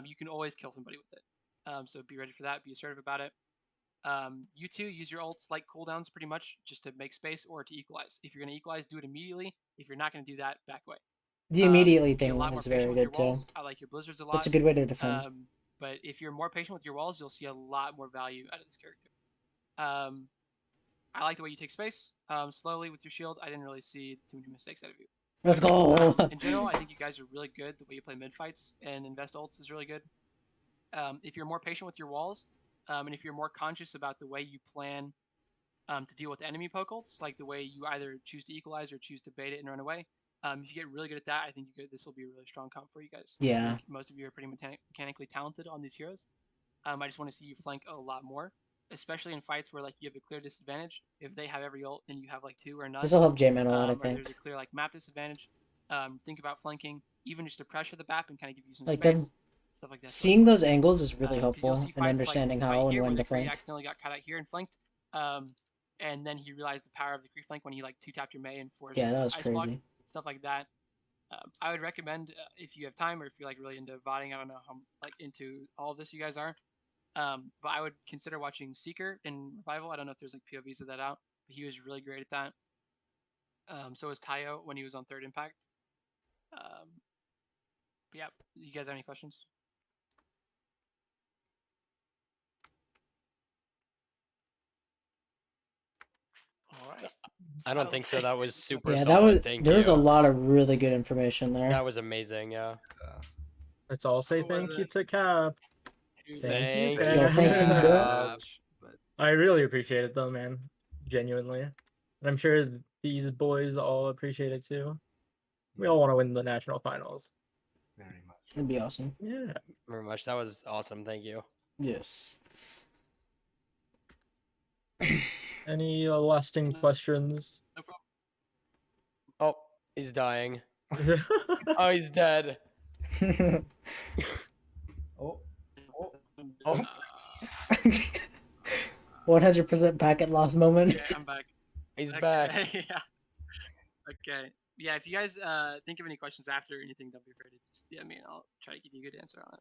You can always kill somebody with it. So be ready for that. Be assertive about it. You two use your ults like cooldowns pretty much just to make space or to equalize. If you're going to equalize, do it immediately. If you're not going to do that, back away.
The immediately
Be a
thing
lot more
is
patient
very
with your
good too.
walls. I like your blizzards a lot.
That's a good way to defend.
But if you're more patient with your walls, you'll see a lot more value out of this character. I like the way you take space slowly with your shield. I didn't really see too many mistakes out of you.
Let's go.
In general, I think you guys are really good. The way you play mid fights and invest ults is really good. If you're more patient with your walls, and if you're more conscious about the way you plan to deal with enemy poke ults, like the way you either choose to equalize or choose to bait it and run away, if you get really good at that, I think this will be a really strong comp for you guys.
Yeah.
I think most of you are pretty mechanically talented on these heroes. I just want to see you flank a lot more, especially in fights where like you have a clear disadvantage. If they have every ult and you have like 2 or none,
This will help J-Man a lot, I
or there's a
think.
clear like map disadvantage, think about flanking, even just to pressure the BAP and kind of give you some
Like
space.
then,
Stuff like that.
seeing those angles is really
'Cause you'll
helpful
see
in
fights
understanding
like the fight
how and
here where
when
the
to
Kree
flank.
accidentally got cut out here and flanked, and then he realized the power of the Kree flank when he like 2-tapped your Mei and forced
Yeah, that was
ice block,
crazy.
stuff like that. I would recommend if you have time or if you're like really into VODing. I don't know how like into all of this you guys are, but I would consider watching Seeker in Revival. I don't know if there's like POVs of that out, but he was really great at that. So was Tayo when he was on Third Impact. But yeah, you guys have any questions? All right.
I don't think so. That was super
Yeah, that
solid.
was.
Thank
There
you.
was a lot of really good information there.
That was amazing. Yeah.
Let's all say
Who was
thank you
it?
to Cap. Thank you,
Thank
Yo, thank you, bro.
I really appreciate it though, man. Genuinely. And I'm sure these boys all appreciate it too. We all want to win the national finals.
Very much.
That'd be awesome.
Yeah.
Very much. That was awesome. Thank you.
Yes.
Any lasting questions?
No problem.
Oh, he's dying. Oh, he's dead.
Oh.
Oh.
100% packet loss moment.
Okay, I'm back.
He's
Okay,
back.
yeah. Okay. Yeah, if you guys think of any questions after or anything, don't be afraid to just DM me and I'll try to give you a good answer on it.